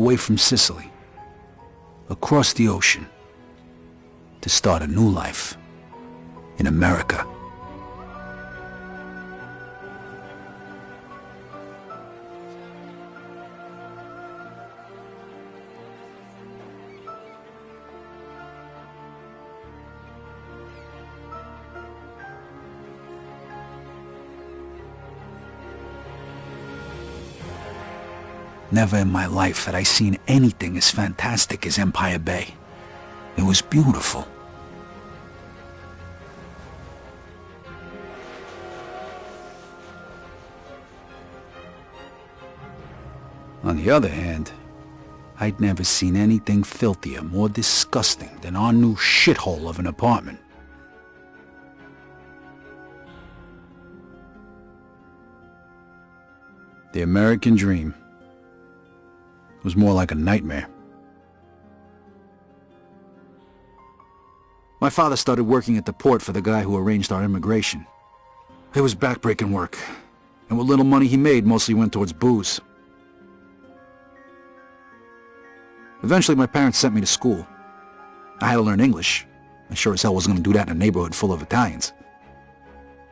away from Sicily, across the ocean, to start a new life in America. Never in my life had I seen anything as fantastic as Empire Bay. It was beautiful. On the other hand, I'd never seen anything filthier, more disgusting than our new shithole of an apartment. The American dream was more like a nightmare. My father started working at the port for the guy who arranged our immigration. It was backbreaking work, and what little money he made mostly went towards booze. Eventually, my parents sent me to school. I had to learn English. I sure as hell wasn't going to do that in a neighborhood full of Italians.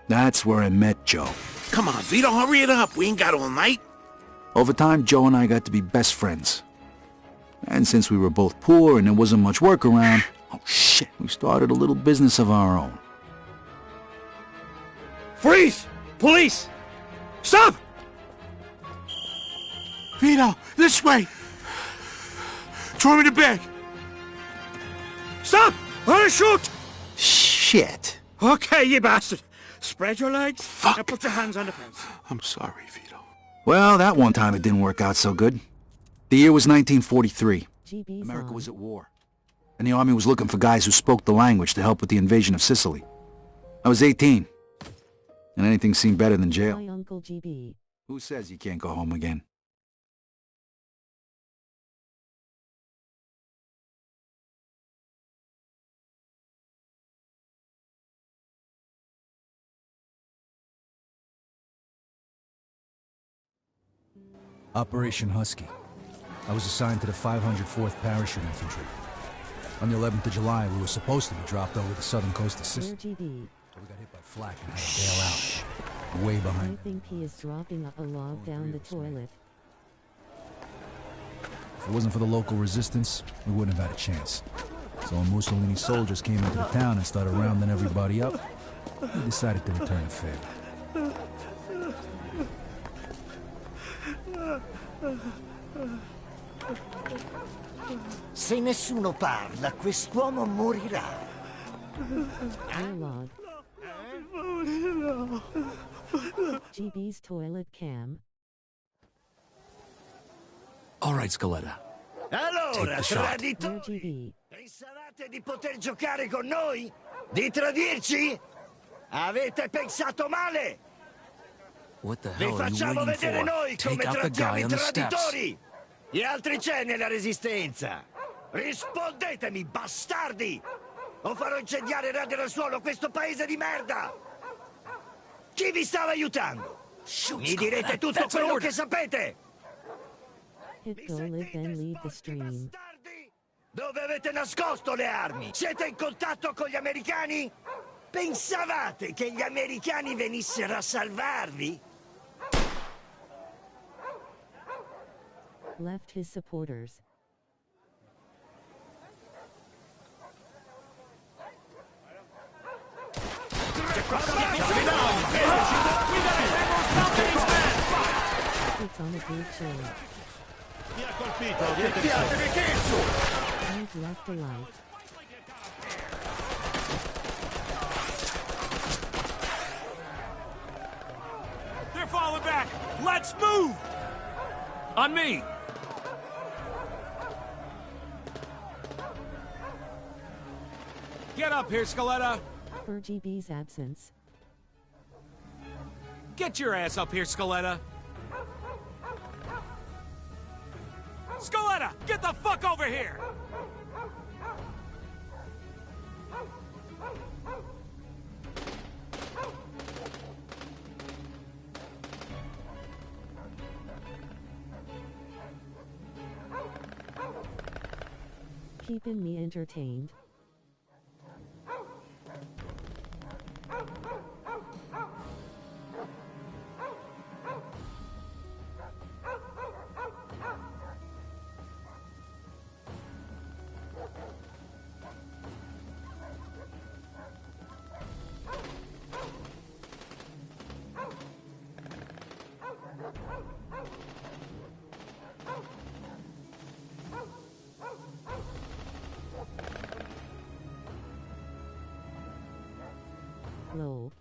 That's where I met Joe. Come on, Vito, hurry it up. We ain't got all night. Over time, Joe and I got to be best friends. And since we were both poor and there wasn't much work around, oh shit, we started a little business of our own. Freeze! Police! Stop! Vito, this way. Throw me the bag. Stop! I'm gonna shoot! Shit. Okay, you bastard. Spread your legs. Fuck. Now put your hands on the fence. I'm sorry, Vito. Well, that one time it didn't work out so good. The year was 1943. America was at war. And the army was looking for guys who spoke the language to help with the invasion of Sicily. I was 18. And anything seemed better than jail. My Uncle GB. Who says you can't go home again? Operation Husky. I was assigned to the 504th Parachute Infantry. On the 11th of July, we were supposed to be dropped over the southern coast of Sicily. But we got hit by flak and had to bail out. Way behind. I think he is dropping a log down the toilet. If it wasn't for the local resistance, we wouldn't have had a chance. So when Mussolini's soldiers came into the town and started rounding everybody up, we decided to return the favor. Se nessuno parla, quest'uomo morirà. Dialogue. GB's toilet cam. All right, Scaletta. Allora, Take the shot. traditori, pensavate di poter giocare con noi? Di tradirci? Avete pensato male! What the Vi hell are you facciamo waiting vedere for? noi come Take out the trattiamo guy i on the steps. traditori! Gli altri c'è nella resistenza! Rispondetemi, bastardi! O farò incendiare e radere al suolo questo paese di merda! Chi vi stava aiutando? Mi direte tutto quello che sapete! Hit go live then leave the stream. Bastardi! Dove avete nascosto le armi? Siete in contatto con gli americani? Pensavate che gli americani venissero a salvarvi? Left his supporters. It's on a good show. Mi ha colpito. I've left a light. They're falling back. Let's move. On me! Get up here, Scaletta. For GB's absence. Get your ass up here, Scaletta. Scaletta, get the fuck over here! Keeping me entertained. Lol.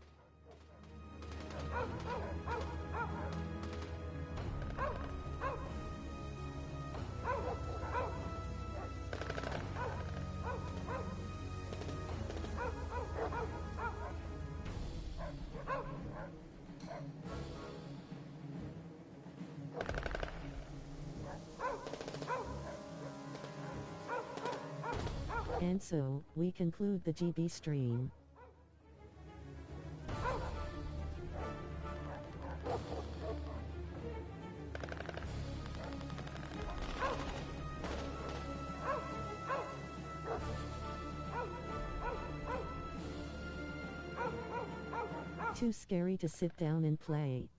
And so, we conclude the GB stream. Too scary to sit down and play.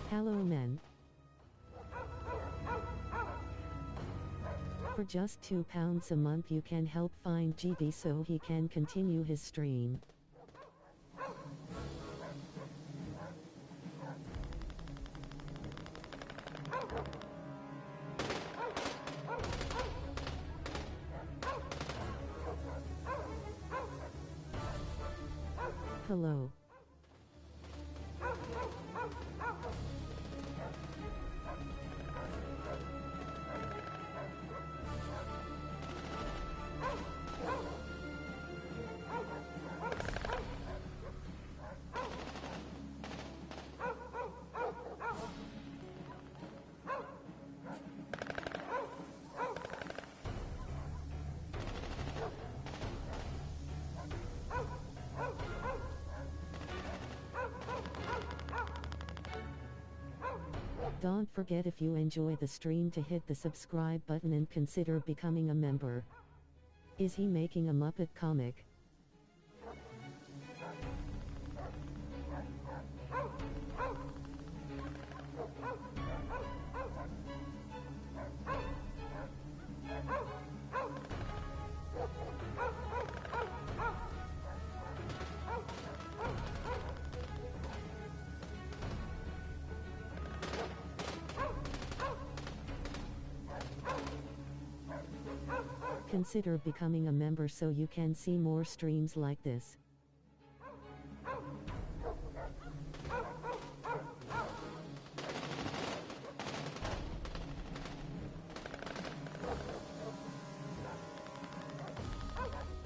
Hello men. For just £2 a month you can help find GB so he can continue his stream. Hello. Don't forget, if you enjoy the stream, to hit the subscribe button and consider becoming a member. Is he making a Muppet comic? Consider becoming a member so you can see more streams like this.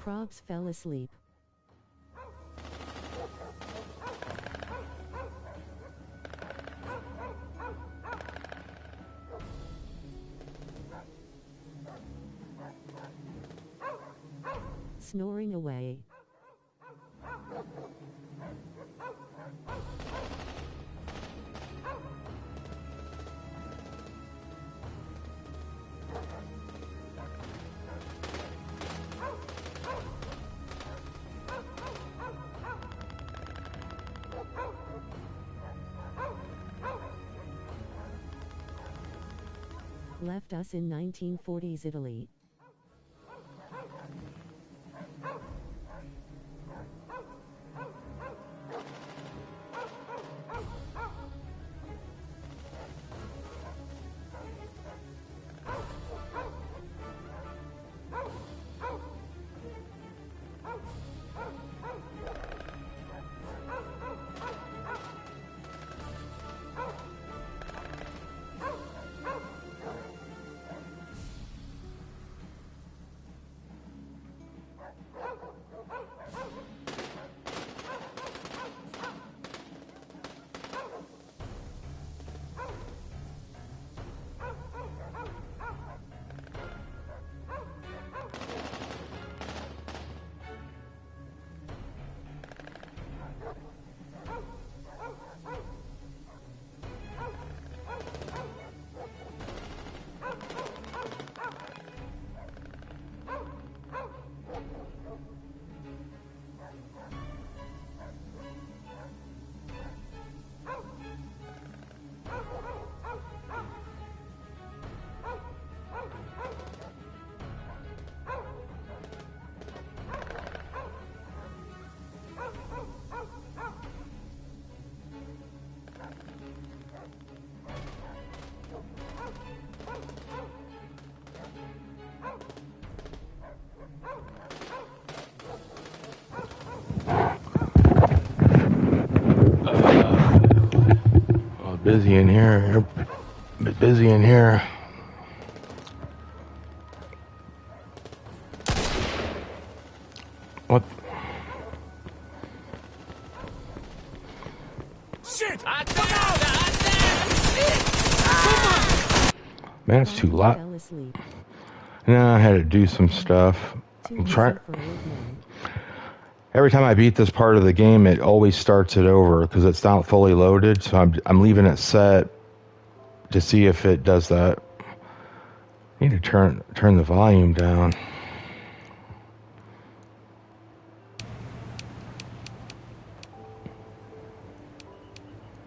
Probs fell asleep. snoring away. Left us in 1940s Italy. Busy in here. Busy in here. What? Shit! Man, it's too loud. Fell asleep. No, I had to do some stuff. Too I'm easy trying. for old men. Every time I beat this part of the game, it always starts it over because it's not fully loaded. So I'm leaving it set to see if it does that. I need to turn the volume down.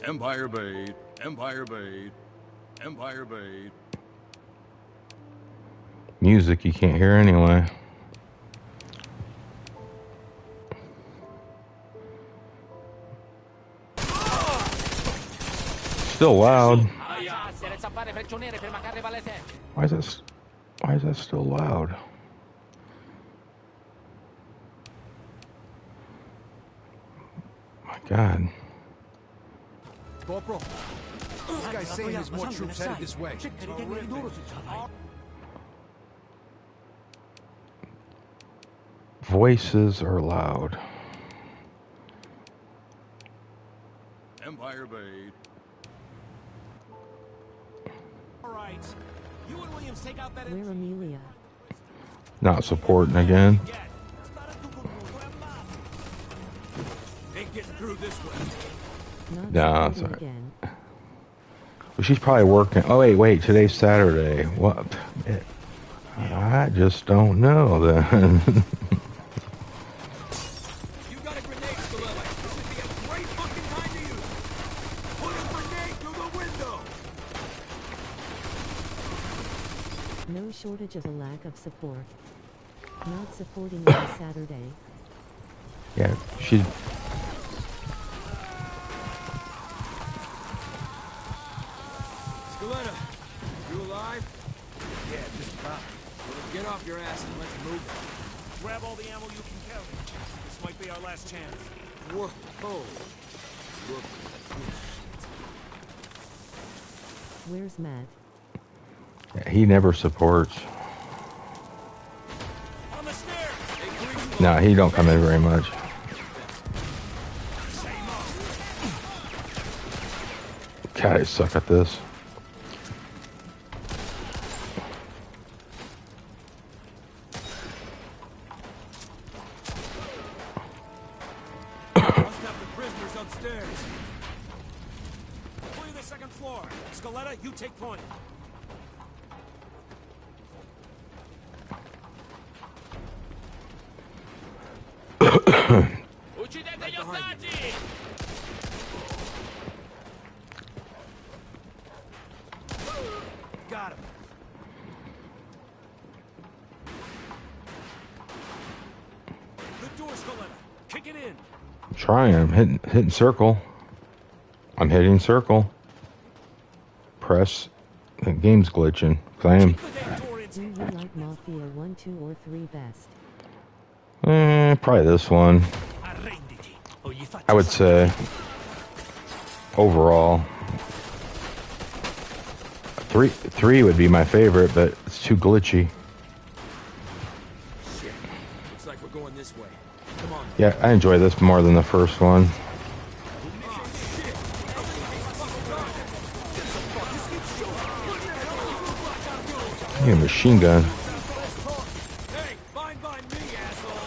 Empire Bait, Empire Bait, Empire Bait. Music you can't hear anyway. Still loud. Why is that still loud? My God. Corporal, this guy's saying there's more troops headed this way. Voices are loud. Empire Bait. All right. You and Williams take out that. Where Amelia? Not supporting again. Ain't getting through this way. Not No, supporting sorry. again. Well, she's probably working. Oh, wait. Today's Saturday. What? I just don't know then. You got a grenade still up. This would be a great fucking time to use. Put a grenade through the window. No shortage of a lack of support. Not supporting on Saturday. Yeah, she's... Skeletta, you alive? Yeah, just about. Well, get off your ass and let's move. Grab all the ammo you can carry. This might be our last chance. Whoa. Look. Where's Matt? He never supports. On the stairs. No, he don't come in very much. God, I suck at this. take point. Uccidete gli ostaggi! Got him. The door, Skeletta. Kick it in. I'm trying. I'm hitting circle. I'm hitting circle. Press. The game's glitching. 'Cause I am. Kick the damn door in. Do you like Mafia 1, 2, or 3 best? Probably this one. Arrenditi. O gli faccio I would say overall. Three would be my favorite, but it's too glitchy. Shit. Looks like we're going this way. Come on. Yeah, I enjoy this more than the first one. You a machine gun. Hey, fine by me, asshole.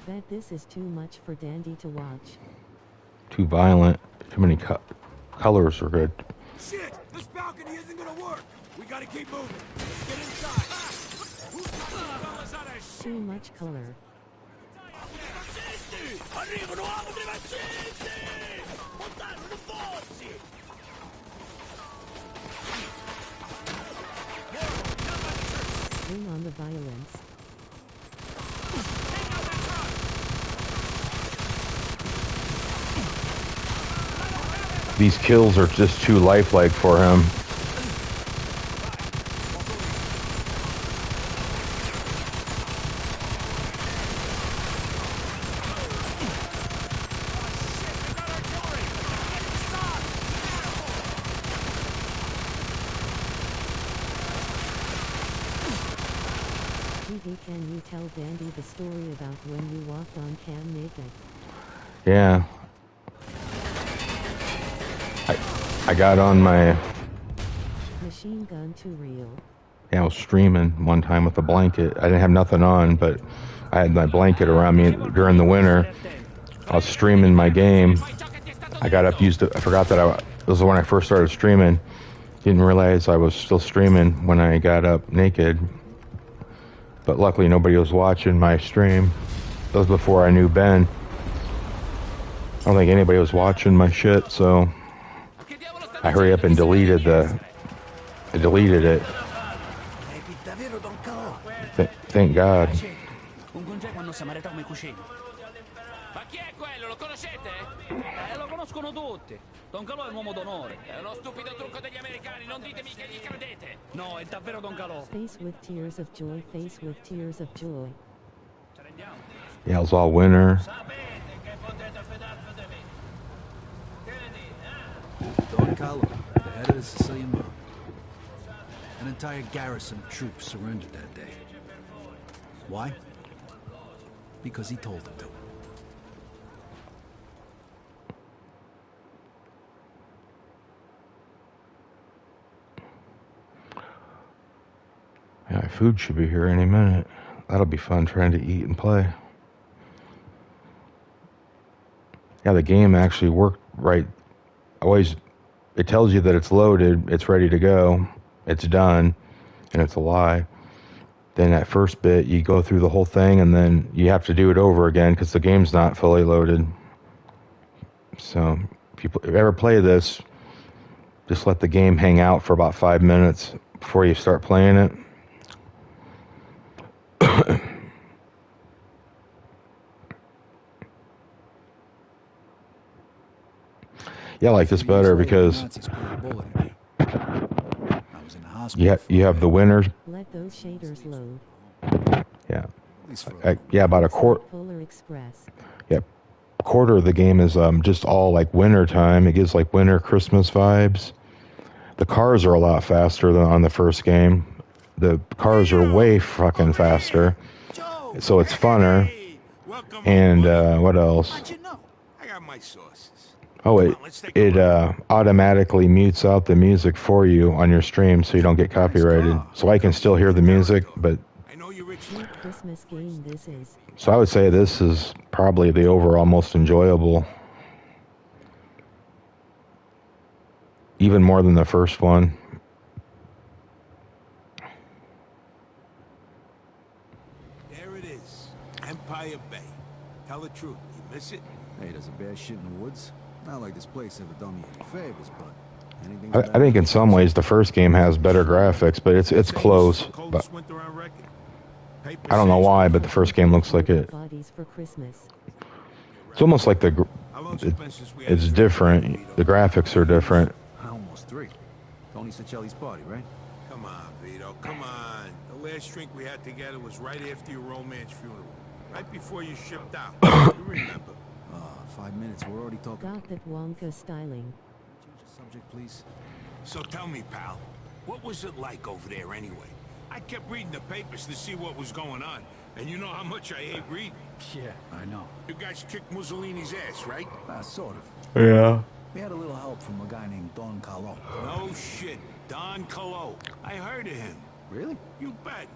Bet this is too much for Dandy to watch. Too violent. Too many colors are good. Shit! This balcony isn't gonna work! We gotta keep moving. Let's get inside. Who's got some fellas out of shit? Too much color. Arrivano altri vaccini! Montare rinforzi! Bring on the violence. These kills are just too lifelike for him. TV, can you tell Dandy the story about when you walked on cam naked? Yeah. I got on my... Machine gun too real. Yeah, I was streaming one time with a blanket. I didn't have nothing on, but I had my blanket around me during the winter. I was streaming my game. I got up, used it. I forgot that this was when I first started streaming. Didn't realize I was still streaming when I got up naked. But luckily nobody was watching my stream. That was before I knew Ben. I don't think anybody was watching my shit, so I hurry up and deleted it. Thank God. Un congeco quando Samarità come cucina. Ma chi è quello? Lo conoscete? Lo conoscono tutti. Don Calò è un uomo d'onore. È uno stupido trucco degli americani, non ditemi che gli credete. No, è davvero Don Calò. Face with tears of joy, face with tears of joy. Yeah, it was all winter. Don Carlo, the head of the Sicilian mob. An entire garrison of troops surrendered that day. Why? Because he told them to. Yeah, food should be here any minute. That'll be fun trying to eat and play. Yeah, the game actually worked right. Always, it tells you that it's loaded, it's ready to go, it's done, and it's a lie. Then that first bit, you go through the whole thing, and then you have to do it over again because the game's not fully loaded. So, if you ever play this, just let the game hang out for about 5 minutes before you start playing it. Yeah, I like this better because you have the winners. Let those shaders load. Yeah, yeah, about a quarter. Polar Express. Yeah, quarter of the game is just all like winter time. It gives like winter Christmas vibes. The cars are a lot faster than on the first game. The cars are way fucking faster, so it's funner. And what else? How'd you know? I got my sources. Oh, it automatically mutes out the music for you on your stream, so you don't get copyrighted. So I can still hear the music, but I know you're rich. What Christmas game this is? so I would say this is probably the overall most enjoyable, even more than the first one. There it is. Empire Bay. Tell the truth. You miss it? Hey, there's a bear shit in the woods. Not like this place ever done me any favors, but anything's I think in some ways the first game has better graphics, but it's close. But I don't know why, but the first game looks like it. Bodies for Christmas. It's almost like it's different. The graphics are different. Almost 3. Tony Sicelli's party, right? Come on, Vito. Come on. The last drink we had together was right after your romance funeral. Right before you shipped out. You remember. 5 minutes. We're already talking. Got that Wonka styling. Change the subject, please. So tell me, pal, what was it like over there anyway? I kept reading the papers to see what was going on, and you know how much I hate reading. Yeah, I know. You guys kicked Mussolini's ass, right? Sort of. Yeah. We had a little help from a guy named Don Carlo. No shit, Don Colo. I heard of him. Really? You bet.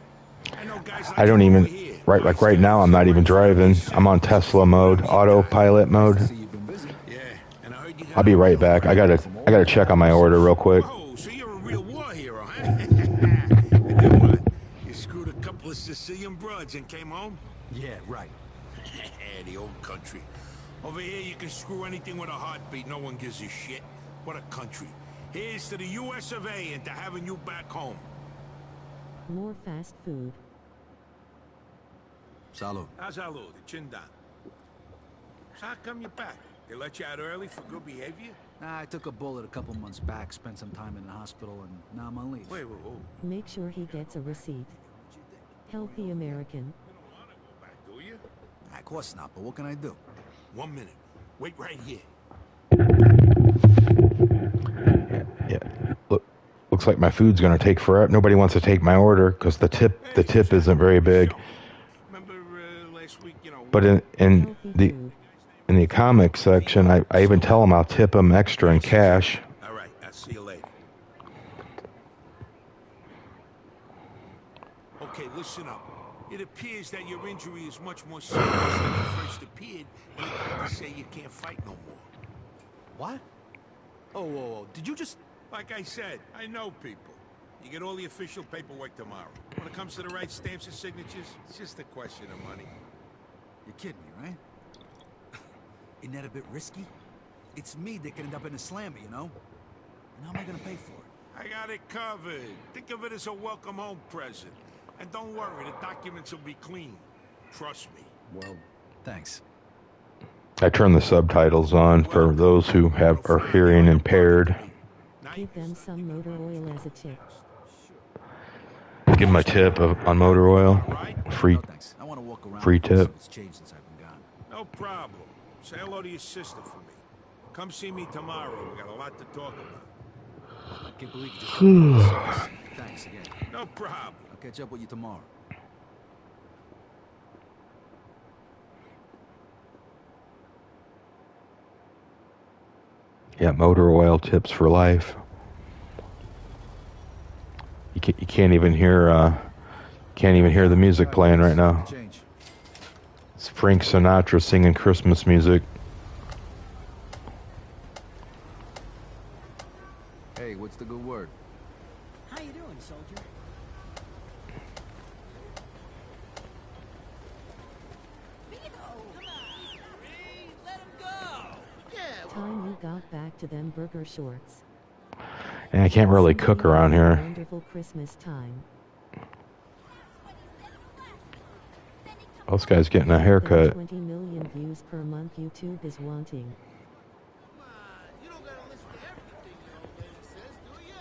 I know guys like I don't him even over here. right now. I'm not even driving. I'm on Tesla mode, autopilot mode. See, you've been busy. Yeah, and I heard you got I'll be right back. I gotta check on my order real quick. Oh, so you're a real war hero, huh? And then what? You screwed a couple of Sicilian broads and came home? Yeah, right. The old country. Over here, you can screw anything with a heartbeat. No one gives a shit. What a country. Here's to the U.S. of A. and to having you back home. More fast food. Salud. Salud, the chin down. So how come you're back? They let you out early for good behavior? Nah, I took a bullet a couple months back, spent some time in the hospital, and now I'm on leave. Wait. Make sure he gets a receipt. Healthy American. You don't want to go back, do you? Of course not, but what can I do? 1 minute. Wait right here. Yeah. Looks like my food's gonna take forever. Nobody wants to take my order because the tip isn't very big. Remember last week, you know... But in the comic section, I even tell them I'll tip them extra in cash. All right, I'll see you later. Okay, listen up. It appears that your injury is much more serious than it first appeared, and the doctors say you can't fight no more. What? Oh, whoa. Did you just... Like I said, I know people. You get all the official paperwork tomorrow. When it comes to the right stamps and signatures, it's just a question of money. You're kidding me, right? Isn't that a bit risky? It's me that could end up in a slammer, you know? And how am I gonna pay for it? I got it covered. Think of it as a welcome home present. And don't worry, the documents will be clean. Trust me. Well, thanks. I turn the subtitles on for those who are hearing impaired. Give them some motor oil as a tip. Give them a tip on motor oil. Free No, thanks. I want to walk around. free tip. It's changed since I've been gone. No problem. Say hello to your sister for me. Come see me tomorrow. We got a lot to talk about. I can't believe you just told me this. Thanks again. No problem. I'll catch up with you tomorrow. Yeah, motor oil tips for life. You can't even hear the music playing right now. Change. It's Frank Sinatra singing Christmas music. Hey, what's the good word? How you doing, soldier? Time you got back to them burger shorts. And I can't really cook around here. Wonderful Christmas time. Oh, this guy's getting a haircut. 20 million views per month YouTube is wanting. You don't gotta listen to everything the old lady says, do ya?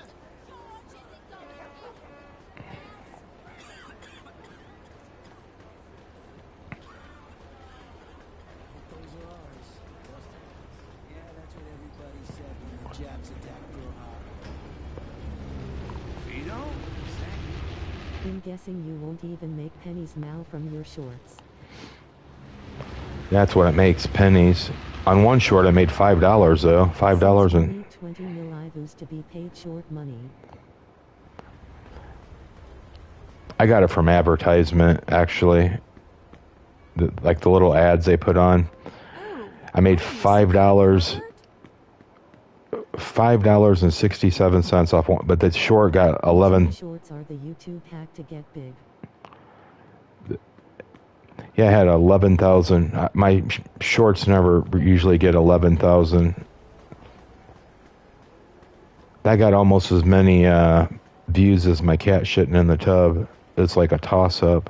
Those are ours. Yeah, that's what everybody said when the Japs attacked Pearl Harbor. Vito? I'm guessing you won't even make pennies now from your shorts. That's what it makes, pennies. On one short, I made $5 though. $5 and... Need 20 mil IVUs to be paid short money. I got it from advertisement, actually. Like the little ads they put on. I made $5.67 off one, but the short got 11. Shorts are the YouTube hack to get big. Yeah, I had 11,000. My shorts never usually get 11,000. That got almost as many views as my cat shitting in the tub. It's like a toss-up.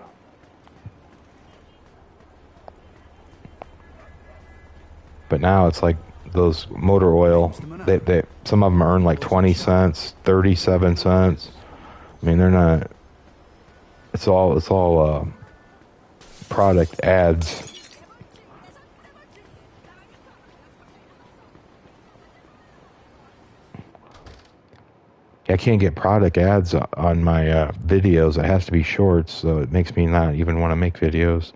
But now it's like those motor oil. They some of them earn like 20 cents, 37 cents. I mean, they're not. It's all product ads. I can't get product ads on my videos. It has to be shorts, so it makes me not even want to make videos.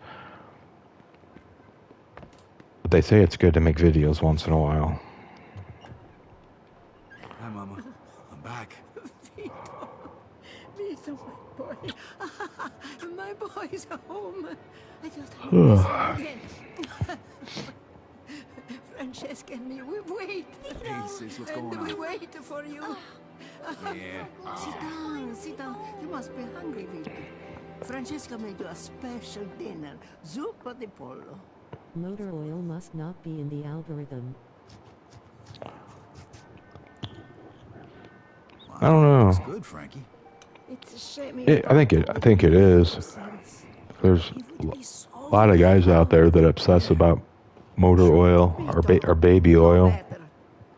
But they say it's good to make videos once in a while. Hi, Mama. I'm back. Vito, my boy. My boy's home. I just miss him again. Francesca and me, we wait. Hey, sis, what's going And we on? wait for you. Yeah. Sit down. You must be hungry, Vito. Francesca made you a special dinner. Zuppa di pollo. Motor oil must not be in the algorithm. I don't know. Looks good, Frankie. It's a shame. I think it is. There's a lot of guys out there that obsess about motor oil or baby oil,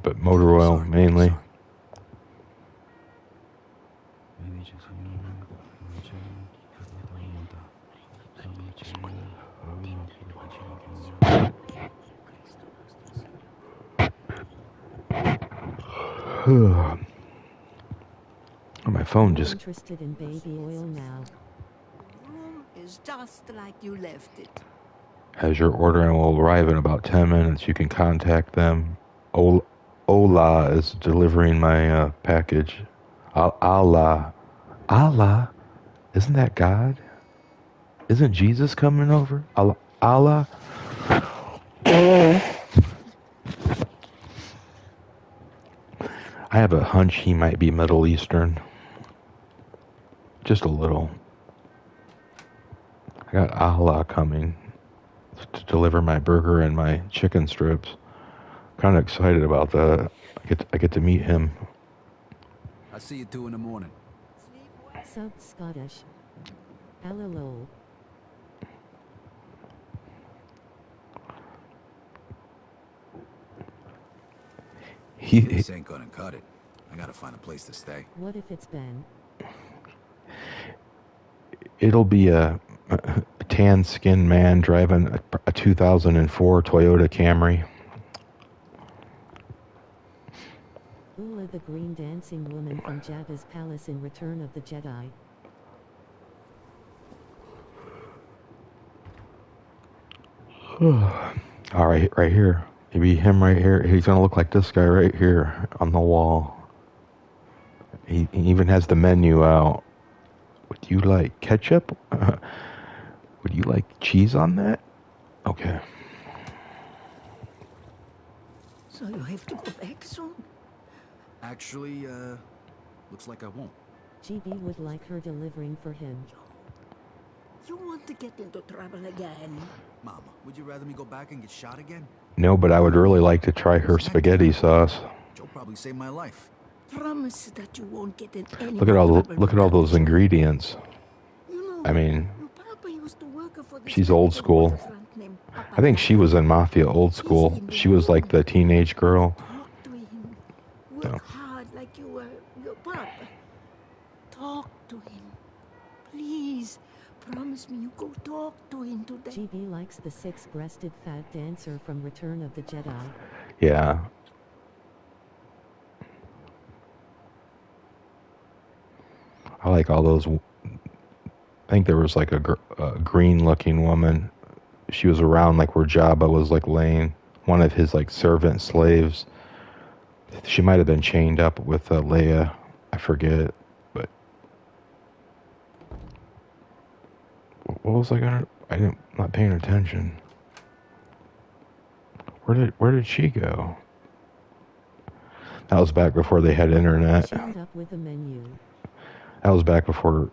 but motor oil mainly. My phone just... Interested in baby oil now. Room is just like you left it. As your order and will arrive in about 10 minutes, you can contact them. Ola is delivering my package. Allah. Allah? Isn't that God? Isn't Jesus coming over? Allah? I have a hunch he might be Middle Eastern. Just a little. I got Allah coming to deliver my burger and my chicken strips. Kind of excited about that. I get to meet him. I'll see you 2 in the morning. South Scottish. Hello. This ain't gonna cut it. I gotta find a place to stay. What if it's Ben? It'll be a tan-skinned man driving a 2004 Toyota Camry. Ula, the green dancing woman from Jabba's palace in Return of the Jedi. All right here. Maybe him right here. He's gonna look like this guy right here on the wall. He even has the menu out. Would you like ketchup? Would you like cheese on that? Okay. So you have to go back soon? Actually, looks like I won't. GB would like her delivering for him. You want to get into trouble again? Mama, would you rather me go back and get shot again? No, but I would really like to try her spaghetti sauce. Joe probably saved my life. Promise that you won't get in any Look at all those ingredients. You know, I mean, your papa used to work for this she's old school. waterfront named Papa I think she was in Mafia old school. She was like the teenage girl. Talk to him. Work hard like you were your papa. Talk to him. Please. Promise me you go talk to him today. GB likes the six-breasted fat dancer from Return of the Jedi. Yeah. I like all those. I think there was like a green-looking woman. She was around like where Jabba was like laying. one of his like servant slaves. She might have been chained up with Leia. I forget, but what was I gonna? Not paying attention. Where did she go? That was back before they had internet. Chained up with a menu. That was back before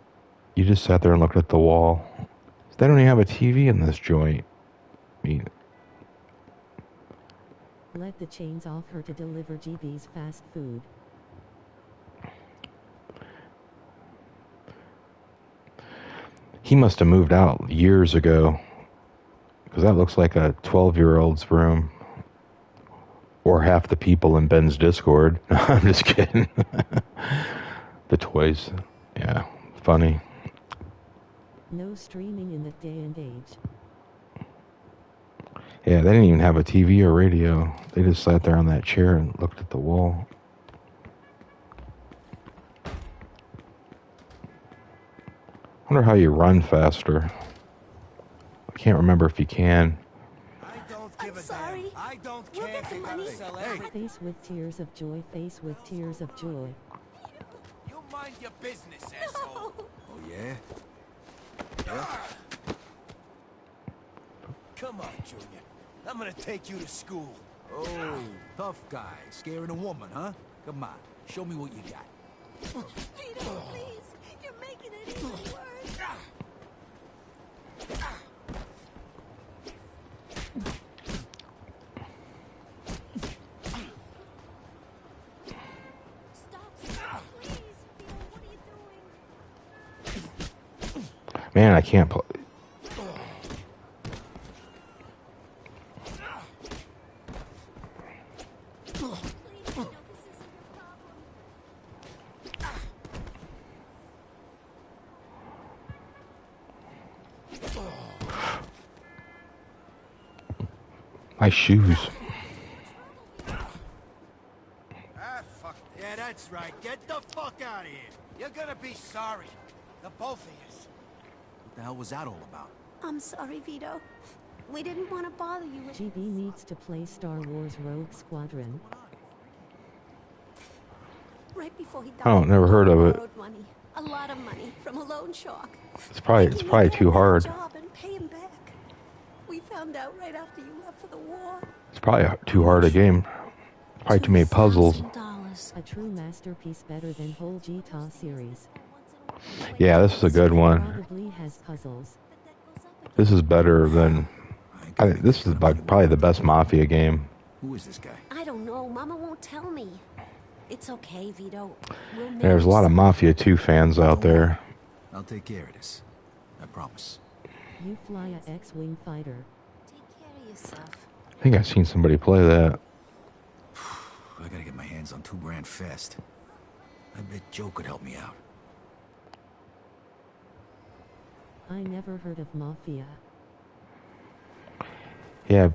you just sat there and looked at the wall. They don't even have a TV in this joint. I mean, Let the chains off her to deliver GB's fast food. he must have moved out years ago. Because that looks like a 12-year-old's room. Or half the people in Ben's Discord. I'm just kidding. The toys. Yeah, funny. No streaming in that day and age. Yeah, they didn't even have a TV or radio. They just sat there on that chair and looked at the wall. I wonder how you run faster. I can't remember if you can. I'm sorry. I don't We'll care get if the you gotta money. sell everything. Face with tears of joy, face with tears of joy. You mind your business, asshole. Oh, yeah? Come on, Junior. I'm gonna take you to school. Oh, tough guy. Scaring a woman, huh? Come on. Show me what you got. Peter, please. You're making it even worse. Stop, please. Peter, what are you doing? Man, I can't play. Please, Peter, this isn't your problem. My shoes. Ah, fuck. Yeah, that's right. Get the fuck out of here. You're gonna be sorry. The both of you. What the hell was that all about? I'm sorry, Vito. We didn't want to bother you with... GB needs to play Star Wars Rogue Squadron. Right before he died, Oh, never heard of it. borrowed money. A lot of money from a loan shark. It's probably Thinking we'd get too him that hard. job and pay him back. We found out right after you left for the war. It's probably too hard a game. Probably too many puzzles. $2,000. A true masterpiece, better than whole GTA series. Yeah, this is a good one. Probably has puzzles. This is better than. This is probably the best Mafia game. Who is this guy? I don't know. Mama won't tell me. It's okay, Vito. We'll manage. There's a lot of Mafia 2 fans out there. I'll take care of this. I promise. You fly a X-Wing fighter. Take care of yourself. I think I've seen somebody play that. I gotta get my hands on $2,000 fast. I bet Joe could help me out. I never heard of Mafia. Yeah,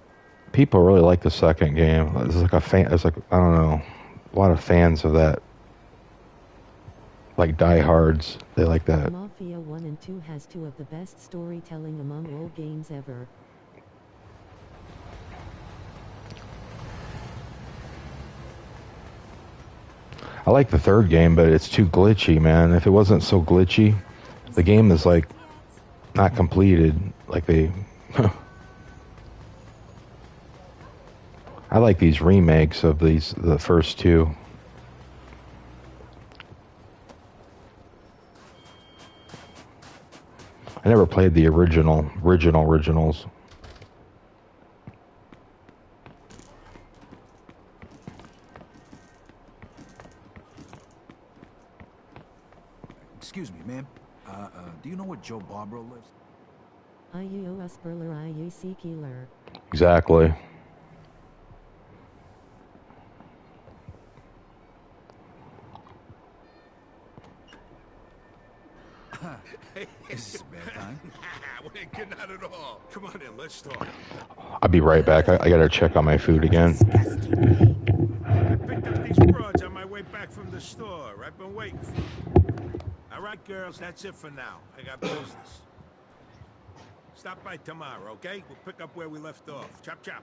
people really like the second game. There's like I don't know, a lot of fans of that. Like diehards, they like that. Mafia 1 and 2 has two of the best storytelling among all games ever. I like the third game, but it's too glitchy, man. If it wasn't so glitchy, the game is like not completed. Like they. I like these remakes of the first two. I never played the originals. Excuse me, ma'am. Do you know where Joe Barbaro lives? IU Usperler IU Seekeler. Exactly. Is this a bad time? Nah, we ain't getting out at all. Come on in, let's talk. I'll be right back. I gotta check on my food again. I picked up these broads on my way back from the store. I've been waiting for you. All right, girls, that's it for now. I got business. Stop by tomorrow, okay? We'll pick up where we left off. Chop, chop.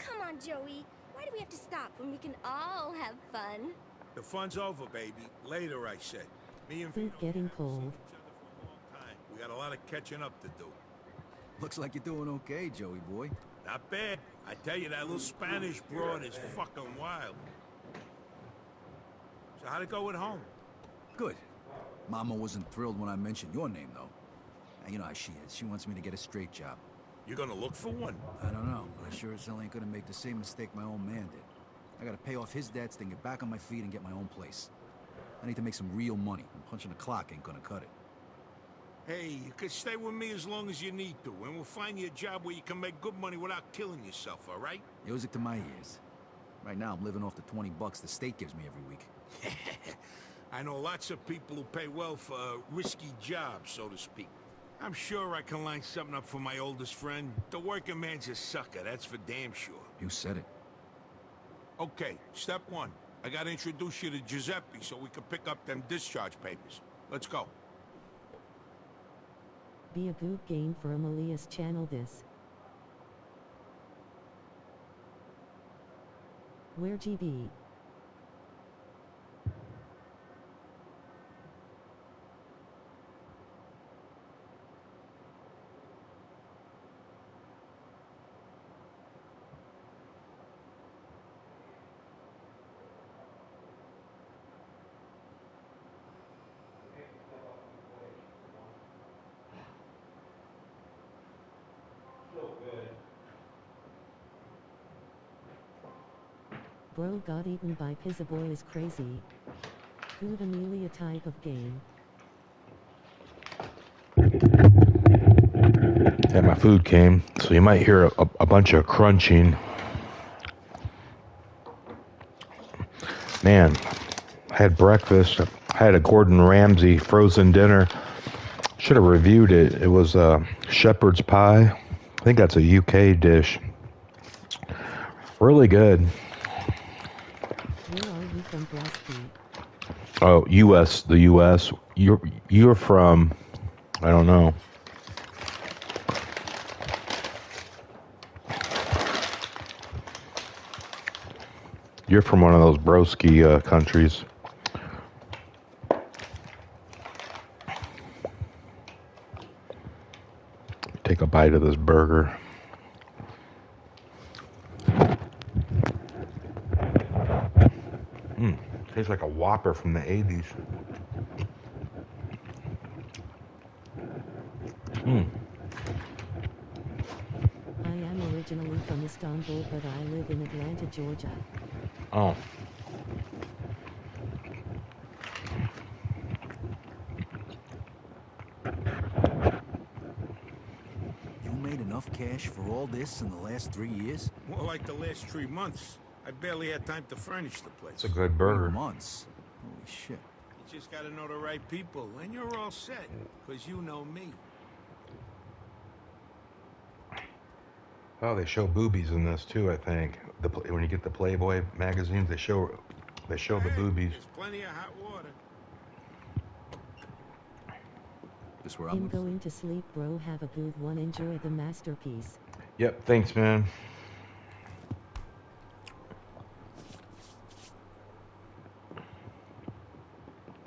come on, Joey. Why do we have to stop when we can all have fun? The fun's over, baby. Later, I said. Me and Food Vito getting haven't seen cold. each other for a long time. We got a lot of catching up to do. Looks like you're doing okay, Joey boy. Not bad. I tell you, that little Spanish broad is fucking wild. So how'd it go at home? Good. Mama wasn't thrilled when I mentioned your name, though. You know how she is. She wants me to get a straight job. You gonna look for one? I don't know, but I sure as hell ain't gonna make the same mistake my own man did. I gotta pay off his debts, then get back on my feet and get my own place. I need to make some real money, and punching the clock ain't gonna cut it. Hey, you can stay with me as long as you need to, and we'll find you a job where you can make good money without killing yourself, all right? Music to my ears. Right now, I'm living off the $20 the state gives me every week. I know lots of people who pay well for a risky jobs, so to speak. I'm sure I can line something up for my oldest friend. The working man's a sucker, that's for damn sure. You said it. Okay, step one. I gotta introduce you to Giuseppe so we can pick up them discharge papers. Let's go. Be a good game for Amelia's channel this. Where GB? Bro got eaten by Pizza Boy is crazy. Good Amelia type of game. Yeah, my food came, so you might hear a bunch of crunching. Man, I had breakfast. I had a Gordon Ramsay frozen dinner. Should have reviewed it. It was shepherd's pie. I think that's a UK dish. Really good. Where are you from, Brusky? Oh, U.S. The U.S. You're from, I don't know. You're from one of those broski countries. Take a bite of this burger. Tastes like a Whopper from the 80s. I am originally from Istanbul, but I live in Atlanta, Georgia. Oh. You made enough cash for all this in the last 3 years? More like the last 3 months. I barely had time to furnish the place. It's a good 3 burger. months? Holy shit. You just gotta know the right people, and you're all set, because you know me. Oh, they show boobies in this too, I think. When you get the Playboy magazines, they show the boobies. There's plenty of hot water. This where I'm going to sleep, bro. Have a good one. Enjoy the masterpiece. Yep, thanks, man.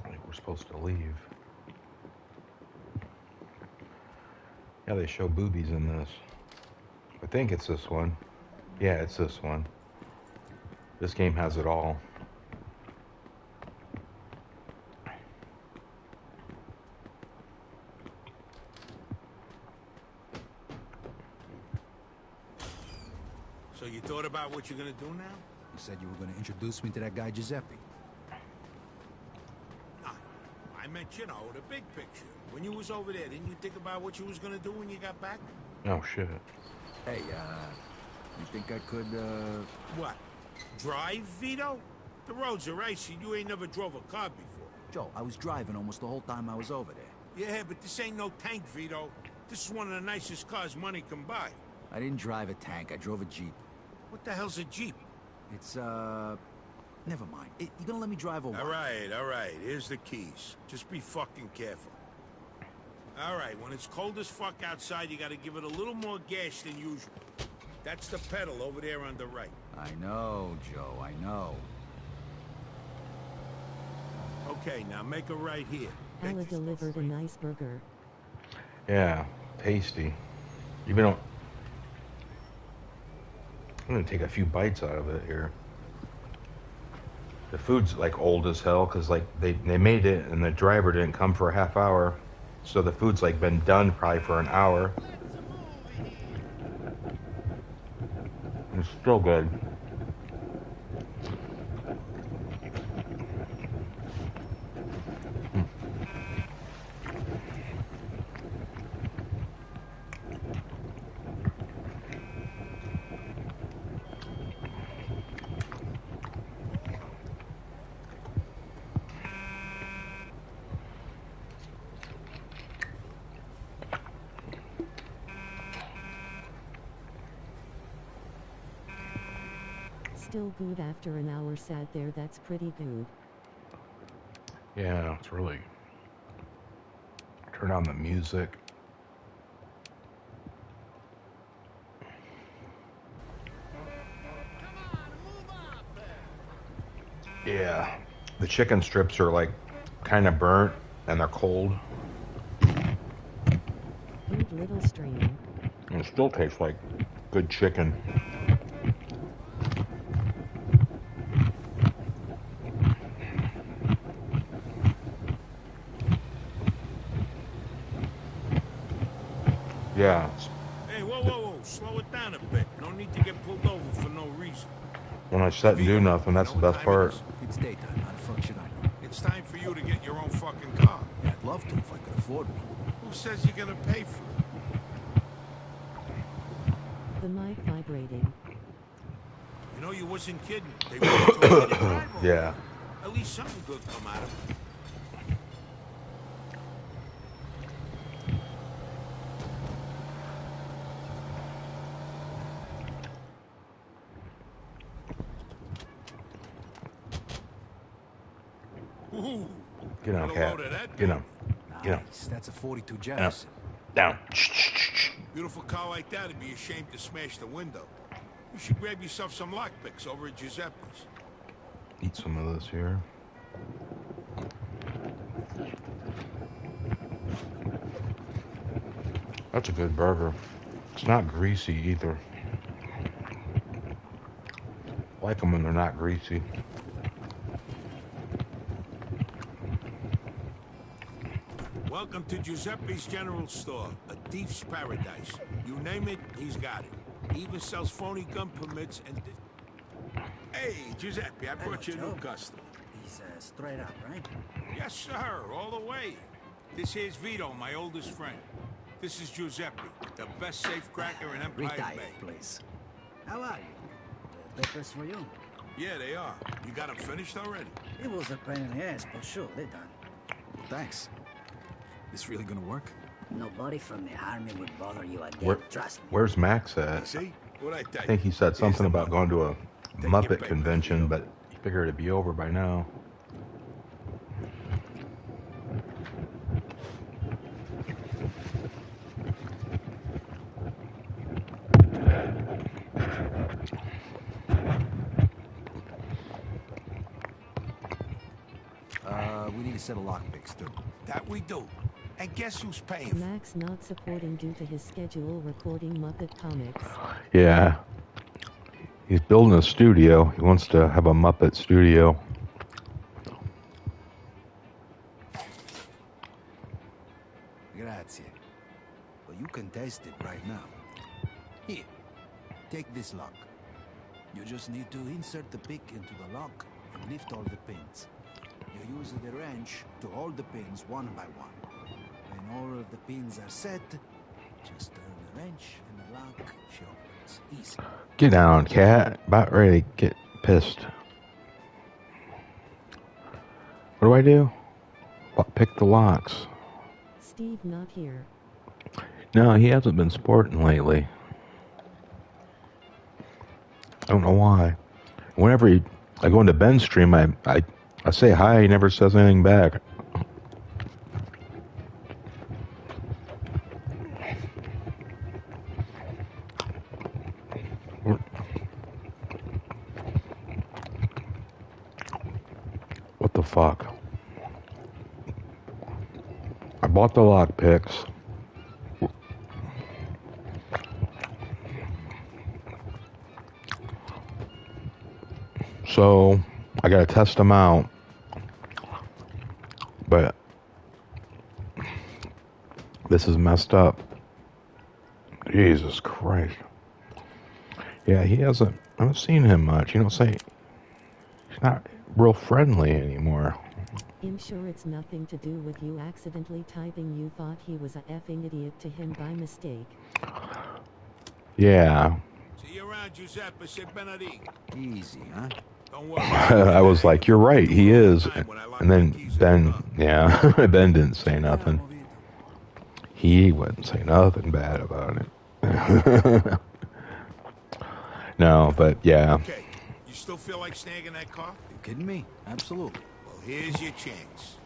I think we're supposed to leave. Yeah, they show boobies in this. I think it's this one. Yeah, it's this one. This game has it all. So you thought about what you're gonna do now? You said you were gonna introduce me to that guy Giuseppe. No, I meant, you know, the big picture. When you was over there, didn't you think about what you was gonna do when you got back? Oh, shit. Hey, you think I could, What? Drive, Vito? The roads are icy. You ain't never drove a car before. Joe, I was driving almost the whole time I was over there. Yeah, but this ain't no tank, Vito. This is one of the nicest cars money can buy. I didn't drive a tank, I drove a Jeep. What the hell's a Jeep? It's, never mind. You gonna let me drive over? All right. Here's the keys. Just be fucking careful. All right, when it's cold as fuck outside, you gotta give it a little more gas than usual. That's the pedal over there on the right. I know, Joe, I know. Okay, now make a right here. Ella delivered a nice burger. Yeah, tasty. Even though I'm gonna take a few bites out of it here. The food's like old as hell because like they made it and the driver didn't come for a half hour, so the food's like been done probably for an hour. It's still good. Still good after an hour sat there. That's pretty good. Yeah, it's really. Turn on the music. Yeah, the chicken strips are like kind of burnt and they're cold. Good little stream. And it still tastes like good chicken. Yeah. Hey, whoa. Slow it down a bit. No need to get pulled over for no reason. When I sit and do nothing, that's the best part. It's daytime. How the fuck should I know? It's time for you to get your own fucking car. Yeah, I'd love to if I could afford one. Who says you're gonna pay for it? The mic vibrating. You know you wasn't kidding. They really told you to drive over. Yeah. At least something good come out of it. Ooh, Get on, got a cat. load of that, Get on. Get on. Nice. That's a 42 Jefferson. Down. Beautiful car like that would be ashamed to smash the window. You should grab yourself some lockpicks over at Giuseppe's. Eat some of this here. That's a good burger. It's not greasy either. I like them when they're not greasy. Welcome to Giuseppe's General Store, a thief's paradise. You name it, he's got it. He even sells phony gun permits and... Hey, Giuseppe, I brought you a new customer. He's straight up, right? Yes, sir, all the way. This here's Vito, my oldest friend. This is Giuseppe, the best safe cracker in Empire Retire, Bay. please. How are you? The papers for you? Yeah, they are. You got them finished already? It was a pain in the ass, but sure, they're done. Thanks. This really gonna work? Nobody from the army would bother you again, Where, trust me. where's Max at? See? What'd I tell I you? think he said something about going to a your Muppet papers, convention, Vito. but he figured it'd be over by now. We need a set of lockpicks, too. That we do. And guess who's paying for it? Max not supporting due to his schedule recording Muppet comics. Yeah. He's building a studio. He wants to have a Muppet studio. Grazie. Well, you can test it right now. Here, take this lock. You just need to insert the pick into the lock and lift all the pins. You use the wrench to hold the pins one by one. When all of the pins are set, just turn the wrench and the lock opens. Easy. Get down, cat. About ready to get pissed. What do I do? Pick the locks. Steve not here. No, he hasn't been sporting lately. I don't know why. Whenever I go into Ben's stream, I say hi, he never says anything back. fuck? I bought the lockpicks. So, I gotta test them out. But this is messed up. Jesus Christ. Yeah, he hasn't... I haven't seen him much. You don't say... He's not real friendly anymore. I'm sure it's nothing to do with you accidentally typing you thought he was a effing idiot to him by mistake. Yeah. See you around, Giuseppe. Say Benedict. Easy, huh? Don't worry. I was like, you're right, he is. And then Ben, yeah, Ben didn't say nothing. He wouldn't say nothing bad about it. No, but yeah. Okay. You still feel like snagging that car? You kidding me? Absolutely. Well, here's your chance.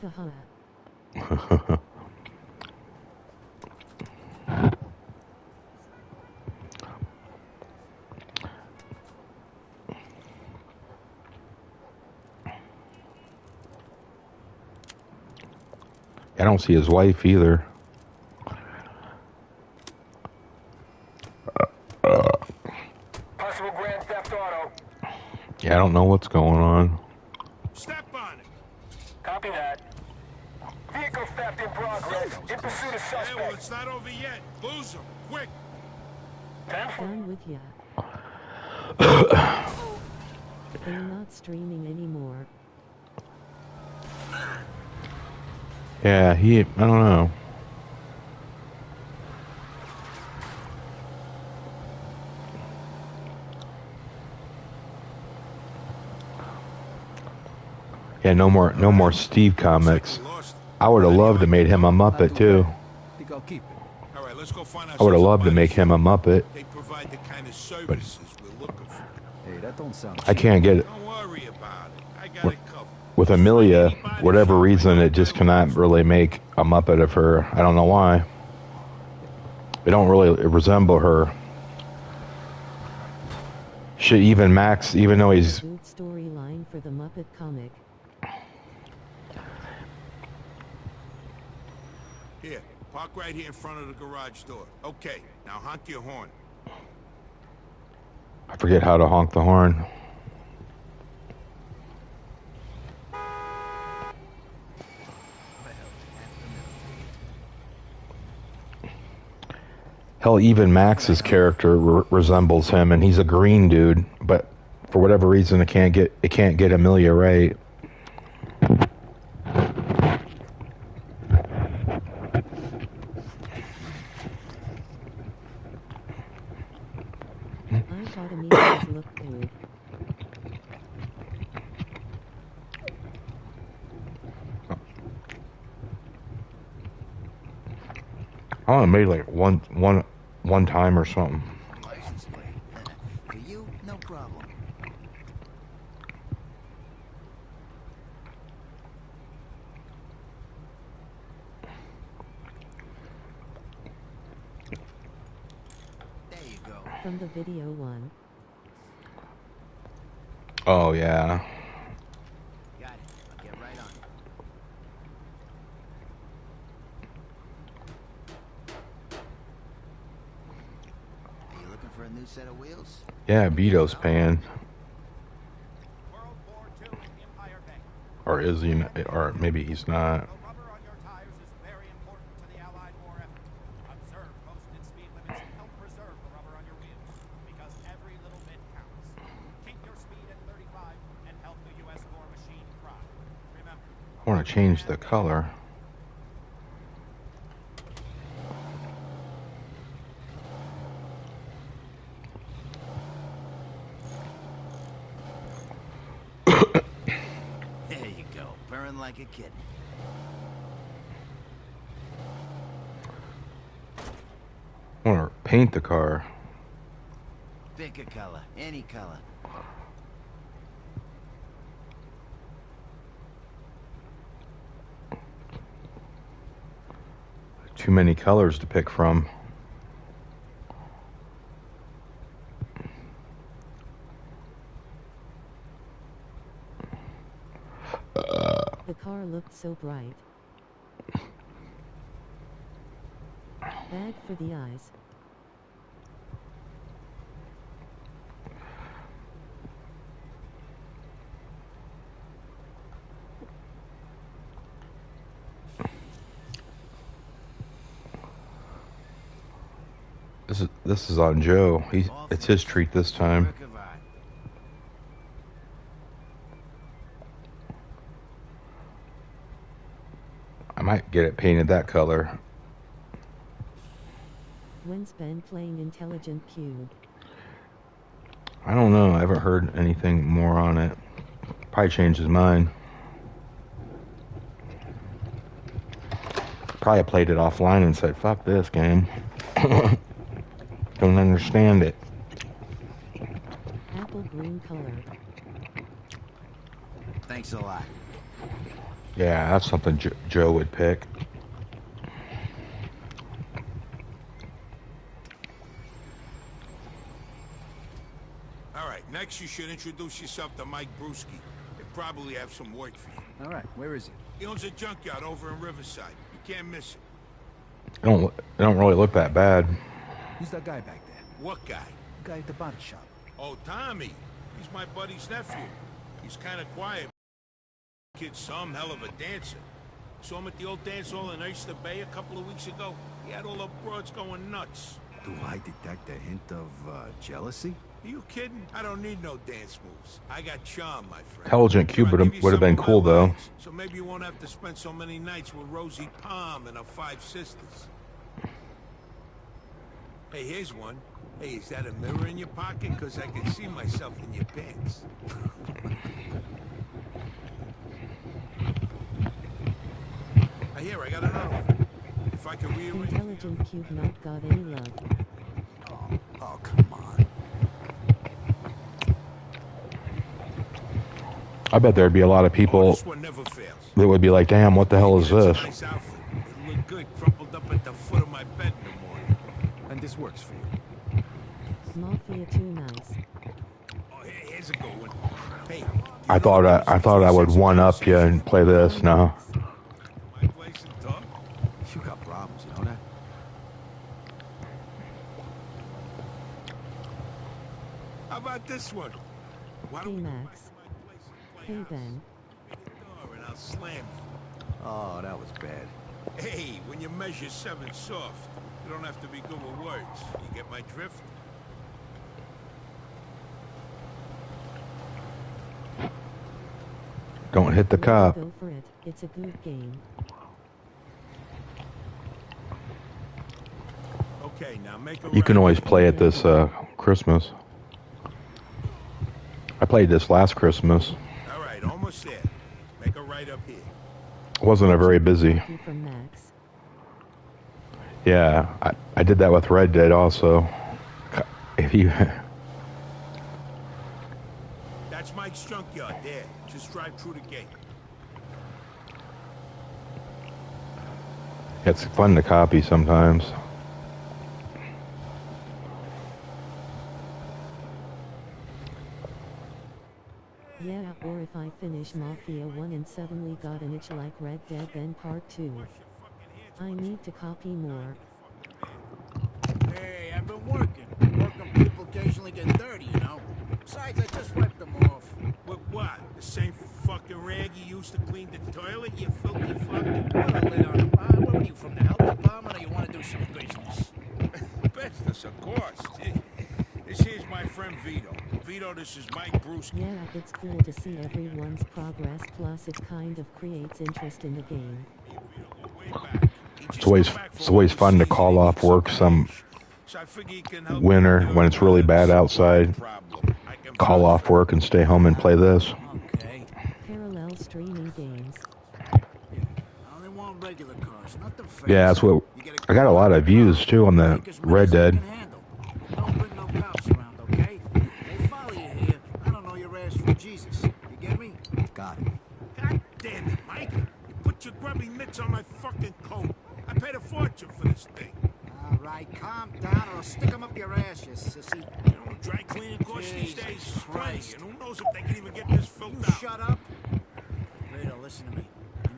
Haha. I don't see his wife either. Possible grand theft auto. Yeah, I don't know what's going on. Step on it. Copy that. Vehicle theft in progress. In pursuit of Hey, well, suspect. it's not over yet. Lose him. Quick. Done with ya. They're not streaming anymore. Yeah, I don't know. Yeah, no more Steve comics. I would have loved to made him a Muppet too. Think I'll keep it. All right, let's go find I would have loved to make him a Muppet. They provide the kind of services we're looking for. Hey, that don't sound I can't get it. Don't worry about it. I got it covered. With Amelia, whatever reason, it just cannot really make a Muppet of her. I don't know why. They don't really resemble her. Shit, even Max, even though he's... Good storyline for the Muppet comic. Here, park right here in front of the garage door. Okay, now honk your horn. I forget how to honk the horn. Hell, even Max's character resembles him, and he's a green dude. But for whatever reason, it can't get Amelia right. I thought Amelia's looked good. I only made like one time or something. license plate. For you, no problem. There you go. From the video one. Oh yeah. Got it. I'll get right on it. Are you looking for a new set of wheels? Yeah, Vito's paying. Or is he? Or maybe he's not. I want to change the color. There you go. Purring like a kitten. I want to paint the car. Pick a color. Any color. Too many colors to pick from. The car looked so bright. Bad for the eyes. This is on Joe. It's his treat this time. I might get it painted that color. When's Ben playing Intelligent Cube? I don't know. I haven't heard anything more on it. Probably changed his mind. Probably played it offline and said, fuck this game. Don't understand it. Apple green color. Thanks a lot. Yeah, that's something Joe would pick. All right, next you should introduce yourself to Mike Brewski. He'll probably have some work for you. All right, where is he? He owns a junkyard over in Riverside. You can't miss him. It don't really look that bad. Who's that guy back there? What guy? The guy at the body shop. Oh, Tommy. He's my buddy's nephew. He's kind of quiet. Kid's some hell of a dancer. Saw him at the old dance hall in Oyster Bay a couple of weeks ago. He had all the broads going nuts. Do I detect a hint of jealousy? Are you kidding? I don't need no dance moves. I got charm, my friend. Intelligent Cube would have been cool, though. So maybe you won't have to spend so many nights with Rosie Palm and her 5 sisters. Hey, here's one. Hey, is that a mirror in your pocket? Because I can see myself in your pants. I got another one. If I can rearrange... Intelligent Cube not got any love. Oh, come on. I bet there'd be a lot of people this one never fails. that would be like, damn, what the hell is this? Nice outfit. It'll look good crumpled up at the foot of my bed in the morning. And this works for you. Mafia II nice. Oh, here's a good one. Hey, I thought I would one up you and play this. No. my place and talk. You got problems, you know that? How about this one? Why Hey don't we go back Max. to my place and play Hey house? Ben. Hit the door and I'll slam you. Oh, that was bad. Hey, when you measure 7 soft, you don't have to be good with words. You get my drift? Don't hit the cop. Go for it. It's a good game. Okay, now make a You can right. always play it this Christmas. I played this last Christmas. All right, almost there. Make a right up here. Wasn't a very busy. Copy from Max. Yeah, I did that with Red Dead also. If you That's Mike's junkyard there. Just drive through the gate. it's fun to copy sometimes. Yeah, or if I finish Mafia 1 and suddenly got an itch like Red Dead then Part 2. I need to copy more. Hey, I've been working. Working people occasionally get dirty, you know? Besides, I just wiped them off. With what? The same fucking rag you used to clean the toilet, you filthy fuck? What a lid on a bar. What are you, from the health department, or you want to do some business? Business, of course. This here's my friend Vito. Vito, this is Mike Brewski. Yeah, it's cool to see everyone's progress, plus it kind of creates interest in the game. It's always fun to call off work some winter when it's really bad outside. Call off work and stay home and play this. Okay. Parallel streaming games. I only want regular cars, not the fancy. Yeah, that's what I got a lot of views too on the Red Dead. Don't bring no cops around, okay? They follow you here. I don't know your ass from Jesus. You get me? Got it. God damn it, Mike. You put your grubby mitts on my fucking coat. I paid a fortune for this thing. All right, calm down, or I'll stick them up your ass, you sissy. You know, dry cleaning costs these days is plenty, and who knows if they can even get this filled You out. shut up. Vito, listen to me.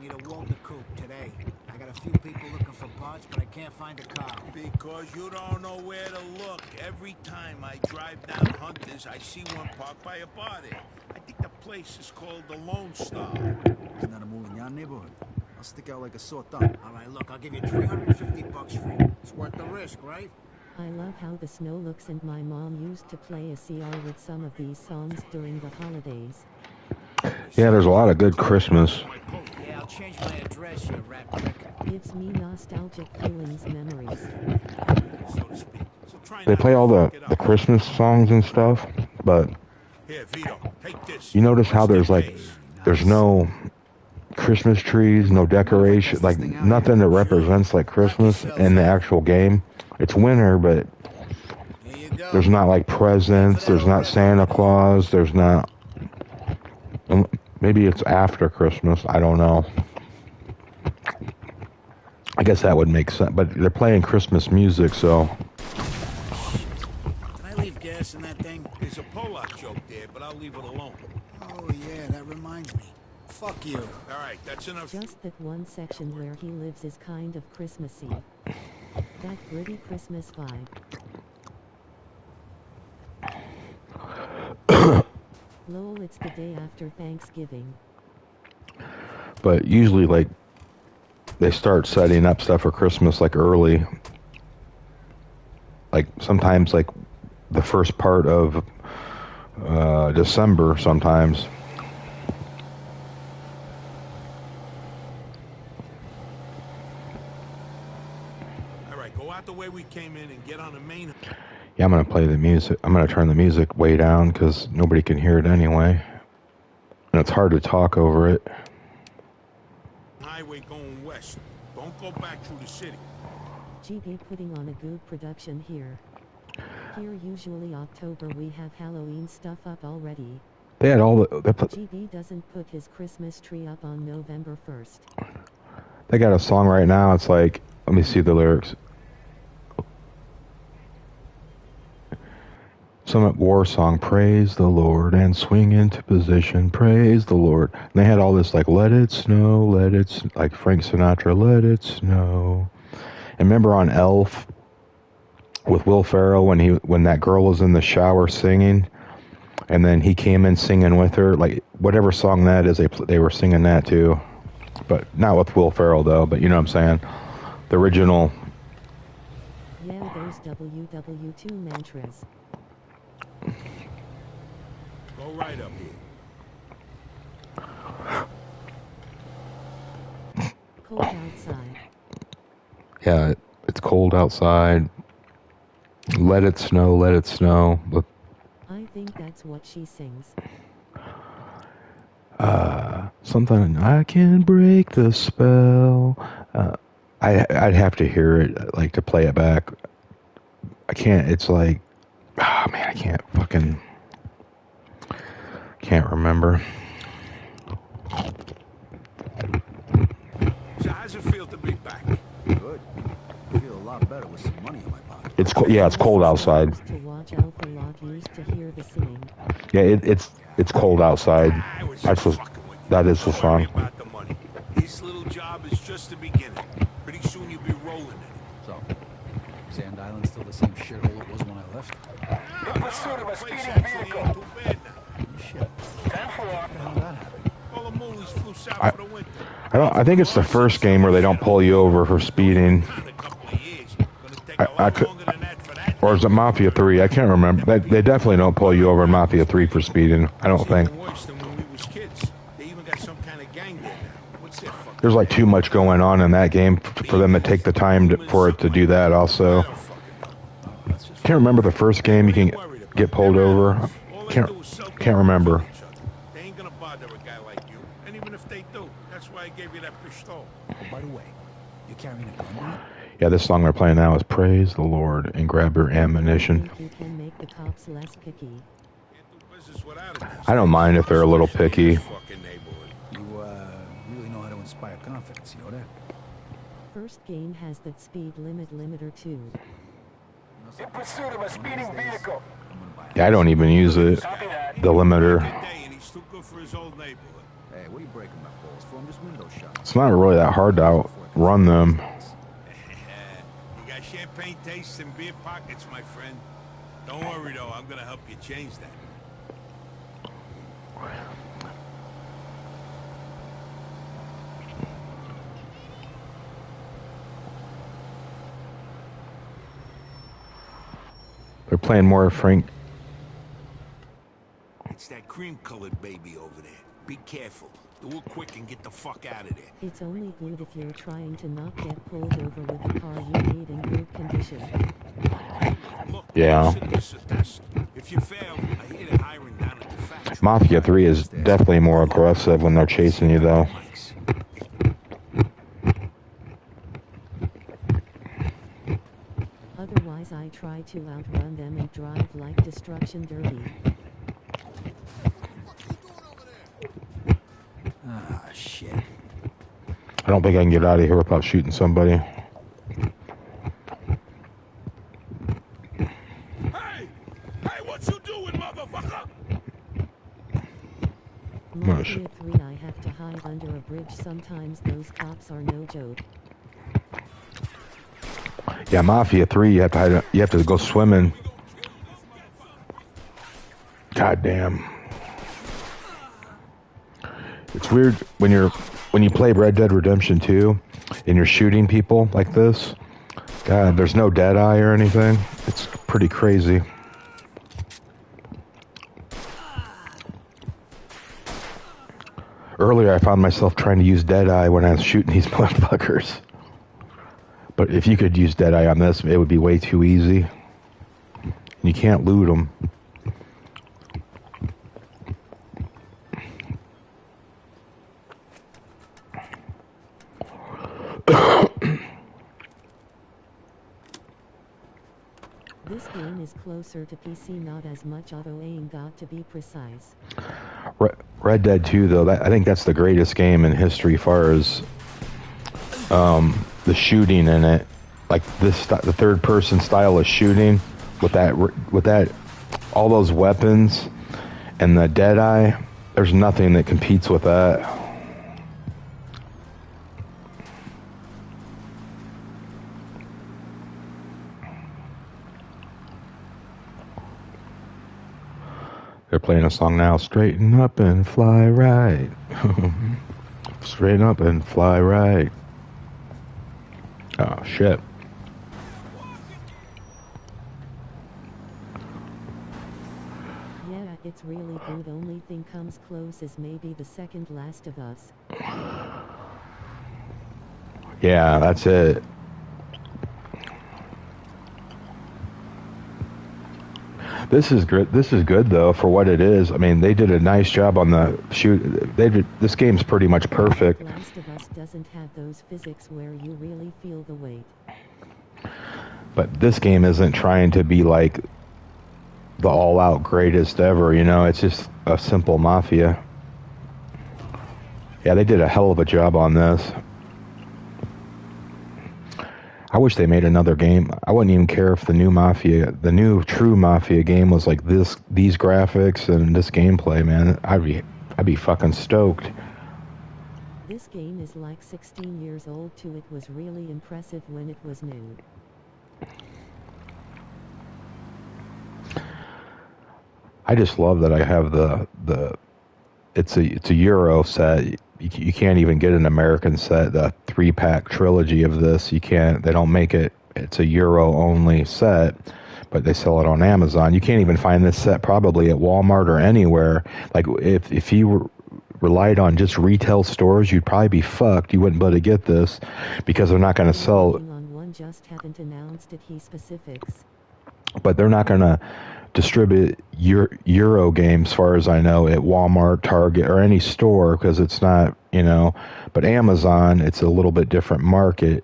need a Walter coupe today. I got a few people looking for parts, but I can't find a car. Because you don't know where to look. Every time I drive down Hunters, I see one parked by a bar there. I think the place is called the Lone Star. Isn't that a move in your neighborhood? I'll stick out like a sore thumb. All right, look, I'll give you $350 free. It's worth the risk, right? I love how the snow looks, and my mom used to play a CR with some of these songs during the holidays. Yeah, there's a lot of good Christmas. Yeah, I'll change my address, you rat prick. Gives me nostalgic feelings, memories. They play all the Christmas songs and stuff, but Here, Vito, take this. you notice how there's no Christmas trees, no decoration, like nothing that represents like Christmas in the actual game. It's winter, but there's not like presents, there's not Santa Claus, there's not... Maybe it's after Christmas, I don't know. I guess that would make sense, but they're playing Christmas music, so... Can I leave gas in that thing? There's a Polak joke there, but I'll leave it alone. Oh, yeah, that reminds me. Fuck you. All right, that's enough. Just that one section where he lives is kind of Christmassy. That gritty Christmas vibe. Lol, it's the day after Thanksgiving. But usually, like, they start setting up stuff for Christmas, like, early. Like, sometimes, like, the first part of December, sometimes. All right, go out the way we came in and get on the main... Yeah, I'm going to play the music. I'm going to turn the music way down because nobody can hear it anyway. And it's hard to talk over it. Highway going west. Don't go back through the city. GB putting on a good production here. Here usually October we have Halloween stuff up already. They had all the... GB doesn't put his Christmas tree up on November 1st. They got a song right now. It's like... Let me see the lyrics. Some war song, praise the Lord, and swing into position, praise the Lord. And they had all this like, let it snow, like Frank Sinatra, let it snow. And remember on Elf with Will Ferrell when that girl was in the shower singing, and then he came in singing with her, like whatever song that is, they were singing that too, but not with Will Ferrell though. But you know what I'm saying, the original. Yeah, those WW2 mantras. Go right up here. Cold outside. Yeah, it's cold outside. Let it snow, let it snow. I think that's what she sings. Something, I can break the spell. I'd have to hear it, like, to play it back. I can't, it's like, oh man, I can't remember. So how's it feel to be back? Good. I feel a lot better with some money in my pocket. It's cold outside. To watch Alpha Lock used to hear the singing. Yeah, it's cold outside. That is the Don't worry song. about the money. This little job is just the beginning. Pretty soon you'll be rolling in it. So, Sand Island still the same shithole it was when I left? In pursuit of a Place speeding actually vehicle. ain't too bad now. Shit. 10-4. How that happened? All the moolies flew south for the winter. I think it's the first game where they don't pull you over for speeding. In a couple of years. Gonna take a I lot could, longer than that for that. or is it Mafia 3? I can't remember. They definitely don't pull you over in Mafia 3 for speeding. I don't It's think. even worse than when we was kids. They even got some kind of gang there now. What's their fucking... There's like too much going on in that game for them to take the time for it to do that also. I don't fucking know. Can't remember the first game you can get pulled over. Can't remember. They ain't gonna bother a guy like you. And even if they do, that's why I gave you that pistol. Oh, by the way, you're carrying a gun? Yeah, this song they're playing now is Praise the Lord and Grab Your Ammunition. You can make the cops less picky. Can't do business without it. I don't mind if they're a little picky. Fucking neighborhood. You really know how to inspire confidence, you know that? First game has that speed limiter too. In pursuit of a speeding vehicle. Yeah, I don't even use it. Copy that. The limiter. Good day, and he's too good for his old neighborhood. Hey, what are you breaking my balls for? I'm just window shopping. It's not really that hard to outrun them. You got champagne tastes and beer pockets, my friend. Don't worry, though. I'm gonna help you change that. They're playing more Frank. It's that cream-colored baby over there. Be careful. Do it quick and get the fuck out of there. It's only good if you're trying to not get pulled over with a car you need in good condition. Look, Yeah. this is a test. If you fail, I hear they're hiring down at the factory. Mafia 3 is definitely more aggressive when they're chasing you, though. Otherwise I try to outrun them and drive like Destruction Derby. Ah, shit. I don't think I can get out of here without shooting somebody. Hey! Hey, what you doing, motherfucker? Mafia 3 I have to hide under a bridge sometimes. Those cops are no joke. Yeah, Mafia 3, you have to go swimming. God damn. It's weird when you play Red Dead Redemption 2 and you're shooting people like this. God, there's no dead eye or anything. It's pretty crazy. Earlier I found myself trying to use dead eye when I was shooting these motherfuckers. But if you could use dead eye on this, it would be way too easy. And you can't loot them. This game is closer to PC, not as much auto aim, got to be precise. Red Dead 2, though, I think that's the greatest game in history as far as the shooting in it. Like the third-person style of shooting with that, all those weapons and the dead eye. There's nothing that competes with that. They're playing a song now. Straighten up and fly right. Straighten up and fly right. Oh, shit. Yeah, it's really good. Only thing comes close is maybe the second Last of Us. Yeah, that's it. This is good. This is good though for what it is. I mean, they did a nice job on the shoot. This game's pretty much perfect. Last of Us doesn't have those physics where you really feel the weight. But this game isn't trying to be like the all-out greatest ever. You know, it's just a simple Mafia. Yeah, they did a hell of a job on this. I wish they made another game. I wouldn't even care if the new true Mafia game was like these graphics and this gameplay, man. I'd be fucking stoked. This game is like 16 years old too. It was really impressive when it was new. I just love that I have it's a Euro set. You can't even get an American set, the 3-pack trilogy of this. You can't, they don't make it. It's a Euro only set, but they sell it on Amazon. You can't even find this set probably at Walmart or anywhere. Like if you relied on just retail stores, you'd probably be fucked. You wouldn't be able to get this because they're not going to sell. On one, just haven't announced it. He specifics. But they're not going to distribute Euro games, as far as I know, at Walmart, Target, or any store, because it's not, but Amazon, it's a little bit different market.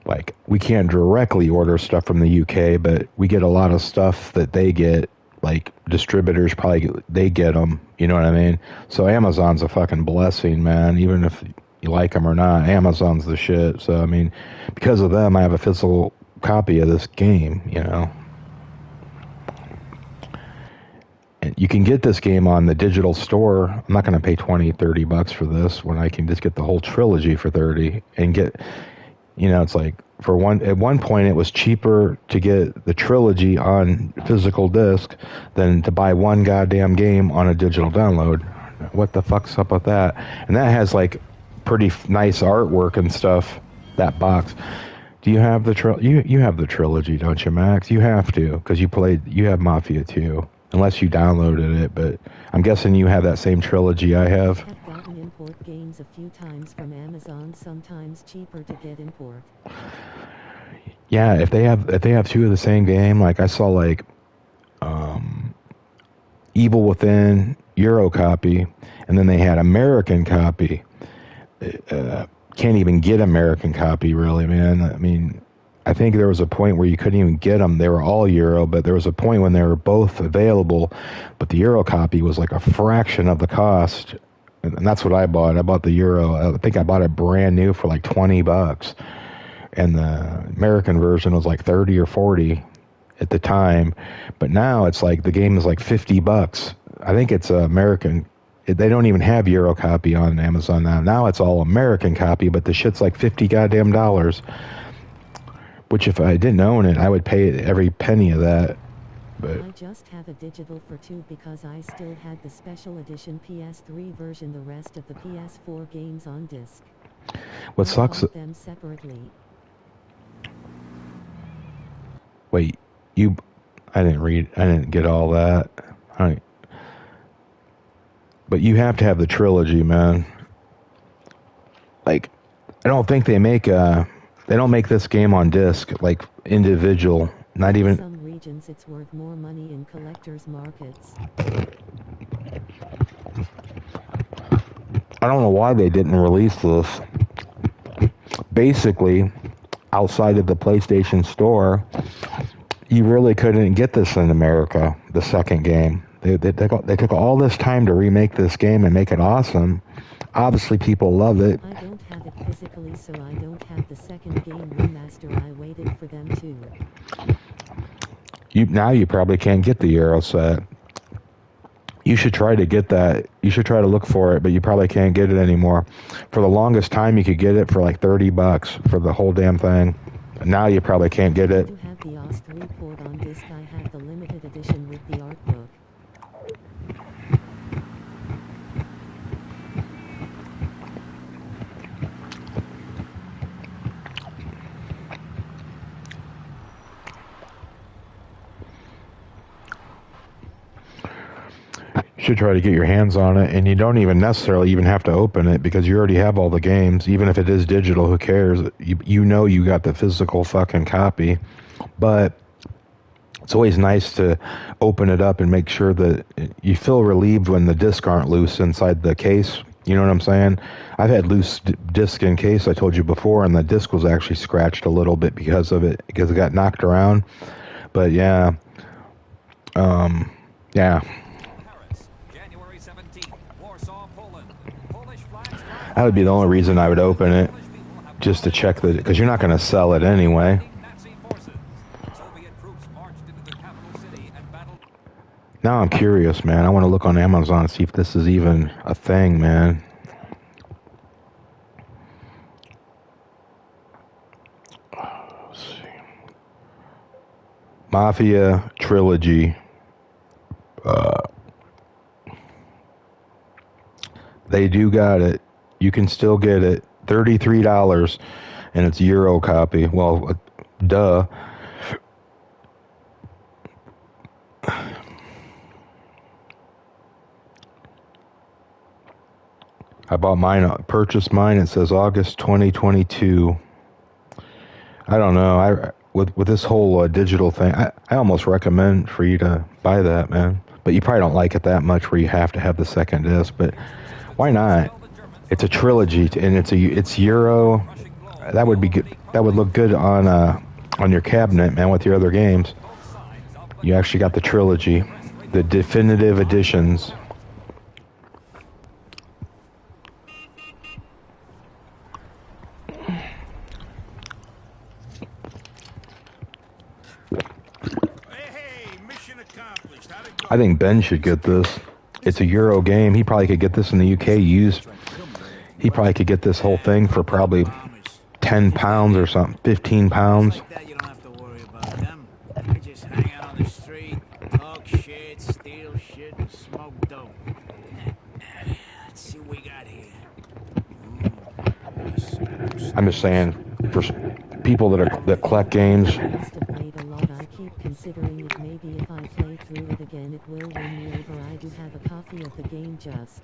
Like, we can't directly order stuff from the UK, but we get a lot of stuff that they get, like, distributors they get them, you know what I mean? So Amazon's a fucking blessing, man, even if you like them or not. Amazon's the shit. So, I mean, because of them, I have a physical copy of this game, you can get this game on the digital store. I'm not going to pay $20-$30 for this when I can just get the whole trilogy for 30 and get, you know, it's like at one point it was cheaper to get the trilogy on physical disc than to buy one goddamn game on a digital download. What the fuck's up with that? And that has like pretty nice artwork and stuff, that box. Do you have the you have the trilogy, don't you, Max? You have to, because you have Mafia 2, unless you downloaded it, but I'm guessing you have that same trilogy I have. I've gotten import games a few times from Amazon, sometimes cheaper to get import. Yeah, if they have two of the same game, like I saw like Evil Within Euro copy, and then they had American copy. Can't even get American copy, really, man. I mean, I think there was a point where you couldn't even get them. They were all Euro, but there was a point when they were both available, but the Euro copy was like a fraction of the cost, and that's what I bought. I bought the Euro. I think I bought it brand new for like $20, and the American version was like 30 or 40 at the time, but now it's like the game is like $50. I think it's American. They don't even have Euro copy on Amazon now. Now it's all American copy, but the shit's like $50 goddamn dollars. Which if I didn't own it, I would pay every penny of that. But I just have a digital for 2 because I still had the special edition PS3 version, the rest of the PS4 games on disc. What I sucks? bought them separately. Wait, I didn't get all that. But you have to have the trilogy, man. Like, I don't think they don't make this game on disc, like individual. Not even. In some regions it's worth more money in collectors' markets. I don't know why they didn't release this. Basically, outside of the PlayStation Store, you really couldn't get this in America, the second game. They took all this time to remake this game and make it awesome. Obviously, people love it. I don't have it physically, so I don't have the second game remaster. I waited for them to. Now you probably can't get the Euro set. You should try to get that. You should try to look for it, but you probably can't get it anymore. For the longest time, you could get it for like $30 for the whole damn thing. Now you probably can't get it. I do have the OS3 port on disc. I have the limited edition with the art book. You should try to get your hands on it, and you don't even necessarily even have to open it because you already have all the games. Even if it is digital, who cares? You know you got the physical fucking copy, but it's always nice to open it up and make sure that you feel relieved when the discs aren't loose inside the case. You know what I'm saying? I've had loose disc in case, I told you before, and the disc was actually scratched a little bit because of it, because it got knocked around. But yeah. Yeah. That would be the only reason I would open it, just to check that, because you're not going to sell it anyway. Now I'm curious, man. I want to look on Amazon and see if this is even a thing, man. Let's see. Mafia Trilogy. They do got it. You can still get it. $33, and it's Euro copy. Well, duh. I bought mine, purchased mine. It says August 2022. I don't know. With this whole digital thing, I almost recommend for you to buy that, man. But you probably don't like it that much where you have to have the second disc. But why not? It's a trilogy, and it's Euro. That would be good. That would look good on your cabinet, man, with your other games. You actually got the trilogy, the definitive editions. I think Ben should get this. It's a Euro game. He probably could get this in the UK used. He probably could get this whole thing for probably £10 or something, £15. Like that, you don't have to worry about them. They just hang out on the street, talk shit, steal shit, and smoke dope. Let's see what we got here. I'm just saying, for people that collect games. Must have played a lot. I keep considering it. Maybe if I play through it again, it will win me over. I do have a copy of the game. Just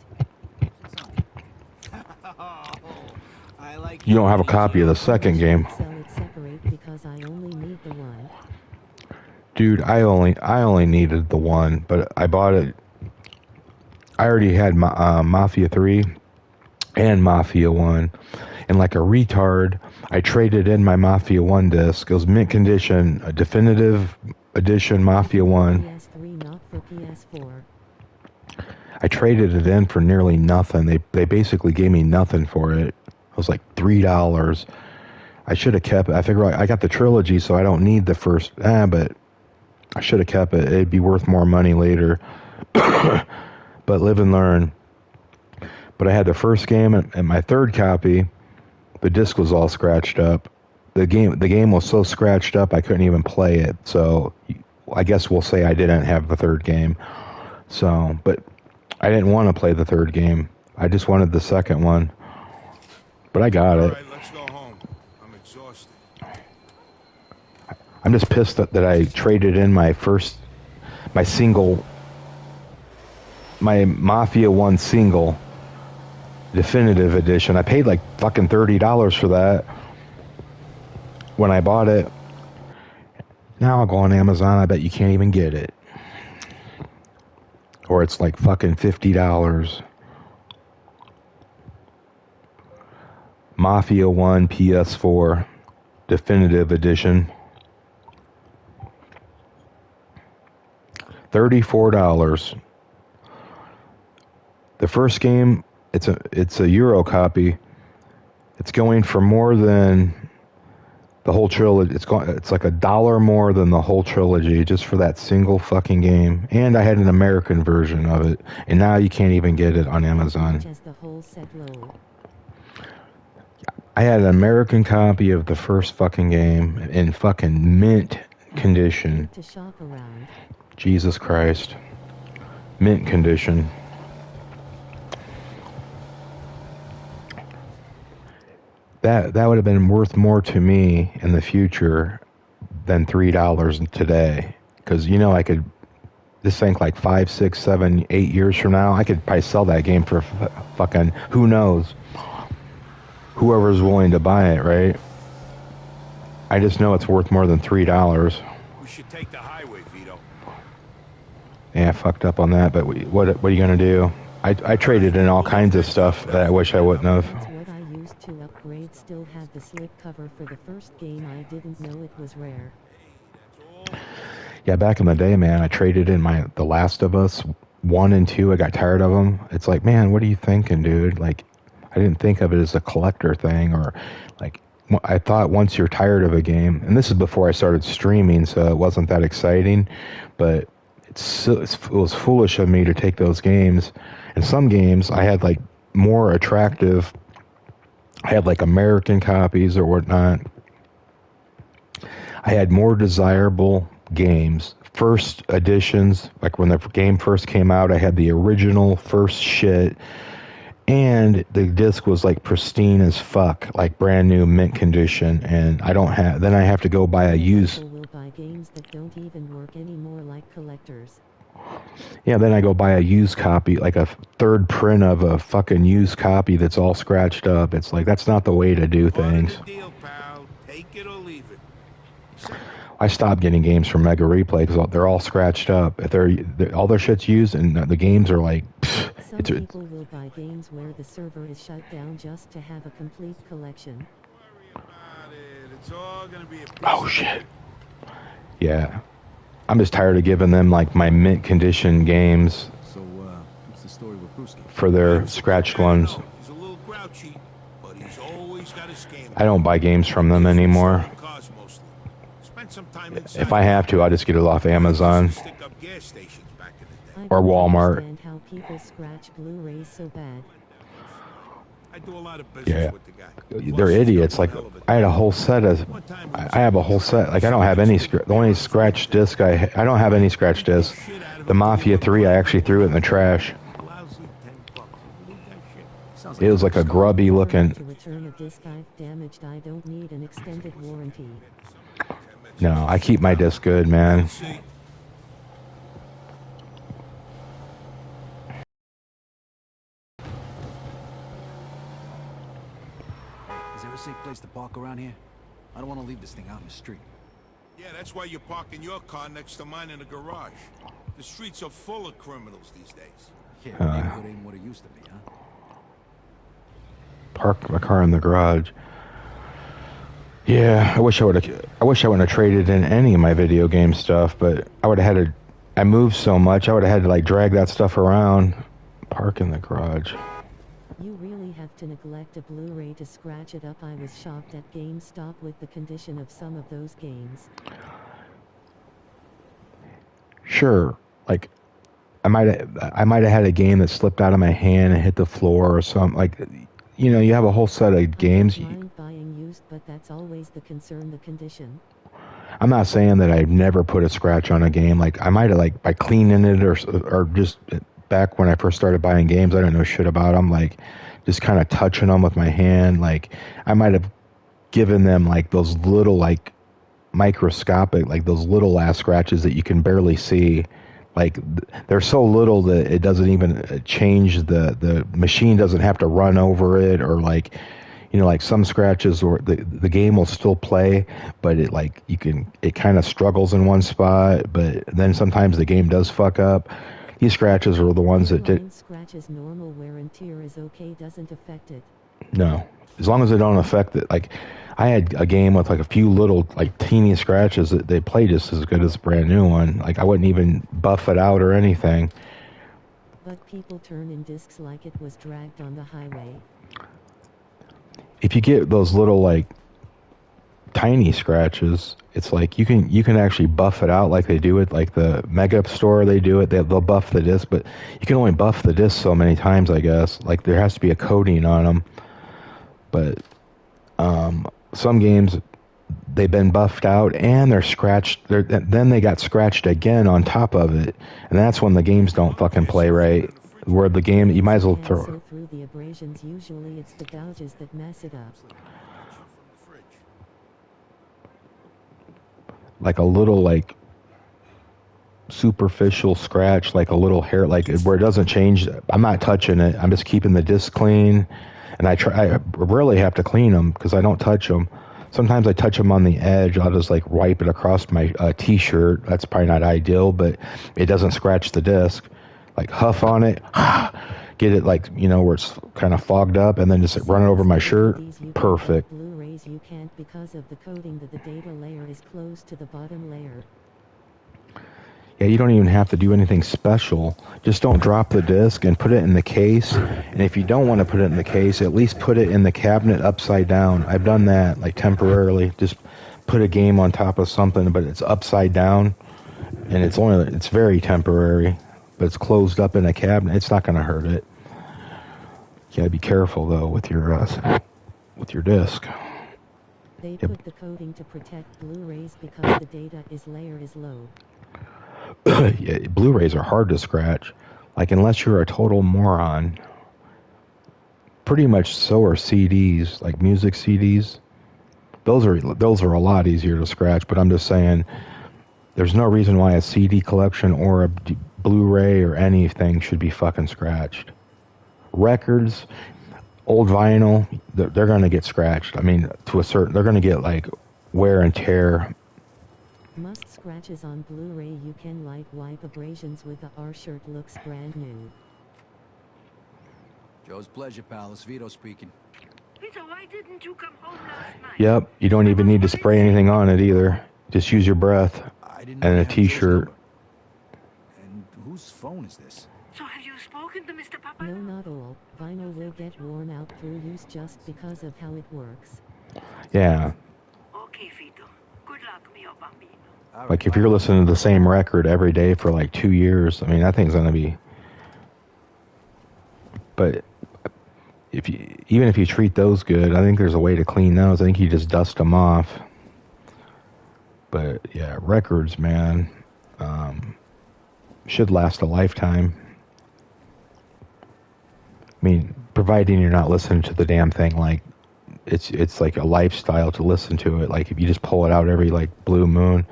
You don't have a copy of the second game. sell it separate because I only need the one. Dude, I only needed the one, but I bought it. I already had Mafia 3 and Mafia 1. And like a retard, I traded in my Mafia 1 disc. It was mint condition, a definitive edition Mafia 1. PS3, not for PS4. I traded it in for nearly nothing. They basically gave me nothing for it. It was like $3. I should have kept it. I figure I got the trilogy, so I don't need the first. But I should have kept it. It'd be worth more money later. But live and learn. But I had the first game and my third copy. The disc was all scratched up. The game was so scratched up I couldn't even play it. So I guess we'll say I didn't have the third game. So, but I didn't want to play the third game. I just wanted the second one. But I got it. All right, let's go home. I'm exhausted. I'm just pissed that I traded in my Mafia 1 single definitive edition. I paid like fucking $30 for that when I bought it. Now I'll go on Amazon. I bet you can't even get it. Or it's like fucking $50. Mafia 1 PS4 definitive edition. $34. The first game, it's a Euro copy. It's going for more than the whole trilogy. It's like $1 more than the whole trilogy just for that single fucking game. And I had an American version of it, and now you can't even get it on Amazon. I had an American copy of the first fucking game in fucking mint condition. To shop around. Jesus Christ. Mint condition. That would have been worth more to me in the future than $3 today. Because, you know, I could just think like 5, 6, 7, 8 years from now, I could probably sell that game for fucking, who knows? Whoever's willing to buy it, right? I just know it's worth more than $3. We should take the highway, Vito. Yeah, I fucked up on that, but what are you gonna do? I traded in all kinds of stuff that I wish I wouldn't have. What I used to upgrade still had the slip cover for the first game. I didn't know it was rare. Yeah, back in the day, man, I traded in The Last of Us 1 and 2. I got tired of them. It's like, man, what are you thinking, dude? Like, I didn't think of it as a collector thing, or like, I thought once you're tired of a game, and this is before I started streaming, so it wasn't that exciting, but it was foolish of me to take those games. And some games I had like more attractive, I had like American copies or whatnot. I had more desirable games, first editions, like when the game first came out, I had the original first shit. And the disc was like pristine as fuck, like brand new mint condition, and then I have to go buy a used. People will buy games that don't even work anymore, like collectors. Yeah, then I go buy a used copy, like a third print of a fucking used copy that's all scratched up. It's like, that's not the way to do things. Part of the deal, pal. Take it or leave it. I stopped getting games from Mega Replay because they're all scratched up. If all their shit's used, and the games are like. Some people will buy games where the server is shut down just to have a complete collection. It's all gonna be Oh shit. Yeah. I'm just tired of giving them like my mint condition games. So, what's the story with Brewski? For their scratched ones. He's a little grouchy, but he's always got his game. I don't buy games from them anymore. Spend some time inside. If I have to, I'll just get it off Amazon. Stick up gas stations back in the day. or Walmart. Understand how people scratch Blu-rays so bad. I do a lot of business with the guy. They're idiots. Like, I had a whole set of, I have a whole set. Like, I don't have any, the only scratch disc I don't have any scratch disc. The Mafia 3, I actually threw it in the trash. It was like a grubby looking. To return a disc I've damaged, I don't need an extended warranty. No, I keep my disc good, man. Is there a safe place to park around here? I don't want to leave this thing out in the street. Yeah, that's why you're parking your car next to mine in the garage. The streets are full of criminals these days. Yeah, the neighborhood ain't what it used to be, huh? Park my car in the garage. Yeah, I wish I wouldn't have traded in any of my video game stuff, but I would have had to. I moved so much, I would have had to like drag that stuff around. Park in the garage. You really have to neglect a Blu-ray to scratch it up. I was shocked at GameStop with the condition of some of those games. Sure, like I might have had a game that slipped out of my hand and hit the floor or something. Like, you know, you have a whole set of games. I don't mind buying used, but that's always the concern, the condition. I'm not saying that I've never put a scratch on a game. Like, I might have, like, by cleaning it or just back when I first started buying games, I don't know shit about them. Like, just kind of touching them with my hand. Like, I might have given them, like, those little, like, microscopic, like, those little ass scratches that you can barely see. Like, they're so little that it doesn't even change the machine doesn't have to run over it, or like, you know, like some scratches or the game will still play, but it like it kind of struggles in one spot, but then sometimes the game does fuck up. These scratches are the ones that did. Scratches normal wear and tear is okay, doesn't affect it. No, as long as they don't affect it. Like, I had a game with like a few little like teeny scratches that they play just as good as a brand new one. Like, I wouldn't even buff it out or anything. But people turn in discs like it was dragged on the highway. If you get those little like tiny scratches, it's like you can actually buff it out like they do it, like the Mega Store, they do it. They'll buff the disc, but you can only buff the disc so many times, I guess. Like, there has to be a coating on them. But some games, they've been buffed out and they're scratched. Then they got scratched again on top of it, and that's when the games don't fucking play right. Where the game, you might as well throw. So through the abrasions, usually it's the gouges that mess it up. Like a little like superficial scratch, like a little hair, like where it doesn't change. I'm not touching it. I'm just keeping the disc clean, and I rarely have to clean them because I don't touch them. Sometimes I touch them on the edge. I'll just like wipe it across my t-shirt. That's probably not ideal, but it doesn't scratch the disc. Like, huff on it, get it like, you know, where it's kind of fogged up, and then just run it over my shirt. Perfect. Blu-rays you can't because of the coating that the data layer is close to the bottom layer. Yeah, you don't even have to do anything special. Just don't drop the disc and put it in the case. And if you don't want to put it in the case, at least put it in the cabinet upside down. I've done that, like, temporarily. Just put a game on top of something, but it's upside down, and it's very temporary, but it's closed up in a cabinet. It's not going to hurt it. You gotta be careful though with your disc. They put the coating to protect Blu-rays because the data layer is low. Yeah, Blu-rays are hard to scratch. Like, unless you're a total moron. Pretty much so are CDs, like music CDs. Those are a lot easier to scratch, but I'm just saying there's no reason why a CD collection or a Blu-ray or anything should be fucking scratched. Records, old vinyl, they're going to get scratched. I mean, they're going to get like wear and tear. Must scratches on Blu-ray you can like wipe abrasions with the R shirt looks brand new. Joe's pleasure, pal. It's Vito speaking. Vito, why didn't you come home last night? Yep, you don't even need to spray anything on it either. Just use your breath and a t-shirt. And whose phone is this? So have you spoken to Mr. Papa? No, not all. Vinyl will get worn out through use just because of how it works. Yeah. Okay, Vito. Good luck, mio bambino. Like if you're listening to the same record every day for like 2 years, I mean that thing's gonna be. But even if you treat those good, I think there's a way to clean those. I think you just dust them off. But yeah, records, man, should last a lifetime. I mean, providing you're not listening to the damn thing like it's like a lifestyle to listen to it. Like if you just pull it out every like blue moon,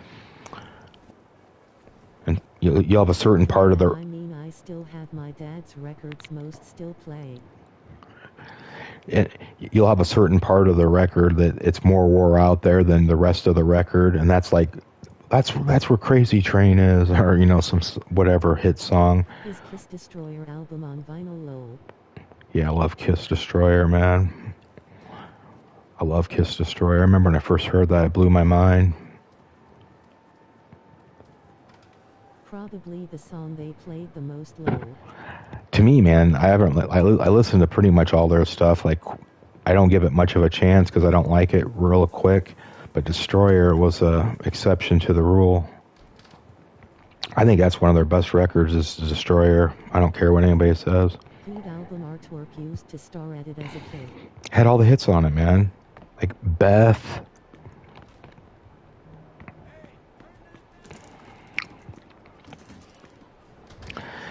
and you'll have a certain part of the. I mean, I still have my dad's records. Most still play. You'll have a certain part of the record that it's more wore out there than the rest of the record, and that's like that's where Crazy Train is, or some whatever hit song. His Kiss Destroyer album on vinyl low. Yeah, I love Kiss Destroyer, man. I love Kiss Destroyer. I remember when I first heard that, it blew my mind. Probably the song they played the most low. To me, man, I listen to pretty much all their stuff. Like, I don't give it much of a chance because I don't like it real quick. But Destroyer was a exception to the rule. I think that's one of their best records is Destroyer. I don't care what anybody says. Good album artwork used to star at it as a kid. Had all the hits on it, man. Like Beth.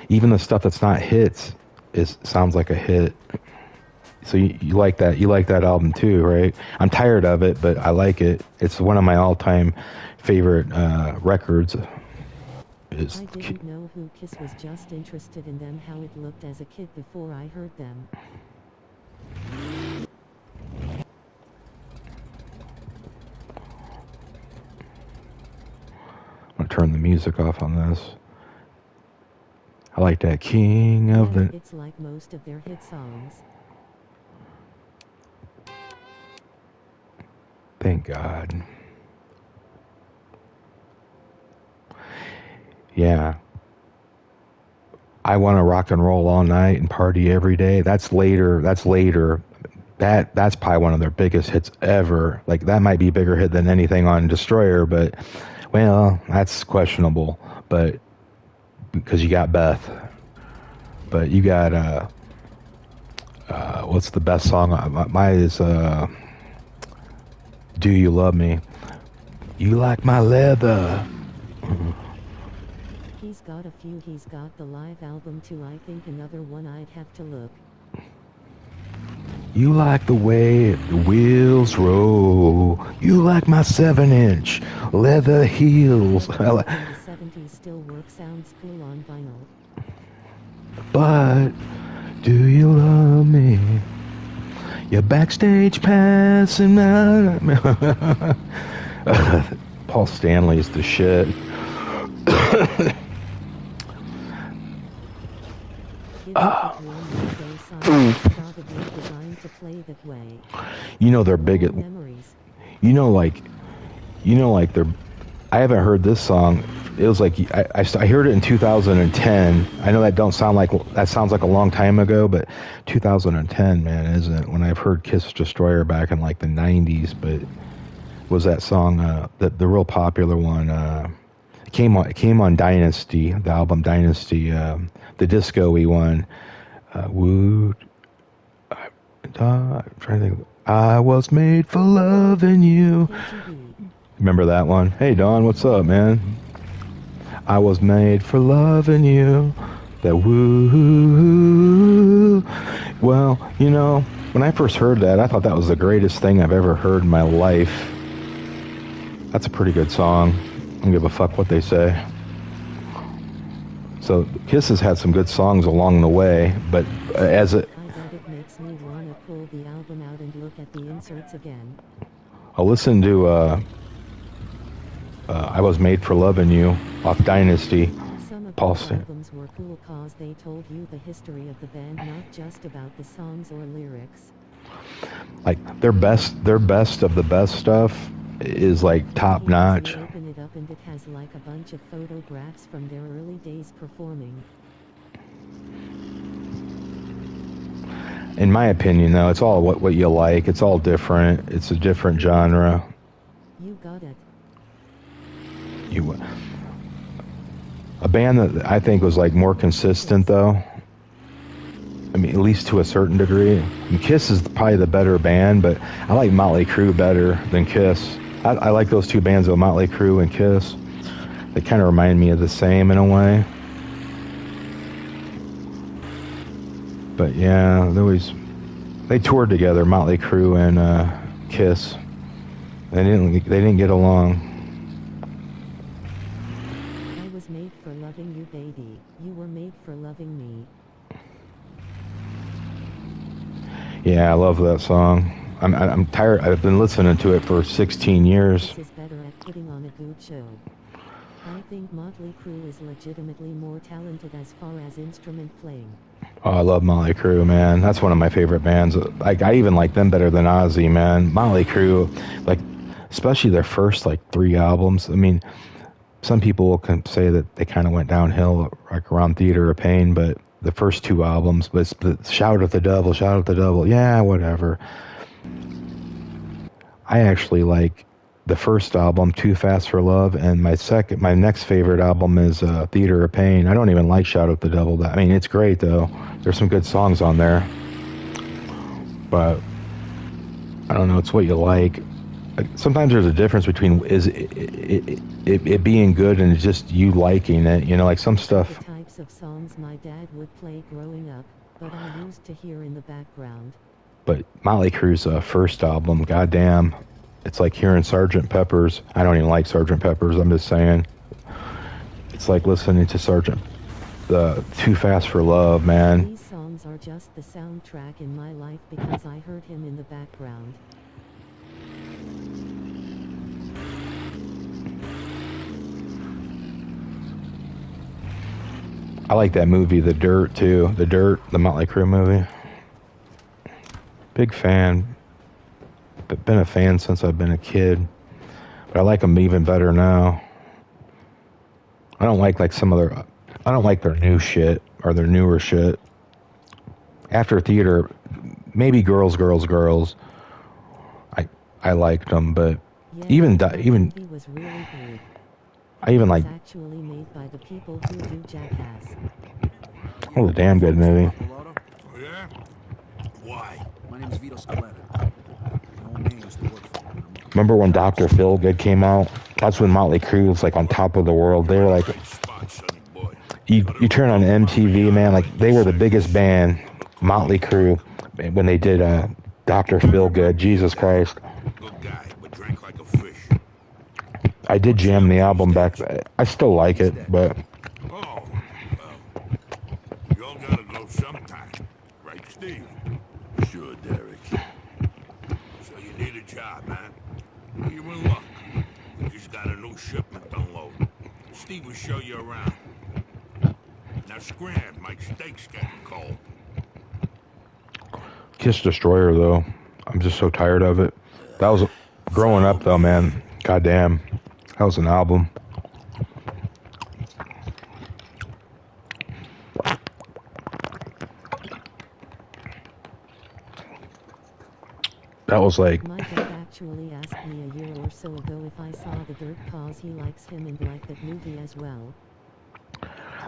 Even the stuff that's not hits sounds like a hit. So you like that? You like that album too, right? I'm tired of it, but I like it. It's one of my all-time favorite records. I didn't know who Kiss was, just interested in them, how it looked as a kid before I heard them. I'm gonna turn the music off on this. I like that King of the... It's like most of their hit songs. Thank God. Yeah. I want to rock and roll all night and party every day. That's later. That's probably one of their biggest hits ever. Like, that might be a bigger hit than anything on Destroyer, but, well, that's questionable. But, because you got Beth. But you got, what's the best song? Mine is, Do You Love Me? You like my leather. He's got a few. He's got the live album too. I think another one I'd have to look. You like the way the wheels roll. You like my 7-inch leather heels. The 70s still work. Sounds cool on vinyl. But do you love me? You're backstage passing out. Paul Stanley's the shit. You know they're big at. You know, like they're. I haven't heard this song. It was like I heard it in 2010. I know that sounds like a long time ago, but 2010, man, isn't it? When I've heard Kiss Destroyer back in like the 90s, but was that song the real popular one? It came on Dynasty, the album Dynasty, the disco-y one. I'm trying to think. I was made for loving you. Remember that one? Hey Don, what's up, man? I was made for loving you. That woo. Well, when I first heard that, I thought that was the greatest thing I've ever heard in my life. That's a pretty good song. I don't give a fuck what they say. So Kiss has had some good songs along the way, but as it... I bet it makes me want to pull the album out and look at the inserts again. I'll listen to I Was Made for Loving You off Dynasty. Some of Paul the albums were cool cause they told you the history of the band, not just about the songs or lyrics. Like their best of the best stuff is like top notch. You open it up and it has like a bunch of photographs from their early days performing. In my opinion, though, it's all what you like. It's all different. It's a different genre. You got it. A band that I think was like more consistent though. I mean, at least to a certain degree. And Kiss is probably the better band, but I like Motley Crue better than Kiss. I like those two bands, though, Motley Crue and Kiss. They kind of remind me of the same in a way. But yeah, they toured together, Motley Crue and Kiss. They didn't get along. I was made for loving you, baby. You were made for loving me. Yeah, I love that song. I'm tired. I've been listening to it for 16 years. This is better at putting on a good show. I think Motley Crue is legitimately more talented as far as instrument playing. Oh, I love Motley Crue, man. That's one of my favorite bands. Like, I even like them better than Ozzy, man. Motley Crue, like, especially their first, like, 3 albums. I mean, some people can say that they kind of went downhill, like, around Theater of Pain, but the first 2 albums, but Shout at the Devil, yeah, whatever. I actually like the first album, Too Fast for Love, and my next favorite album is Theater of Pain. I don't even like Shout at the Devil. I mean, it's great though. There's some good songs on there, but I don't know. It's what you like. Sometimes there's a difference between it being good and just you liking it. You know, like some stuff. The types of songs my dad would play growing up, but I used to hear in the background. But Motley Crue's first album, goddamn, it's like hearing Sgt. Pepper's. I don't even like Sgt. Pepper's. I'm just saying, it's like listening to Too Fast for Love, man. These songs are just the soundtrack in my life because I heard him in the background. I like that movie, The Dirt, too. The Dirt, the Motley Crue movie. Big fan. But been a fan since I've been a kid. But I like them even better now. I don't like I don't like their new shit or their newer shit. After Theater, maybe Girls. I liked them, but yeah, even was really good. I even like. Actually made by the people who do Jackass. It was a damn good movie. Oh, yeah? Why? My name's Vito Scaletta. My old man used to work for me. Remember when Dr. Feelgood came out? That's when Motley Crue was like on top of the world. They were like, you turn on MTV, man, like they were the biggest band, Motley Crue, when they did Dr. Feelgood. Jesus Christ. Good guy, but drank like a fish. I did jam the album back then. I still like it, but... Oh, well, you all gotta go sometime. Right, Steve? Sure, Derek. So you need a job, man? Well, you're in luck. We just got a new shipment to unload. Steve will show you around. Now scram, my steak's getting cold. Kiss Destroyer, though. I'm just so tired of it. That was... Growing up, though, man. Goddamn. That was an album. That was like... My dad actually asked me a year or so ago if I saw The Dirt cause he likes him and liked that movie as well.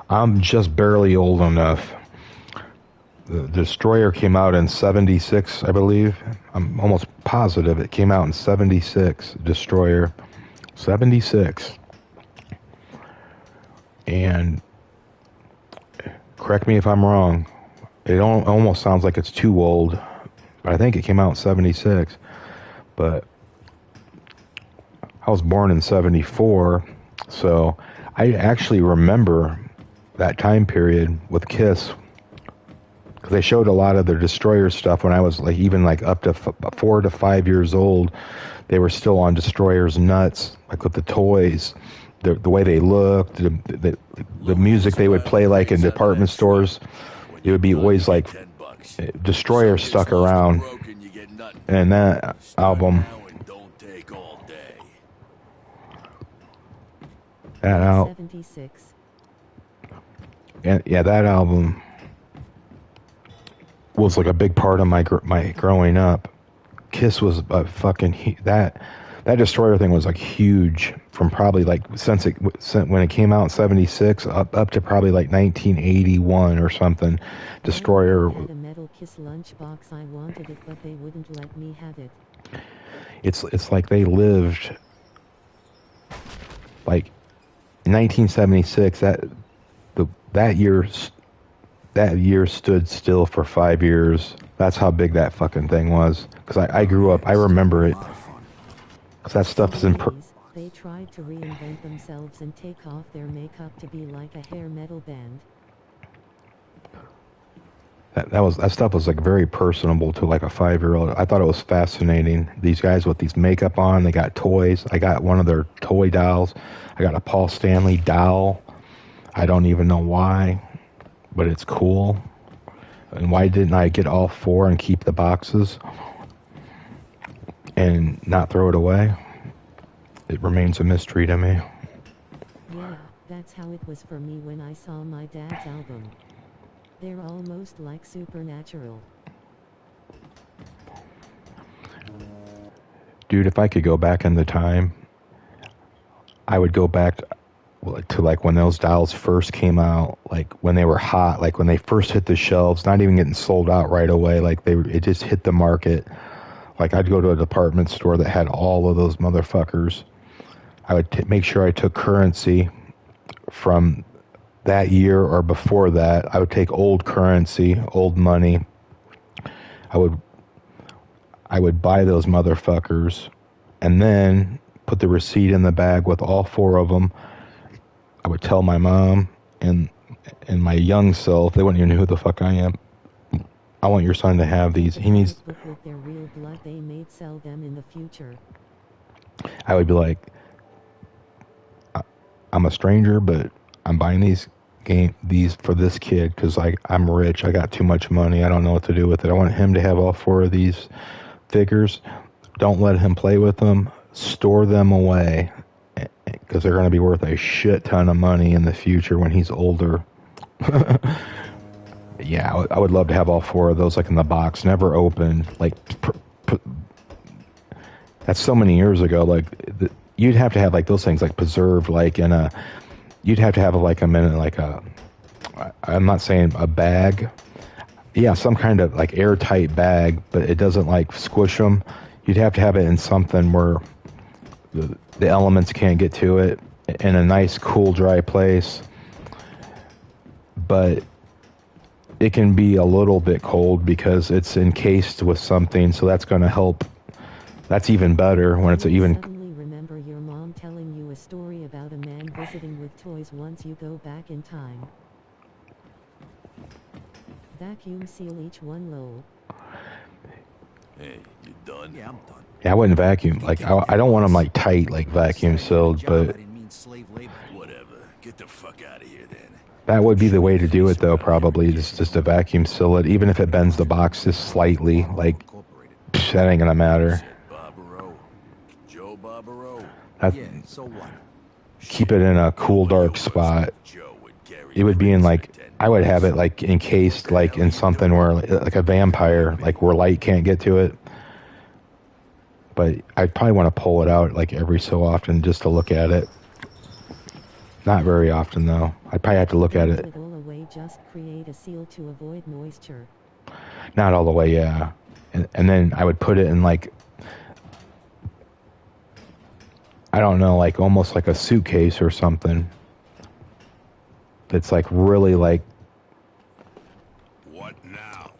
I'm just barely old enough. The Destroyer came out in 76, I believe. I'm almost positive it came out in 76. Destroyer. 76. And correct me if I'm wrong. It almost sounds like it's too old. But I think it came out in 76. But I was born in 74. So I actually remember that time period with Kiss. Because they showed a lot of their Destroyer stuff when I was like even like up to 4 to 5 years old. They were still on Destroyer's nuts, like with the toys, the way they looked, the music they would play like in department stores. It would be always like Destroyer stuck around. And that album, that album was like a big part of my growing up. Kiss was a fucking that That destroyer thing was like huge from probably like when it came out in '76 up to probably like 1981 or something. Destroyer. I had a Metal Kiss lunchbox. I wanted it, but they wouldn't let me have it. It's like they lived like in 1976. That year stood still for 5 years. That's how big that fucking thing was. Because I grew up. I remember it. Because that stuff is in. They tried to reinvent themselves and take off their makeup to be like a hair metal band. That stuff was like very personable to like a 5-year-old. I thought it was fascinating. These guys with these makeup on, they got toys. I got one of their toy dolls. I got a Paul Stanley doll. I don't even know why, but it's cool. And why didn't I get all 4 and keep the boxes and not throw it away? It remains a mystery to me. Yeah, that's how it was for me when I saw my dad's album. They're almost like supernatural. Dude, if I could go back in the time, I would go back to like when those dolls first came out, like when they were hot, like when they first hit the shelves, not even getting sold out right away, like it just hit the market. Like I'd go to a department store that had all of those motherfuckers. I would make sure I took currency from that year or before that. I would take old currency, old money. I would buy those motherfuckers and then put the receipt in the bag with all 4 of them. I would tell my mom and my young self, they wouldn't even know who the fuck I am. I want your son to have these. He needs. With their real blood, they may sell them in the future. I would be like, I'm a stranger, but I'm buying these for this kid because I'm rich. I got too much money. I don't know what to do with it. I want him to have all 4 of these figures. Don't let him play with them. Store them away because they're going to be worth a shit ton of money in the future when he's older. Yeah, I would love to have all 4 of those like in the box, never opened. Like, that's so many years ago. Like, you'd have to have like those things like preserved, like in a. You'd have to have like them in like a. I'm not saying a bag. Yeah, some kind of like airtight bag, but it doesn't like squish them. You'd have to have it in something where the elements can't get to it, in a nice, cool, dry place. But it can be a little bit cold because it's encased with something, so that's going to help. That's even better when it's even. Suddenly remember your mom telling you a story about a man visiting with toys once you go back in time. Vacuum seal each one low. Hey, you done? Yeah, I'm done. Yeah, I wouldn't vacuum. Like, I don't want them like tight, like vacuum sealed, but Whatever. Get the fuck out of here then. that would be the way to do it, though. Probably just to vacuum seal it, even if it bends the box just slightly. Like, that ain't gonna matter. Joe Barbaro. Yeah, so what? Keep it in a cool, dark spot. It would be in like, I would have it like encased like in something where like a vampire, like where light can't get to it. But I'd probably want to pull it out like every so often just to look at it. Not very often though. I'd probably have to look at it. Put it all away, just create a seal to avoid moisture. Not all the way, yeah. And then I would put it in like, I don't know, like almost like a suitcase or something. That's like really like,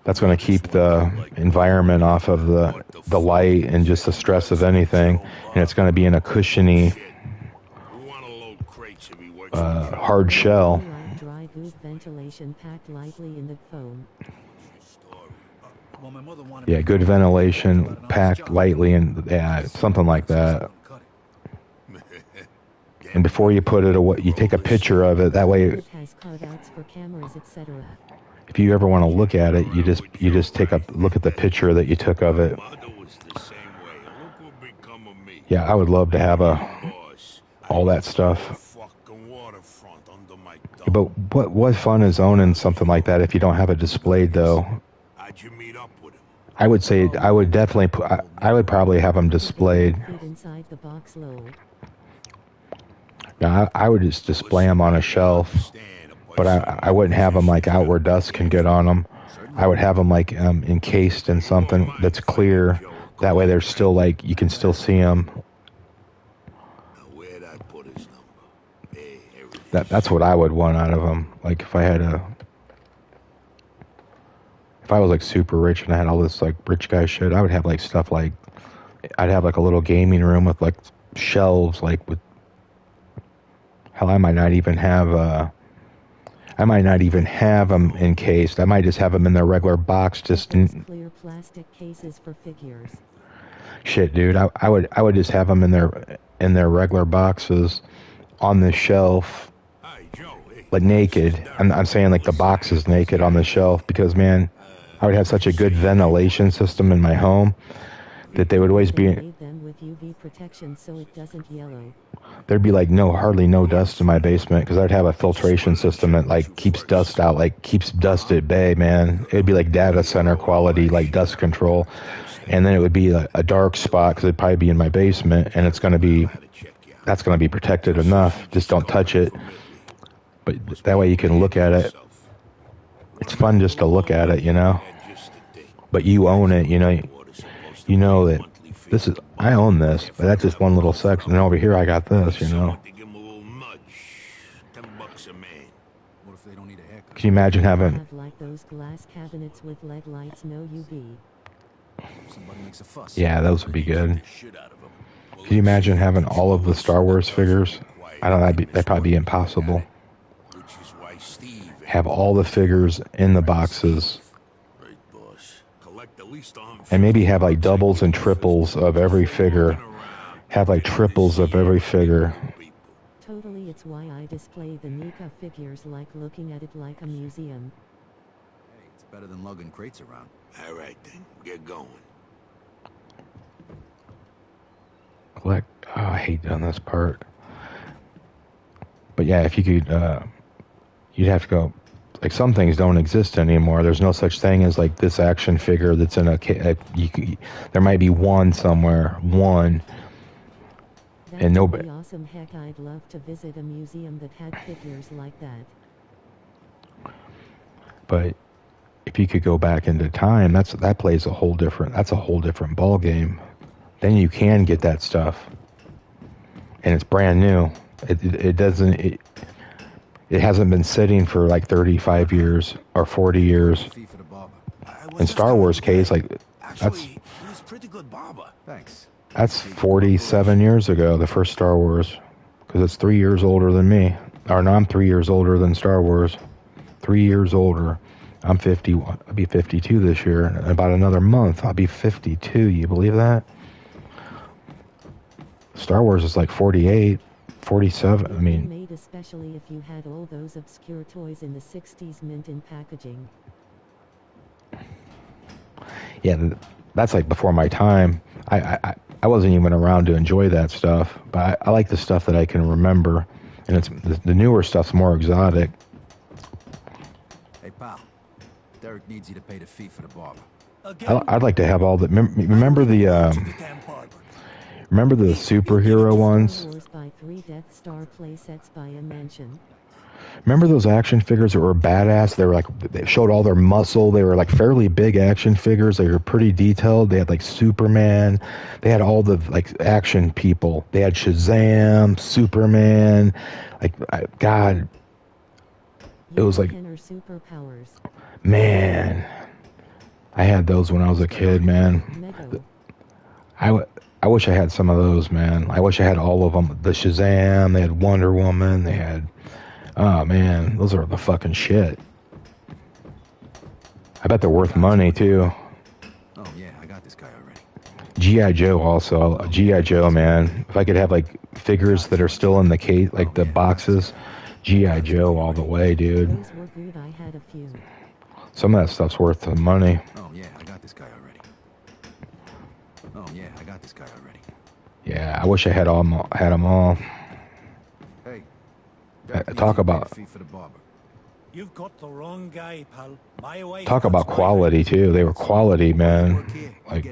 that's going to keep the environment off of the light and just the stress of anything. And it's going to be in a cushiony, hard shell. Dry goof ventilation packed lightly in the foam. Yeah, good ventilation, packed lightly in, yeah, something like that. And before you put it away, you take a picture of it. That way, It has cutouts for cameras, etc. if you ever want to look at it, you just take a look at the picture that you took of it. Yeah, I would love to have all that stuff. But what fun is owning something like that if you don't have it displayed though? I would say I would definitely put. I would probably have them displayed. Fit inside the box low. Now, I would just display them on a shelf, but I wouldn't have them like out where dust can get on them. I would have them like encased in something that's clear. That way, they're still like you can still see them. That's what I would want out of them. Like if I was like super rich and I had all this like rich guy shit, I would have like stuff like I'd have like a little gaming room with like shelves like with. Hell, I might not even have them encased. I might just have them in their regular box, just in clear plastic cases for figures. Shit, dude. I would just have them in their regular boxes on the shelf, like naked. I'm saying like the box is naked on the shelf because man, I would have such a good ventilation system in my home that they would always be. Made them with UV protection so it doesn't yellow. There'd be like hardly no dust in my basement because I'd have a filtration system that like keeps dust out, like keeps dust at bay, man. It'd be like data center quality, like dust control. And then it would be a dark spot because it'd probably be in my basement, and that's going to be protected enough. Just don't touch it. But that way you can look at it. It's fun just to look at it, you know. But you own it, you know. You know that I own this, but that's just one little section. And over here I got this, you know. Can you imagine having like those glass cabinets with LED lights, no UV. Yeah, those would be good. Can you imagine having all of the Star Wars figures? I don't know, that'd probably be impossible. Have all the figures in the boxes. And maybe have like doubles and triples of every figure. Have like triples of every figure. Totally, it's why I display the Nika figures, like looking at it like a museum. Hey, it's better than lugging crates around. All right, then. Get going. Collect. Oh, I hate doing this part. But yeah, if you could, you'd have to go. Like some things don't exist anymore. There's no such thing as like this action figure that's in there might be one somewhere, one. That and would be nobody. awesome. Heck, I'd love to visit a museum that had figures like that. But if you could go back into time, that plays a whole different ball game. Then you can get that stuff, and it's brand new. It hasn't been sitting for like 35 years or 40 years. In Star Wars case, like that's 47 years ago, the first Star Wars, because it's 3 years older than me. Or no, I'm 3 years older than Star Wars. 3 years older. I'm 51. I'll be 52 this year. In about another month, I'll be 52. You believe that? Star Wars is like 48, 47. I mean, made especially if you had all those obscure toys in the 60s mint in packaging. Yeah, that's like before my time. I wasn't even around to enjoy that stuff, but I like the stuff that I can remember, and it's the newer stuff's more exotic. Hey pal, Derek needs you to pay the fee for the barber. I'd like to have all the. Remember the superhero ones? By 3 Death Star playsets by a mansion. Remember those action figures that were badass? They were like, they showed all their muscle. They were like fairly big action figures. They were pretty detailed. They had like Superman. They had all the like action people. They had Shazam, Superman. Like, God, it was like, superpowers. Man, I had those when I was a kid, man. I wish I had some of those, man. I wish I had all of them. The Shazam, they had Wonder Woman, they had... Oh, man, those are the fucking shit. I bet they're worth money, too. Oh, yeah, I got this guy already. G.I. Joe also. G.I. Joe, man. If I could have, like, figures that are still in the case, like the boxes, G.I. Joe all the way, dude. Those were good. I had a few. Some of that stuff's worth the money. Oh, yeah, I got this guy already. Oh, yeah, I got this guy already. Yeah, I wish I had them all. Hey, Talk about... fee for the barber. You've got the wrong guy, pal. My wife Talk cuts about my quality too. They were quality, man. Like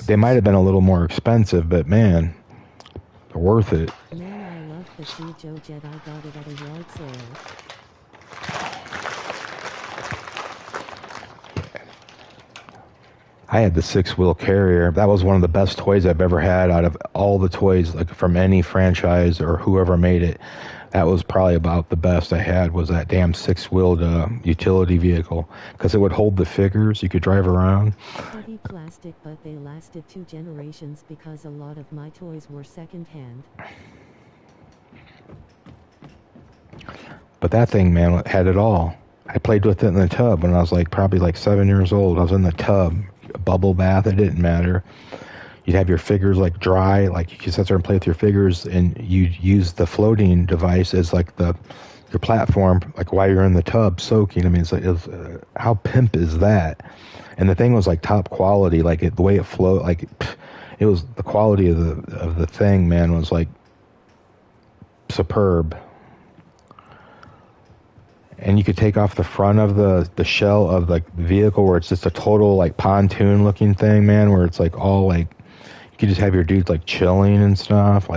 they might have been a little more expensive, but man, they're worth it. Man, I love the G. Joe jet. I got it at a yard sale. I had the 6-wheel carrier. That was one of the best toys I've ever had out of all the toys, like from any franchise or whoever made it. That was probably about the best I had, was that damn 6-wheeled utility vehicle, because it would hold the figures. You could drive around. Heavy plastic, but they lasted 2 generations because a lot of my toys were secondhand. But that thing, man, had it all. I played with it in the tub when I was probably 7 years old. I was in the tub, a bubble bath, it didn't matter. You'd have your figures dry, you could sit there and play with your figures, and you'd use the floating device as your platform, while you're in the tub soaking. I mean, how pimp is that? And the thing was top quality, the way it flowed, it was the quality of the thing, man, was superb. And you could take off the front of the shell of the vehicle, where it's just a total pontoon looking thing, man, where it's all you could just have your dudes chilling and stuff.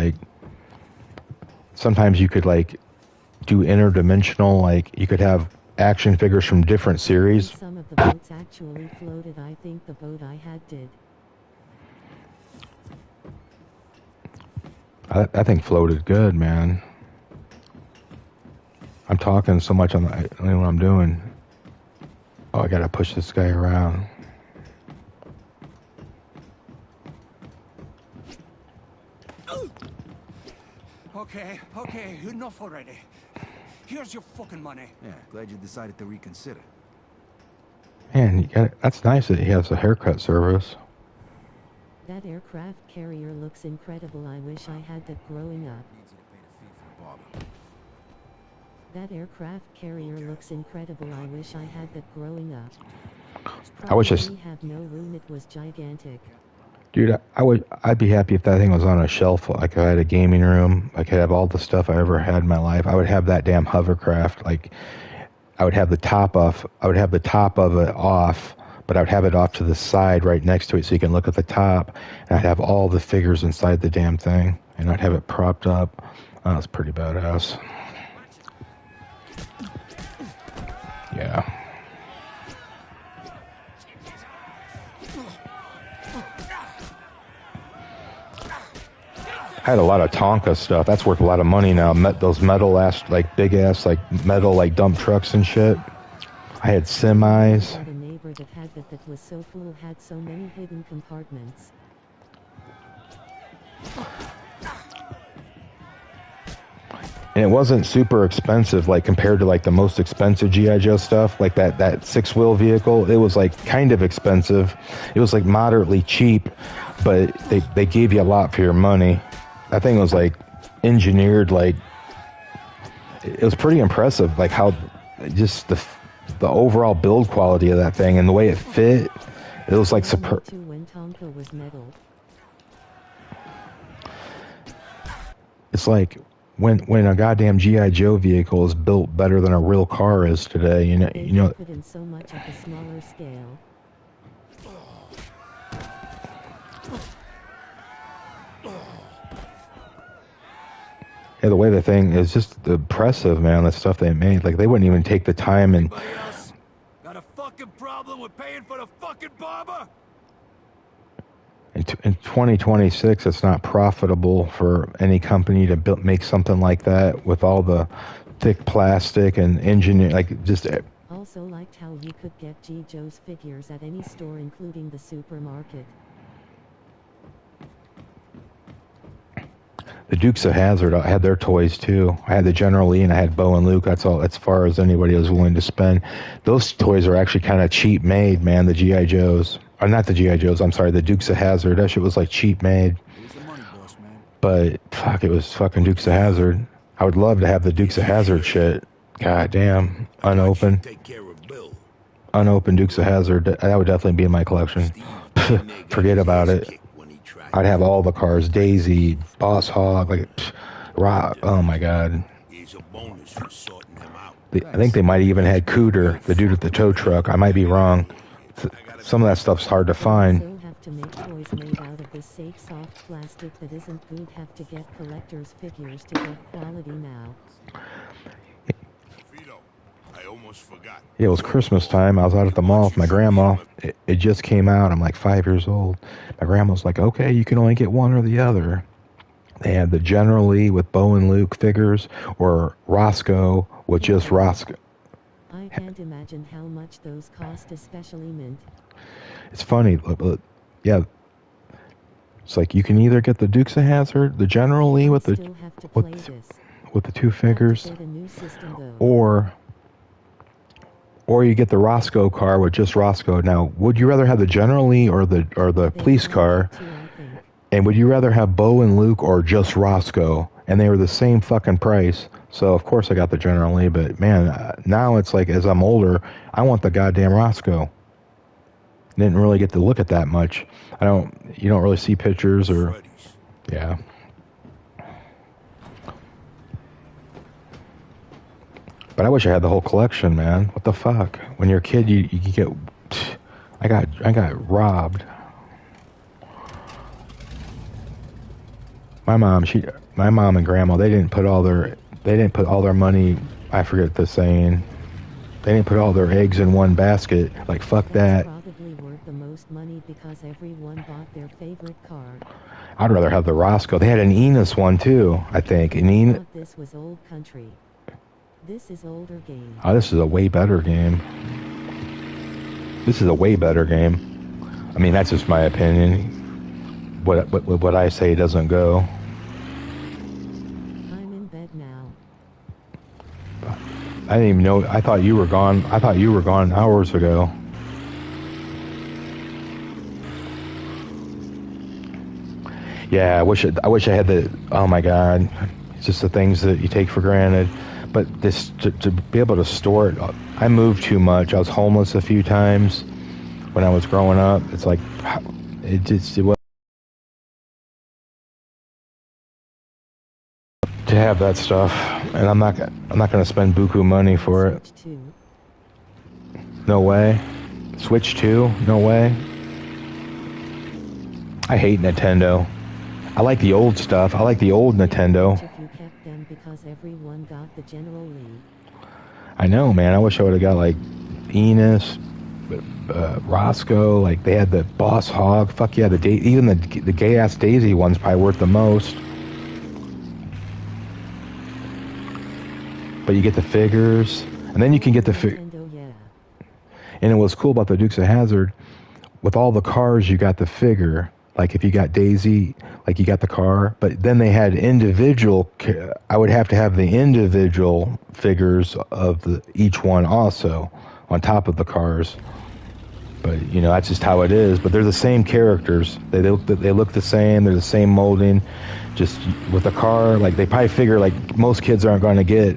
Sometimes you could do interdimensional, you could have action figures from different series. Some of the boats actually floated. I think the boat I had did. That thing floated good, man. I'm talking so much, I don't know what I'm doing. Oh, I gotta push this guy around. Okay, enough already. Here's your fucking money. Yeah, glad you decided to reconsider. Man, that's nice that he has a haircut service. That aircraft carrier looks incredible. I wish I had that growing up. That aircraft carrier looks incredible. I wish I had that growing up. I wish I have no room. It was gigantic. Dude, I'd be happy if that thing was on a shelf. I had a gaming room. I could have all the stuff I ever had in my life. I would have that damn hovercraft. I would have the top off. I would have the top of it off, but I would have it off to the side right next to it so you can look at the top. And I'd have all the figures inside the damn thing, and I'd have it propped up. That was pretty badass. Yeah. I had a lot of Tonka stuff. That's worth a lot of money now. Those metal ass, big ass, metal dump trucks and shit. I had semis. I had a neighbor that had that was so cool, had so many hidden compartments. And it wasn't super expensive, compared to the most expensive G.I. Joe stuff, that 6-wheel vehicle. It was kind of expensive. It was moderately cheap, but they gave you a lot for your money. That thing was engineered, it was pretty impressive, how just the overall build quality of that thing and the way it fit. It was superb. When Tonka was metal. It's when a goddamn G.I. Joe vehicle is built better than a real car is today, you know. Put in so much at a smaller scale. Yeah, the way the thing is just impressive, man. The stuff they made, they wouldn't even take the time and. Anybody else got a fucking problem with paying for the fucking barber? In 2026, it's not profitable for any company to make something like that with all the thick plastic and engineer, just. Also liked how you could get G. Joe's figures at any store, including the supermarket. The Dukes of Hazzard, I had their toys too. I had the General Lee and I had Bo and Luke. That's all, as far as anybody was willing to spend. Those toys are actually kind of cheap made, man. The G.I. Joes, or not the G.I. Joes. I'm sorry, the Dukes of Hazzard. That shit was cheap made. But fuck, it was fucking Dukes of Hazzard. I would love to have the Dukes of Hazzard shit. God damn, unopened Dukes of Hazzard. That would definitely be in my collection. Forget about it. I'd have all the cars, Daisy, Boss Hog, Rock. Oh my God. Here's a bonus for sorting them out. I think they might have even had Cooter, the dude with the tow truck. I might be wrong. Some of that stuff's hard to find. So have to make toys made out of this safe soft plastic that isn't good. Have to get collector's figures to get quality now. I almost forgot. Yeah, it was Christmas time. I was out at the mall with my grandma. It just came out. I'm like 5 years old. My grandma was like, okay, you can only get one or the other. They had the General Lee with Bo and Luke figures, or Roscoe with just Roscoe. I can't imagine how much those cost, especially mint. It's funny, but yeah. It's like you can either get the Dukes of Hazzard, the General Lee with the two figures, or you get the Roscoe car with just Roscoe. Now, would you rather have the General Lee or the police car? And would you rather have Bo and Luke or just Roscoe? And they were the same fucking price. So, of course, I got the General Lee. But, man, now it's like, as I'm older, I want the goddamn Roscoe. Didn't really get to look at that much. You don't really see pictures or... Yeah. But I wish I had the whole collection, man. What the fuck? When you're a kid, you get... I got robbed. My mom and grandma, they didn't put all their money, I forget the saying. They didn't put all their eggs in one basket. Like, fuck that. Probably worth the most money because everyone bought their favorite car. I'd rather have the Roscoe. They had an Enos one too, I think. This was old country. This is older game. Oh, this is a way better game. This is a way better game. I mean, that's just my opinion. What I say doesn't go. I'm in bed now. I didn't even know. I thought you were gone. I thought you were gone hours ago. Yeah, I wish I had the. Oh my God, it's just the things that you take for granted. But this to be able to store it. I moved too much. I was homeless a few times when I was growing up. It's like it was. To have that stuff, and I'm not gonna spend buku money for it. No way. Switch 2? No way. I hate Nintendo. I like the old stuff. I like the old Nintendo. You kept them because everyone got the General Lee. I know, man. I wish I would have got like Enos, Roscoe. Like they had the Boss Hog. Fuck yeah, even the gay ass Daisy one's probably worth the most. But you get the figures, and then you can get the figure. And what's cool about the Dukes of Hazzard, with all the cars, you got the figure. Like if you got Daisy, like you got the car. But then they had individual. I would have to have the individual figures of each one also on top of the cars. But that's just how it is. But they're the same characters. They look the same. They're the same molding. Just with the car, like they probably figure like most kids aren't going to get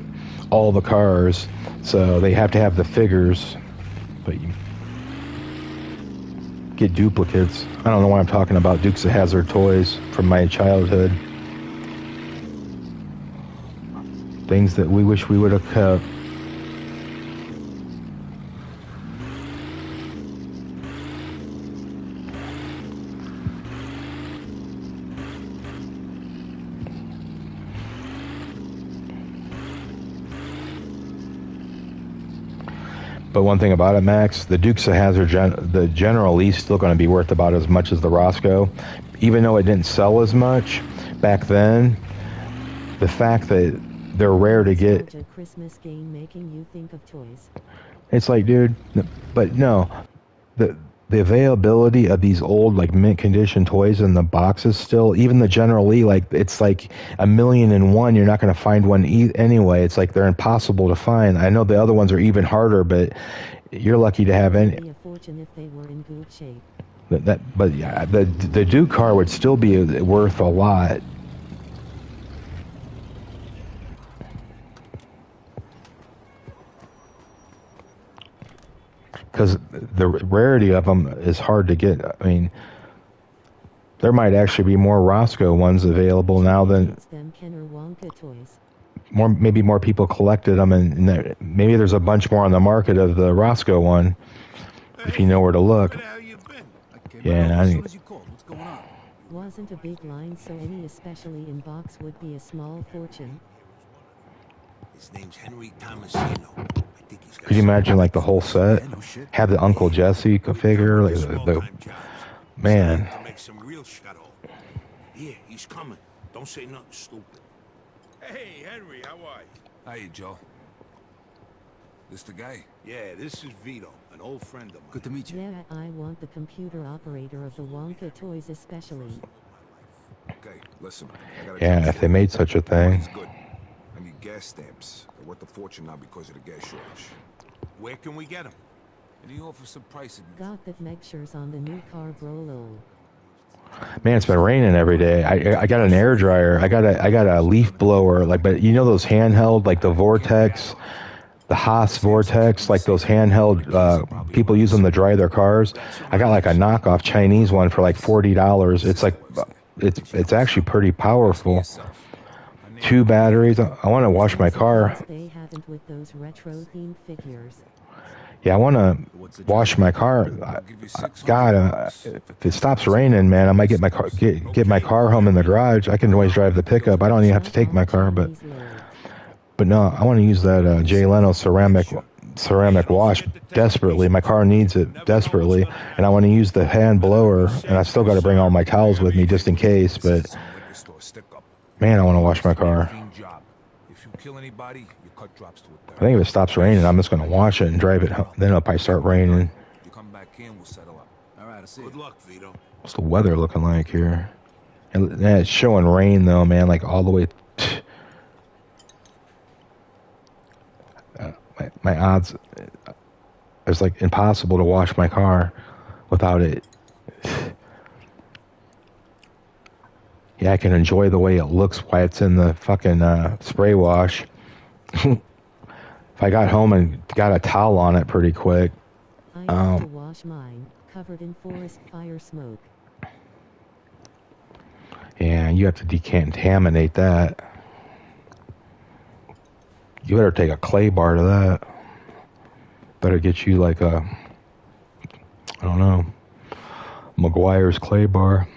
all the cars, so they have to have the figures, but you get duplicates. I don't know why I'm talking about Dukes of Hazzard toys from my childhood. Things that we wish we would have kept. But one thing about it, Max, the Dukes of Hazzard, the General Lee's still going to be worth about as much as the Roscoe. Even though it didn't sell as much back then, the fact that they're rare to get... A Christmas game making you think of toys. It's like, dude, but no, the availability of these old, like, mint condition toys in the boxes still, even the General Lee, like, it's like 1,000,001. You're not going to find one anyway. It's like they're impossible to find. I know the other ones are even harder, but you're lucky to have any. It'd be a fortune if they were in good shape. But yeah, the Duke car would still be worth a lot. Because the rarity of them is hard to get. I mean, there might actually be more Roscoe ones available now than... Them Kenner Wonka toys. maybe more people collected them, and maybe there's a bunch more on the market of the Roscoe one, if you know where to look. Yeah, Wasn't a big line, so any especially in box would be a small fortune. His name's Henry Tomasino. I think he's got could you imagine like the whole set? Have the Uncle Jesse figure, like the man. to make some real scuttle. Yeah, he's coming. Don't say nothing stupid. Hey, Henry, how are you? Hiya, Joe. This the guy? Yeah, this is Vito, an old friend of mine. Good to meet you. Yeah, I want the computer operator of the Wonka toys especially. Okay, listen. Yeah, if they made such a thing. Good. I need gas stamps. They're worth a fortune now because of the gas shortage. Where can we get them? And he offers some prices. Got that mixtures on the new car, bro. Man, it's been raining every day. I got an air dryer. I got a leaf blower. Like, but you know those handheld, like the Vortex, the Haas Vortex, like those handheld people use them to dry their cars. I got like a knockoff Chinese one for like $40. It's like it's actually pretty powerful. 2 batteries. I want to wash my car. They haven't with those retro themed figures. Yeah, I want to wash my car. God, if it stops raining, man, I might get my car get my car home in the garage. I can always drive the pickup. I don't even have to take my car, but no, I want to use that Jay Leno ceramic wash desperately. My car needs it desperately, and I want to use the hand blower. And I still got to bring all my towels with me just in case. But man, I want to wash my car. If you kill anybody, your cut drops to I think if it stops raining, I'm just going to wash it and drive it home. Then it'll probably start raining. You come back in, we'll settle up. All right, I'll see you. Good luck, Vito. What's the weather looking like here? And it's showing rain though, man, like all the way. My odds, it's like impossible to wash my car without it. Yeah, I can enjoy the way it looks while it's in the fucking spray wash. If I got home and got a towel on it pretty quick. I have to wash mine, covered in forest fire smoke. Yeah, you have to decontaminate that. You better take a clay bar to that. Better get you like a, I don't know, McGuire's clay bar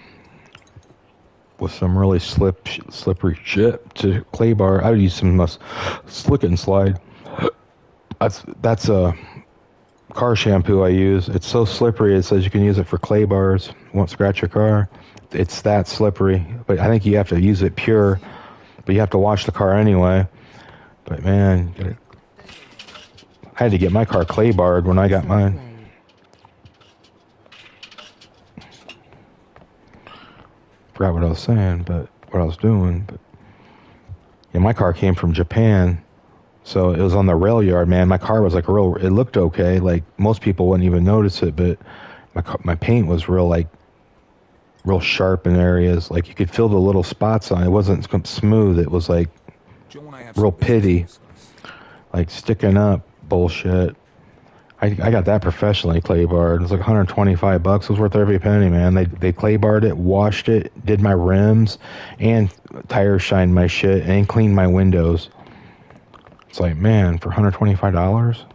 with some really slippery shit to clay bar. I would use some slick and slide. That's a car shampoo I use. It's so slippery. It says you can use it for clay bars. Won't scratch your car. It's that slippery. But I think you have to use it pure. But you have to wash the car anyway. But man, I had to get my car clay barred when I got mine. Forgot what I was saying, but what I was doing. But yeah, my car came from Japan. So it was on the rail yard, man. My car was like it looked okay. Like most people wouldn't even notice it, but my paint was real sharp in areas. Like you could feel the little spots on it. It wasn't smooth. It was like real pitty, like sticking up bullshit. I got that professionally clay barred. It was like $125. It was worth every penny, man. They clay barred it, washed it, did my rims, and tire shined my shit, and cleaned my windows. It's like, man, for $125,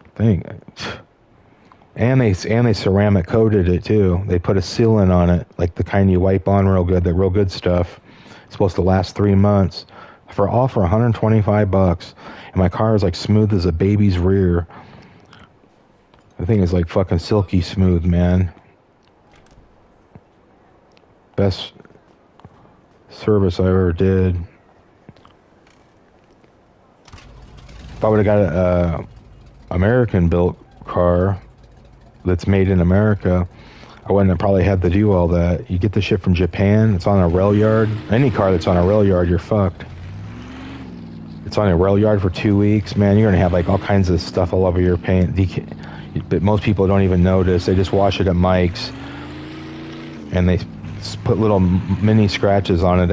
and they ceramic coated it too. They put a sealant on it, like the kind you wipe on real good, the real good stuff. It's supposed to last 3 months. For $125, and my car is like smooth as a baby's rear. The thing is like fucking silky smooth, man. Best service I ever did. If I would have got a American-built car that's made in America, I wouldn't have probably had to do all that. You get the shit from Japan, it's on a rail yard. Any car that's on a rail yard, you're fucked. It's on a rail yard for 2 weeks, man. You're gonna have like all kinds of stuff all over your paint. But most people don't even notice. They just wash it at Mike's, and they put little mini scratches on it.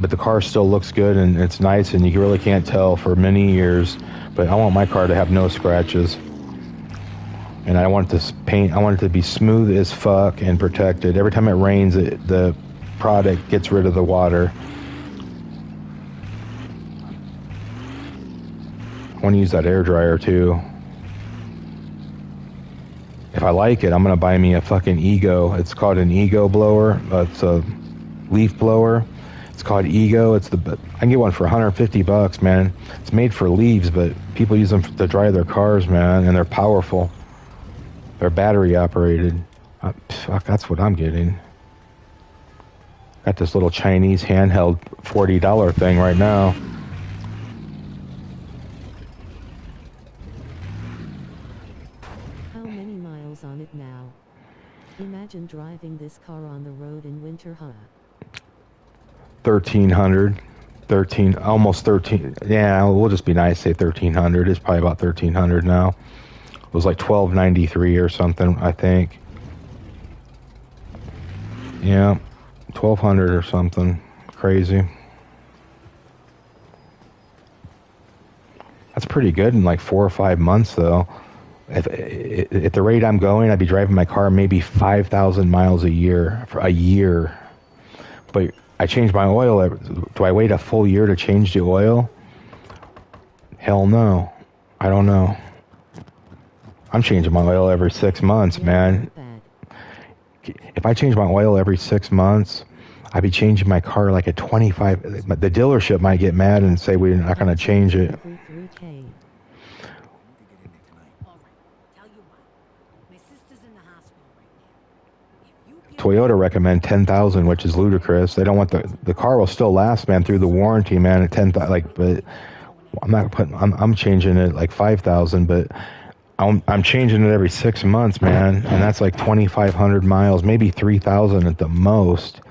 But the car still looks good and it's nice, and you really can't tell for many years. But I want my car to have no scratches, and I want this paint. I want it to be smooth as fuck and protected. Every time it rains, the product gets rid of the water. want to use that air dryer too. If I like it, I'm gonna buy me a fucking Ego. It's called an Ego blower. It's a leaf blower. It's called Ego. I can get one for $150, man. It's made for leaves, but people use them to dry their cars, man, and they're powerful. They're battery operated. Fuck, that's what I'm getting. Got this little Chinese handheld $40 thing right now. How many miles on it now? Imagine driving this car on the road in winter, huh? 1,300. Almost 13. Yeah, we'll just be nice, say 1,300. It's probably about 1,300 now. It was like 1,293 or something, I think. Yeah, 1,200 or something. Crazy. That's pretty good in like 4 or 5 months, though. At the rate I'm going, I'd be driving my car maybe 5,000 miles a year for a year. But I change my oil. Do I wait a full year to change the oil? Hell no. I don't know. I'm changing my oil every 6 months, man. If I change my oil every 6 months, I'd be changing my car like at 25. The dealership might get mad and say we're not going to change it. Toyota recommend 10,000, which is ludicrous. They don't want the car will still last, man, through the warranty, man. At 10,000, like, but I'm not putting. I'm changing it like 5,000, but I'm changing it every 6 months, man, and that's like 2,500 miles, maybe 3,000 at the most.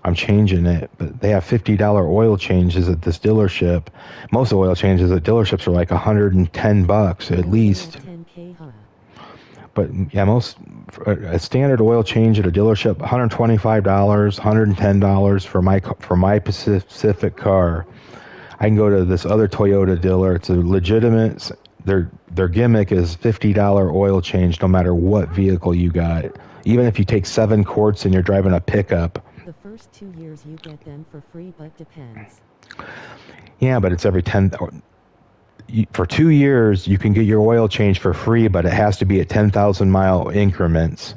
I'm changing it, but they have $50 oil changes at this dealership. Most oil changes at dealerships are like $110 at least. But yeah, a standard oil change at a dealership, $125, $110 for my Pacific car. I can go to this other Toyota dealer. It's a legitimate. Their gimmick is $50 oil change, no matter what vehicle you got. Even if you take 7 quarts and you're driving a pickup. The first 2 years you get them for free, but depends. Yeah, but it's every 10. For 2 years, you can get your oil change for free, but it has to be at 10,000 mile increments.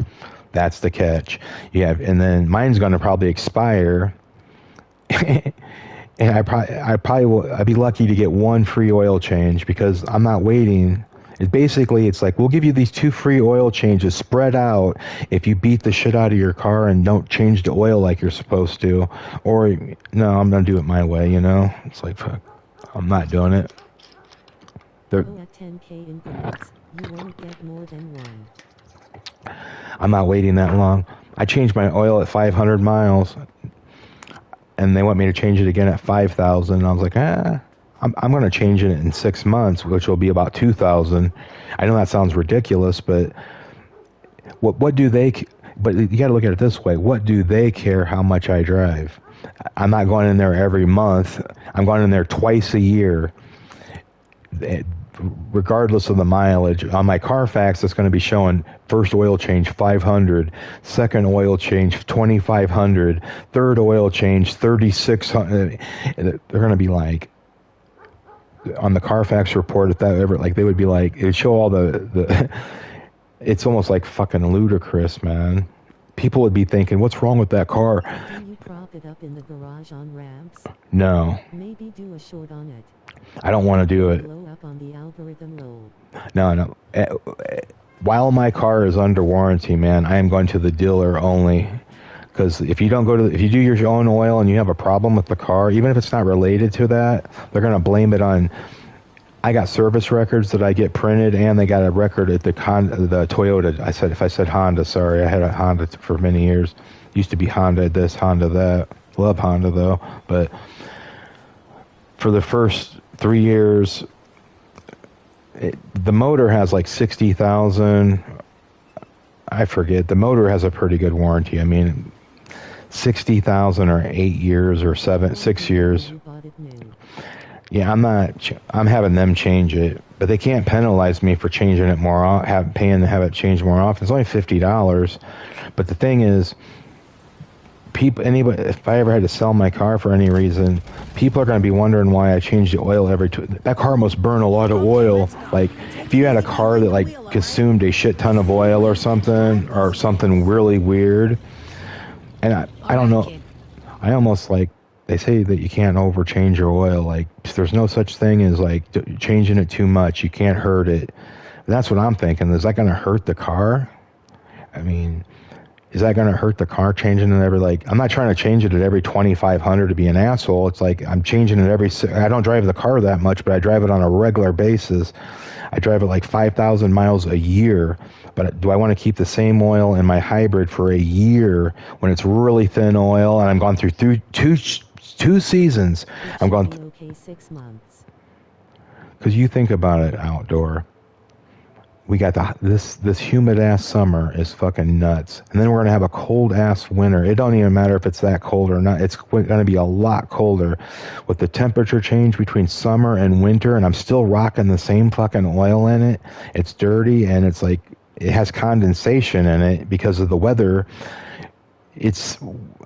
That's the catch. And then mine's going to probably expire, and I'd be lucky to get 1 free oil change because I'm not waiting. It's like we'll give you these 2 free oil changes spread out if you beat the shit out of your car and don't change the oil like you're supposed to. Or no, I'm going to do it my way. It's like fuck, I'm not doing it. Go at 10K increments. You won't get more than 1. I'm not waiting that long. I changed my oil at 500 miles, and they want me to change it again at 5,000. I was like, I'm going to change it in 6 months, which will be about 2,000. I know that sounds ridiculous, but what do they? But you got to look at it this way: what do they care how much I drive? I'm not going in there every month. I'm going in there twice a year. Regardless of the mileage, on my Carfax, it's going to be showing first oil change 500, second oil change 2,500, third oil change 3,600. They're going to be like, on the Carfax report, if that ever, like, they would be like, it would show all the it's almost like fucking ludicrous, man. People would be thinking, what's wrong with that car? Do you prop it up in the garage on ramps? No. Maybe do a short on it. I don't want to do it. Blow up on the algorithm low. No. While my car is under warranty, man, I am going to the dealer only. Because if you do your own oil and you have a problem with the car, even if it's not related to that, they're going to blame it on. I got service records that I get printed, and they got a record at the Toyota. If I said Honda, sorry, I had a Honda for many years. Used to be Honda this, Honda that. Love Honda though, but for the first 3 years, the motor has like 60,000. I forget. The motor has a pretty good warranty. I mean, 60,000 or 8 years or 6 years. Yeah, I'm having them change it, but they can't penalize me for changing it paying to have it changed more often. It's only $50. But the thing is, people, anybody, if I ever had to sell my car for any reason, people are going to be wondering why I change the oil every that car must burn a lot of oil. Like, if you had a car that like consumed a shit ton of oil or something really weird, and I don't know, I almost like, they say that you can't overchange your oil. Like, there's no such thing as like changing it too much. You can't hurt it. And that's what I'm thinking. Is that going to hurt the car? I mean, is that going to hurt the car changing it every, like, I'm not trying to change it at every 2,500 to be an asshole. It's like I'm changing it every, I don't drive the car that much, but I drive it on a regular basis. I drive it like 5,000 miles a year. But do I want to keep the same oil in my hybrid for a year when it's really thin oil and I'm gone through two seasons? I'm gone. Okay, 6 months. Because you think about it, outdoor. We got this humid ass summer is fucking nuts, and then we're gonna have a cold ass winter. It don't even matter if it's that cold or not. It's gonna be a lot colder, with the temperature change between summer and winter. And I'm still rocking the same fucking oil in it. It's dirty and it's like it has condensation in it because of the weather.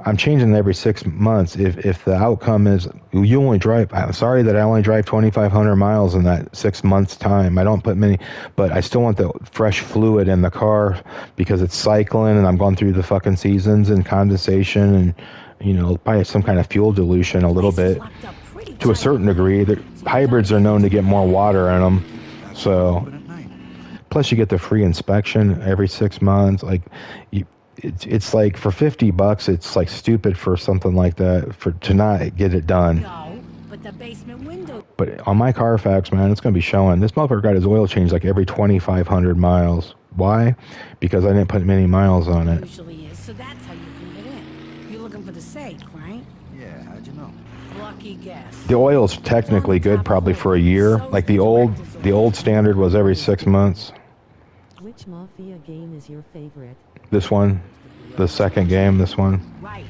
I'm changing it every 6 months. If the outcome is you only drive, I'm sorry that I only drive 2,500 miles in that 6 months time. I don't put many, but I still want the fresh fluid in the car because it's cycling and I'm going through the fucking seasons and condensation and, you know, probably some kind of fuel dilution a little bit to a certain degree. Hybrids are known to get more water in them. So plus you get the free inspection every 6 months. Like it's like for $50, it's like stupid for something like that to not get it done. No, but the basement window. But on my Carfax, man, it's gonna be showing. This motherfucker got his oil changed like every 2,500 miles. Why? Because I didn't put many miles on it. Usually is, so that's how you can get in. You're looking for the safe, right? Yeah, how'd you know? Lucky guess. The oil's technically good probably for a year. Like the old standard was every 6 months. Which Mafia game is your favorite? This one, the second game, this one. Right.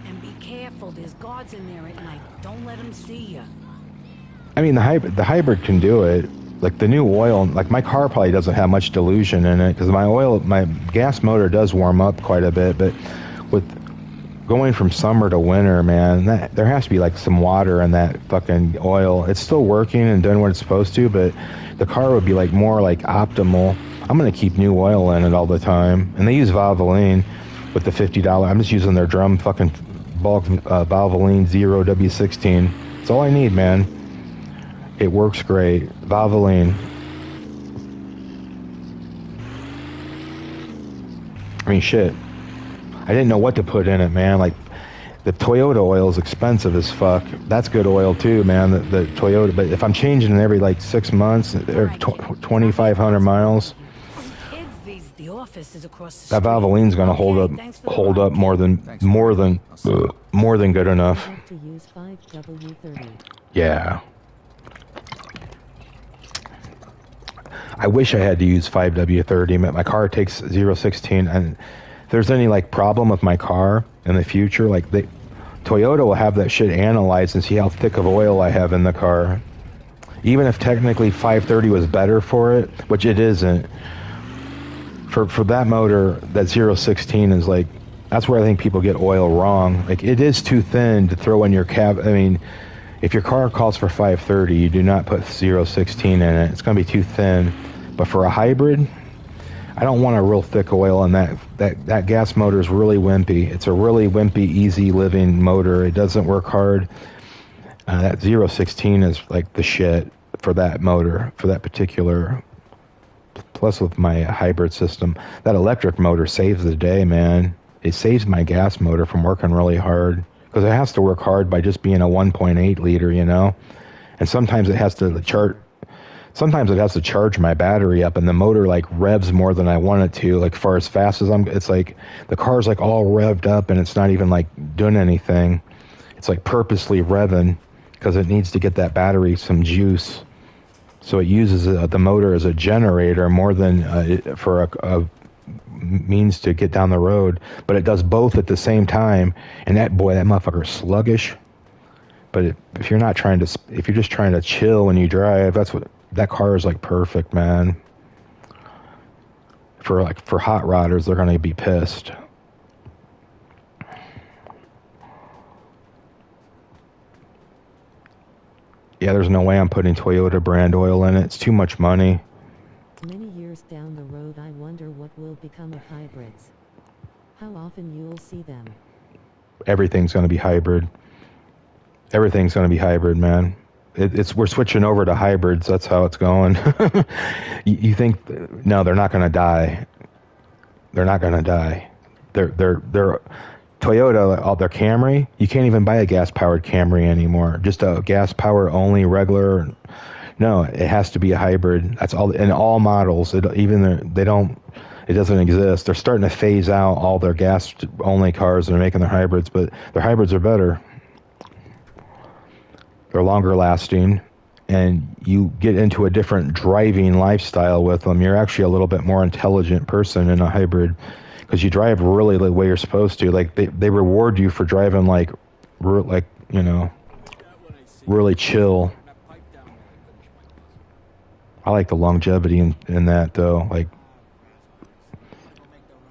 And be careful, there's guards in there at night. Don't let them see you. I mean, the hybrid can do it. Like the new oil, like my car probably doesn't have much dilution in it because my gas motor does warm up quite a bit. But with going from summer to winter, man, there has to be like some water in that fucking oil. It's still working and doing what it's supposed to, but the car would be like more like optimal. I'm going to keep new oil in it all the time. And they use Valvoline with the $50. I'm just using their drum fucking bulk Valvoline 0 W16. That's all I need, man. It works great. Valvoline. I mean, shit. I didn't know what to put in it, man. Like, the Toyota oil is expensive as fuck. That's good oil too, man. The Toyota. But if I'm changing it every like 6 months or 2,500 miles, that Valvoline's gonna hold up more than good enough. Yeah. I wish I had to use 5W30. My car takes 016, and if there's any like problem with my car in the future, like Toyota will have that shit analyzed and see how thick of oil I have in the car. Even if technically 530 was better for it, which it isn't. For that motor, that 016 is like, that's where I think people get oil wrong. Like, it is too thin to throw in your cab. I mean, if your car calls for 530, you do not put 016 in it. It's going to be too thin. But for a hybrid, I don't want a real thick oil, and that gas motor is really wimpy. It's a really wimpy, easy living motor. It doesn't work hard. That 016 is like the shit for that motor, for that particular. Plus with my hybrid system, that electric motor saves the day, man. It saves my gas motor from working really hard because it has to work hard by just being a 1.8 liter, you know. And sometimes it has to charge my battery up, and the motor like revs more than I want it to. Like far as fast as it's like the car's like all revved up, and it's not even like doing anything. It's like purposely revving because it needs to get that battery some juice. So it uses the motor as a generator more than for a means to get down the road. But it does both at the same time. And that motherfucker is sluggish. But if you're just trying to chill when you drive, that car is like perfect, man. For hot rodders, they're gonna be pissed. Yeah, there's no way I'm putting Toyota brand oil in it. It's too much money. Many years down the road, I wonder what will become of hybrids. How often you'll see them. Everything's going to be hybrid. Everything's going to be hybrid, man. We're switching over to hybrids. That's how it's going. You think, no, they're not going to die. They're not going to die. They're Toyota, their Camry, you can't even buy a gas-powered Camry anymore. Just a gas-power only regular. No, it has to be a hybrid. That's all in all models. It doesn't exist. They're starting to phase out all their gas-only cars and they're making their hybrids, but their hybrids are better. They're longer lasting, and you get into a different driving lifestyle with them. You're actually a little bit more intelligent person in a hybrid because you drive really the way you're supposed to. Like they reward you for driving like really chill. I like the longevity in that though. Like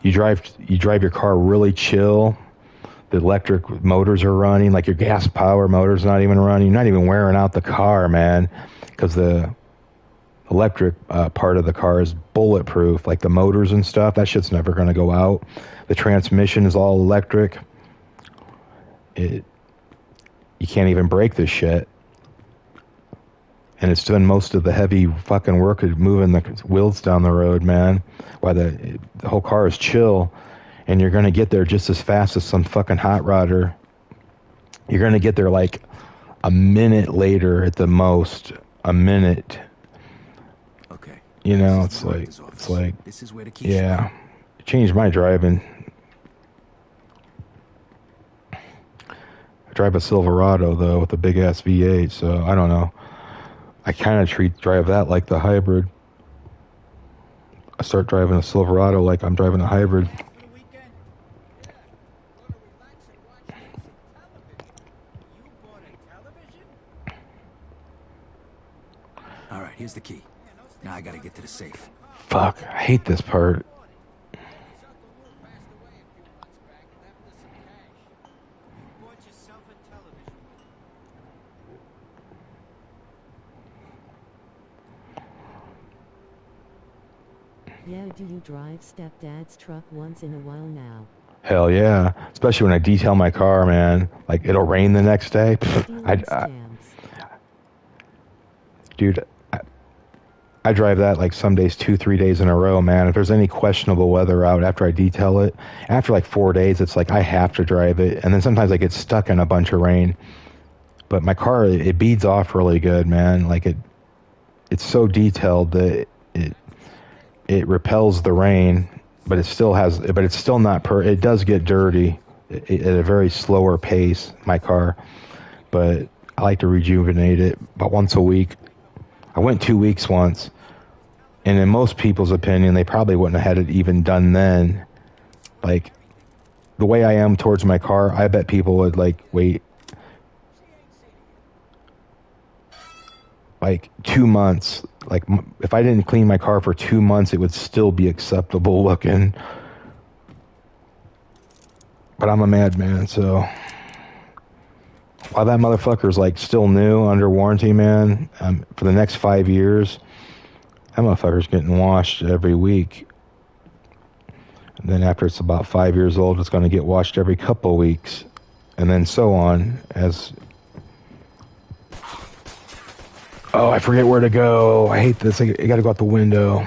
you drive your car really chill. The electric motors are running, like your gas power motor's not even running. You're not even wearing out the car, man, because the electric part of the car is bulletproof, like the motors and stuff. That shit's never going to go out. The transmission is all electric. You can't even brake this shit. And it's doing most of the heavy fucking work of moving the wheels down the road, man. While the whole car is chill. And you're going to get there just as fast as some fucking hot rodder. You're going to get there like a minute later at the most. A minute. Okay. You know, it's like, this is where the key yeah. It changed my driving. I drive a Silverado, though, with a big-ass V8, so I don't know. I kind of drive that like the hybrid. I start driving a Silverado like I'm driving a hybrid. Alright, here's the key. Now I gotta get to the safe. Fuck, I hate this part. Yeah, do you drive stepdad's truck once in a while now? Hell yeah. Especially when I detail my car, man. Like, it'll rain the next day. Dude, I drive that like some days 2-3 days in a row, man. If there's any questionable weather out after I detail it, after like 4 days, it's like I have to drive it. And then sometimes I get stuck in a bunch of rain. But my car, it beads off really good, man. Like it's so detailed that it repels the rain, but it's still not it does get dirty at a very slower pace, my car. But I like to rejuvenate it about once a week. I went 2 weeks once, and in most people's opinion, they probably wouldn't have had it even done then. Like, the way I am towards my car, I bet people would, like, wait, like, 2 months. Like, if I didn't clean my car for 2 months, it would still be acceptable looking. But I'm a madman, so... While that motherfucker's like still new under warranty, man, for the next 5 years, that motherfucker's getting washed every week. And then after it's about 5 years old, it's going to get washed every couple weeks. And then so on as... Oh, I forget where to go. I hate this. I got to go out the window.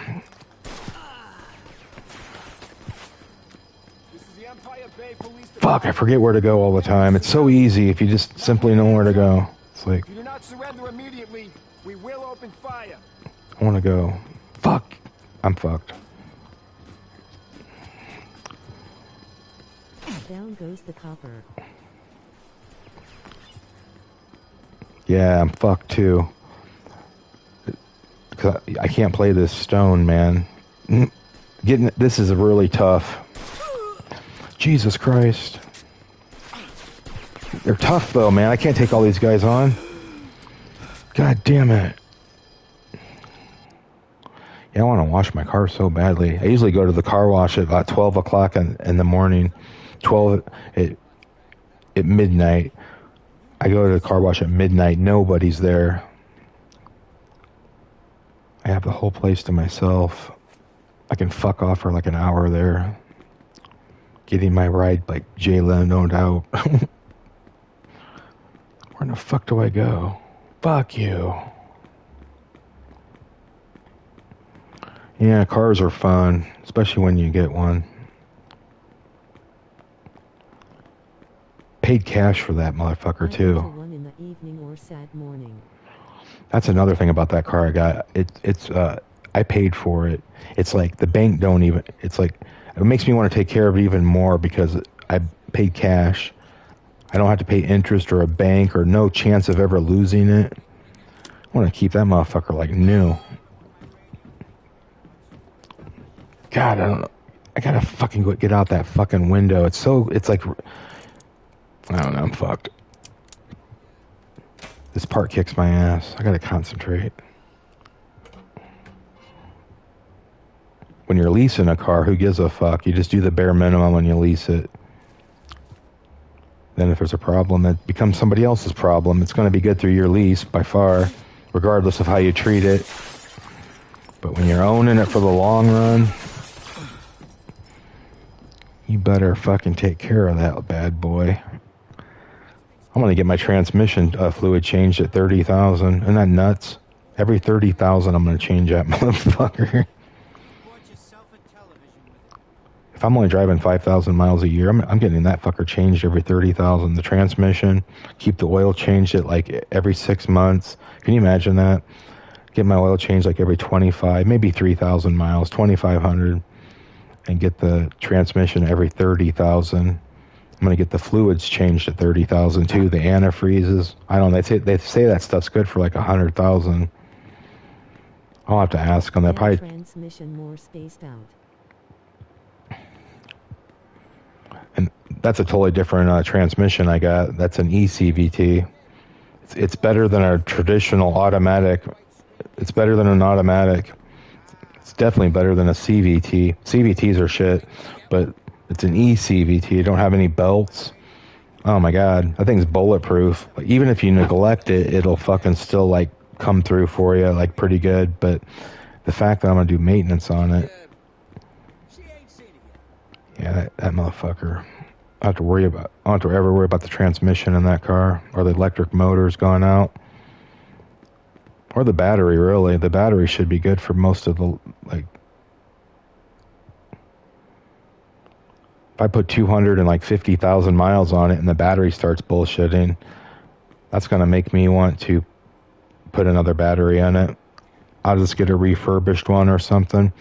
Fuck, I forget where to go all the time. It's so easy if you just simply know where to go. It's like... If you do not surrender immediately, we will open fire. I want to go. Fuck. I'm fucked. Down goes the copper. Yeah, I'm fucked too. Cause I can't play this stone, man. This is really tough. Jesus Christ. They're tough though, man. I can't take all these guys on. God damn it. Yeah, I want to wash my car so badly. I usually go to the car wash at about 12 o'clock in the morning. 12 at midnight. I go to the car wash at midnight. Nobody's there. I have the whole place to myself. I can fuck off for like an hour there. Getting my ride like Jay Leno'd out. Where the fuck do I go? Fuck you. Yeah, cars are fun, especially when you get one. Paid cash for that motherfucker too. One in the evening or sad morning. That's another thing about that car I got. I paid for it. It's like the bank don't even. It's like it makes me want to take care of it even more because I paid cash. I don't have to pay interest or a bank or no chance of ever losing it. I want to keep that motherfucker like new. God, I don't know. I gotta fucking get out that fucking window. It's like, I don't know, I'm fucked. This part kicks my ass. I gotta concentrate. When you're leasing a car, who gives a fuck? You just do the bare minimum when you lease it. Then if there's a problem, it becomes somebody else's problem. It's going to be good through your lease by far, regardless of how you treat it. But when you're owning it for the long run, you better fucking take care of that bad boy. I'm going to get my transmission fluid changed at 30,000. Isn't that nuts? Every 30,000, I'm going to change that motherfucker. If I'm only driving 5,000 miles a year, I'm getting that fucker changed every 30,000. The transmission, keep the oil changed at like every 6 months. Can you imagine that? Get my oil changed like every 25, maybe 3,000 miles, 2,500, and get the transmission every 30,000. I'm gonna get the fluids changed at 30,000 too. The antifreezes. I don't know. They say that stuff's good for like 100,000. I'll have to ask them. That probably transmission more spaced out. And that's a totally different transmission I got. That's an ECVT. It's better than a traditional automatic. It's better than an automatic. It's definitely better than a CVT. CVTs are shit, but it's an ECVT. You don't have any belts. Oh my god, that thing's bulletproof. Like, even if you neglect it, it'll fucking still like come through for you like pretty good. But the fact that I'm gonna do maintenance on it, yeah, that motherfucker. I don't have to ever worry about the transmission in that car or the electric motors going out or the battery. Really, the battery should be good for most of the like. If I put 250,000 miles on it and the battery starts bullshitting, that's gonna make me want to put another battery in it. I'll just get a refurbished one or something.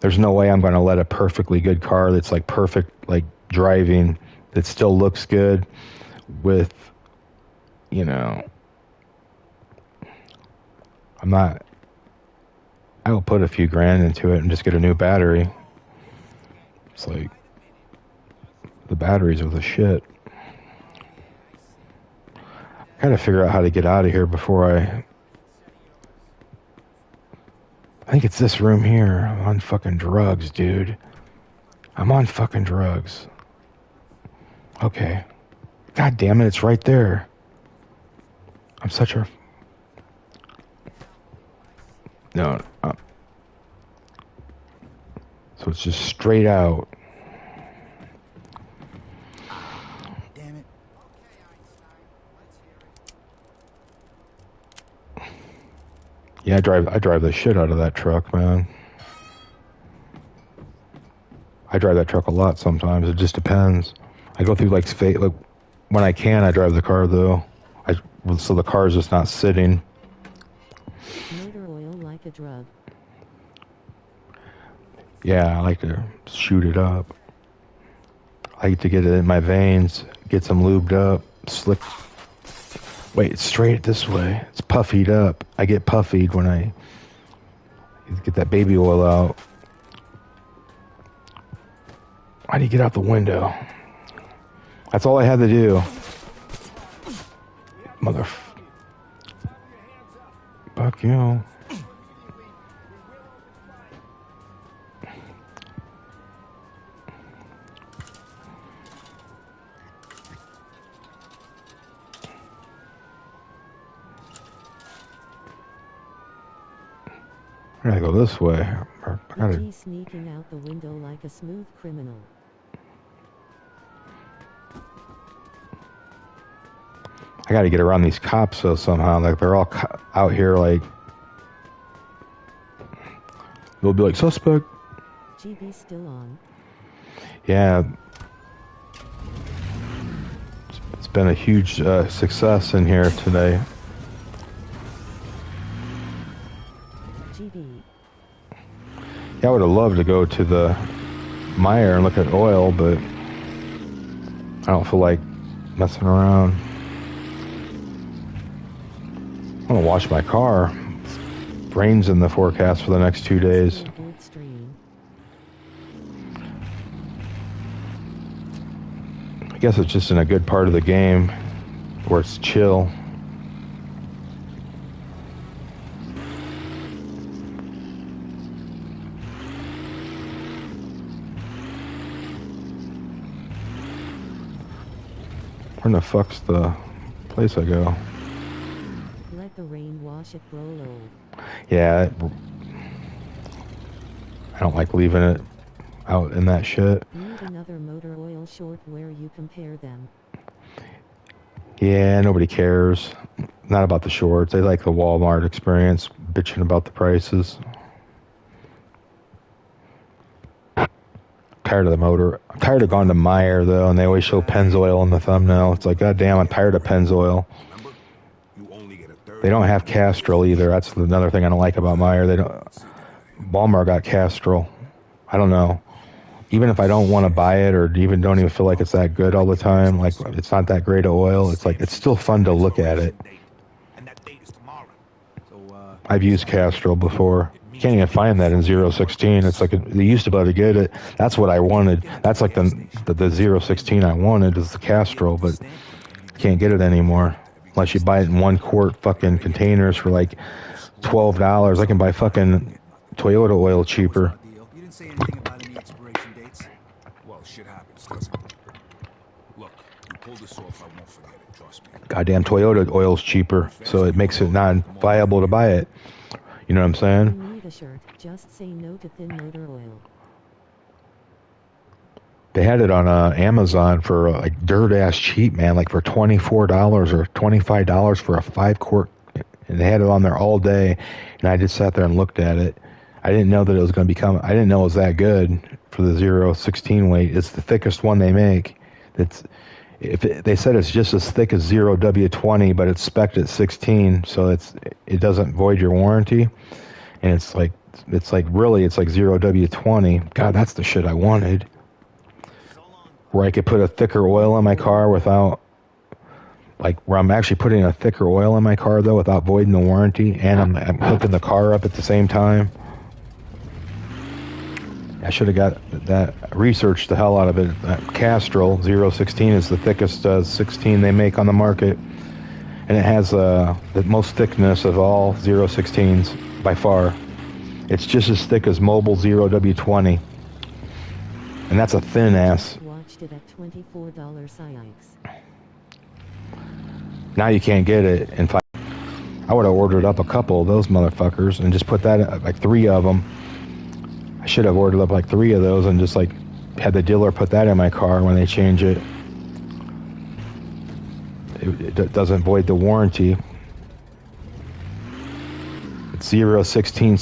There's no way I'm going to let a perfectly good car that's like perfect, like driving, that still looks good with, you know, I will put a few grand into it and just get a new battery. It's like, the batteries are the shit. I gotta figure out how to get out of here before I think it's this room here. I'm on fucking drugs, dude. I'm on fucking drugs. Okay. God damn it, it's right there. I'm such a... No. So it's just straight out. Damn it. Yeah, I drive the shit out of that truck, man. I drive that truck a lot sometimes. It just depends. I go through like when I can, I drive the car though. So the car's just not sitting. Motor oil like a drug. Yeah, I like to shoot it up. I like to get it in my veins, get some lubed up, slick. Wait, it's straight this way. It's puffied up. I get puffied when I get that baby oil out. How do you get out the window? That's all I had to do. Fuck you. I gotta go this way. I gotta... E.G. sneaking out the window like a smooth criminal. I gotta get around these cops though somehow. Like they're all out here like... They'll be like, suspect. GB still on. Yeah. It's been a huge success in here today. GB. Yeah, I would have loved to go to the Meyer and look at oil, but I don't feel like messing around. I'm gonna wash my car. Rain's in the forecast for the next 2 days. I guess it's just in a good part of the game where it's chill. Where the fuck's the place I go? Let the rain wash it, Brolo. Yeah, I don't like leaving it out in that shit. Need another motor oil short where you compare them. Yeah, nobody cares. Not about the shorts. They like the Walmart experience, bitching about the prices. Tired of the motor. I'm tired of going to Meyer though, and they always show Pennzoil in the thumbnail. It's like, goddamn, I'm tired of Pennzoil. They don't have Castrol either. That's another thing I don't like about Meyer. They don't. Walmart got Castrol. I don't know. Even if I don't want to buy it or even don't even feel like it's that good all the time, like it's not that great of oil, it's like it's still fun to look at it. I've used Castrol before. You can't even find that in 016. It's like they used to be able to get it. That's what I wanted. That's like the 016 I wanted is the Castrol, but you can't get it anymore unless you buy it in 1 quart fucking containers for like $12. I can buy fucking Toyota oil cheaper. You didn't say anything about any expiration dates? Well, shit happens, doesn't it? Look, you pull this off, I won't forget it, trust me. Goddamn Toyota oil's cheaper, so it makes it not viable to buy it. You know what I'm saying? You need a shirt. Just say no to thin motor oil. They had it on Amazon for like dirt ass cheap, man, like for $24 or $25 for a 5 quart. And they had it on there all day, and I just sat there and looked at it. I didn't know that it was going to become. I didn't know it was that good for the 016 weight. It's the thickest one they make. They said it's just as thick as 0W20, but it's spec'd at 16, so it doesn't void your warranty. And it's like really it's like 0W20. God, that's the shit I wanted. Where I could put a thicker oil in my car without, like where I'm actually putting a thicker oil in my car though without voiding the warranty, and I'm hooking the car up at the same time. I should have got that, researched the hell out of it. Castrol 016 is the thickest 16 they make on the market, and it has the most thickness of all 016s by far. It's just as thick as Mobile 0W20, and that's a thin ass. Watched it at $24 Psyx. Now you can't get it. In fact, I would have ordered up a couple of those motherfuckers and just put that like 3 of them. I should have ordered up like 3 of those and just like had the dealer put that in my car when they change it. It doesn't void the warranty. It's 016.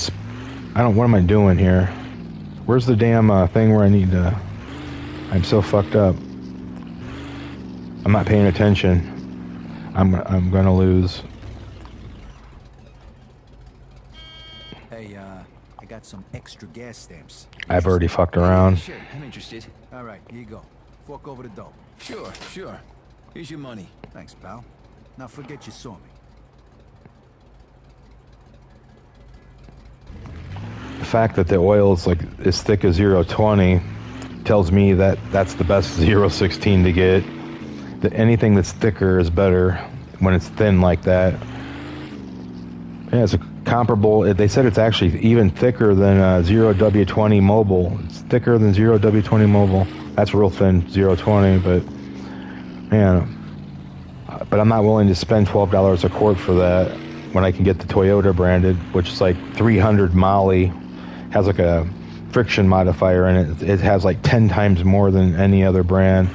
What am I doing here? Where's the damn thing where I need to... I'm so fucked up. I'm not paying attention. I'm gonna lose. Hey, I got some extra gas stamps. I've already fucked around. Sure, I'm interested. All right, here you go. Fork over the dough. Sure. Here's your money. Thanks, pal. Now forget you saw me. The fact that the oil is like as thick as 020 tells me that that's the best 016 to get. Anything that's thicker is better when it's thin like that. Yeah, it's a comparable. They said it's actually even thicker than 0W20 Mobile. It's thicker than 0W20 Mobile. That's real thin 020, but man, but I'm not willing to spend $12 a quart for that. when I can get the Toyota branded, which is like 300 Molly, has like a friction modifier in it. It has like 10 times more than any other brand,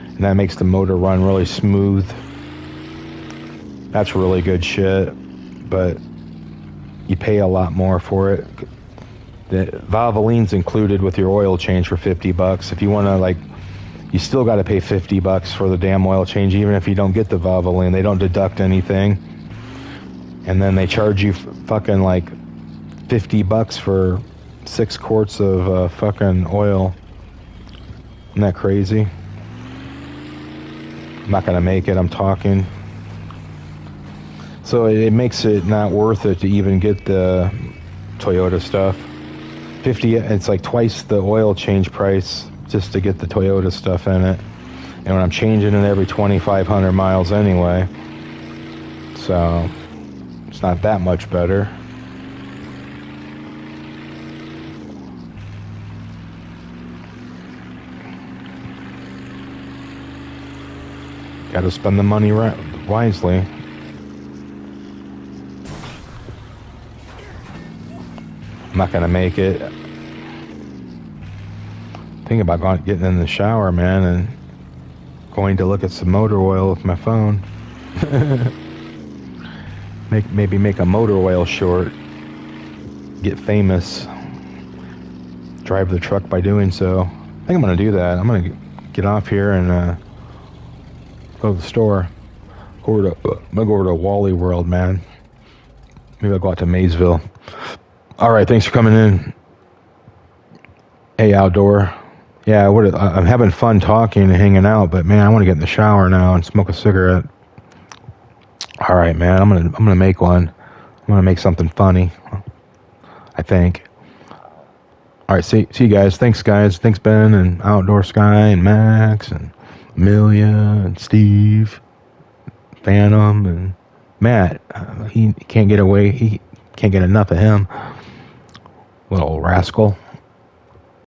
and that makes the motor run really smooth. That's really good shit, but you pay a lot more for it. The Valvoline's included with your oil change for $50. If you want to, like, you still got to pay $50 for the damn oil change, even if you don't get the Valvoline. They don't deduct anything, and then they charge you fucking like $50 for 6 quarts of fucking oil. Isn't that crazy? I'm not gonna make it. I'm talking. So it makes it not worth it to even get the Toyota stuff. It's like twice the oil change price just to get the Toyota stuff in it. And when I'm changing it every 2,500 miles anyway, so it's not that much better. Got to spend the money wisely. I'm not gonna make it. Think about getting in the shower, man, and going to look at some motor oil with my phone. Maybe make a motor oil short. Get famous. Drive the truck by doing so. I think I'm gonna do that. I'm gonna get off here and go to the store. I'm gonna go over to Wally World, man. Maybe I'll go out to Maysville. All right, thanks for coming in. Hey, Outdoor. Yeah, I'm having fun talking and hanging out, but man, I want to get in the shower now and smoke a cigarette. All right, man, I'm gonna make one. I'm gonna make something funny, I think. All right, see you guys. Thanks, guys. Thanks, Ben and Outdoor Sky and Max and Amelia and Steve, Phantom and Matt. He can't get away. He can't get enough of him. Little rascal.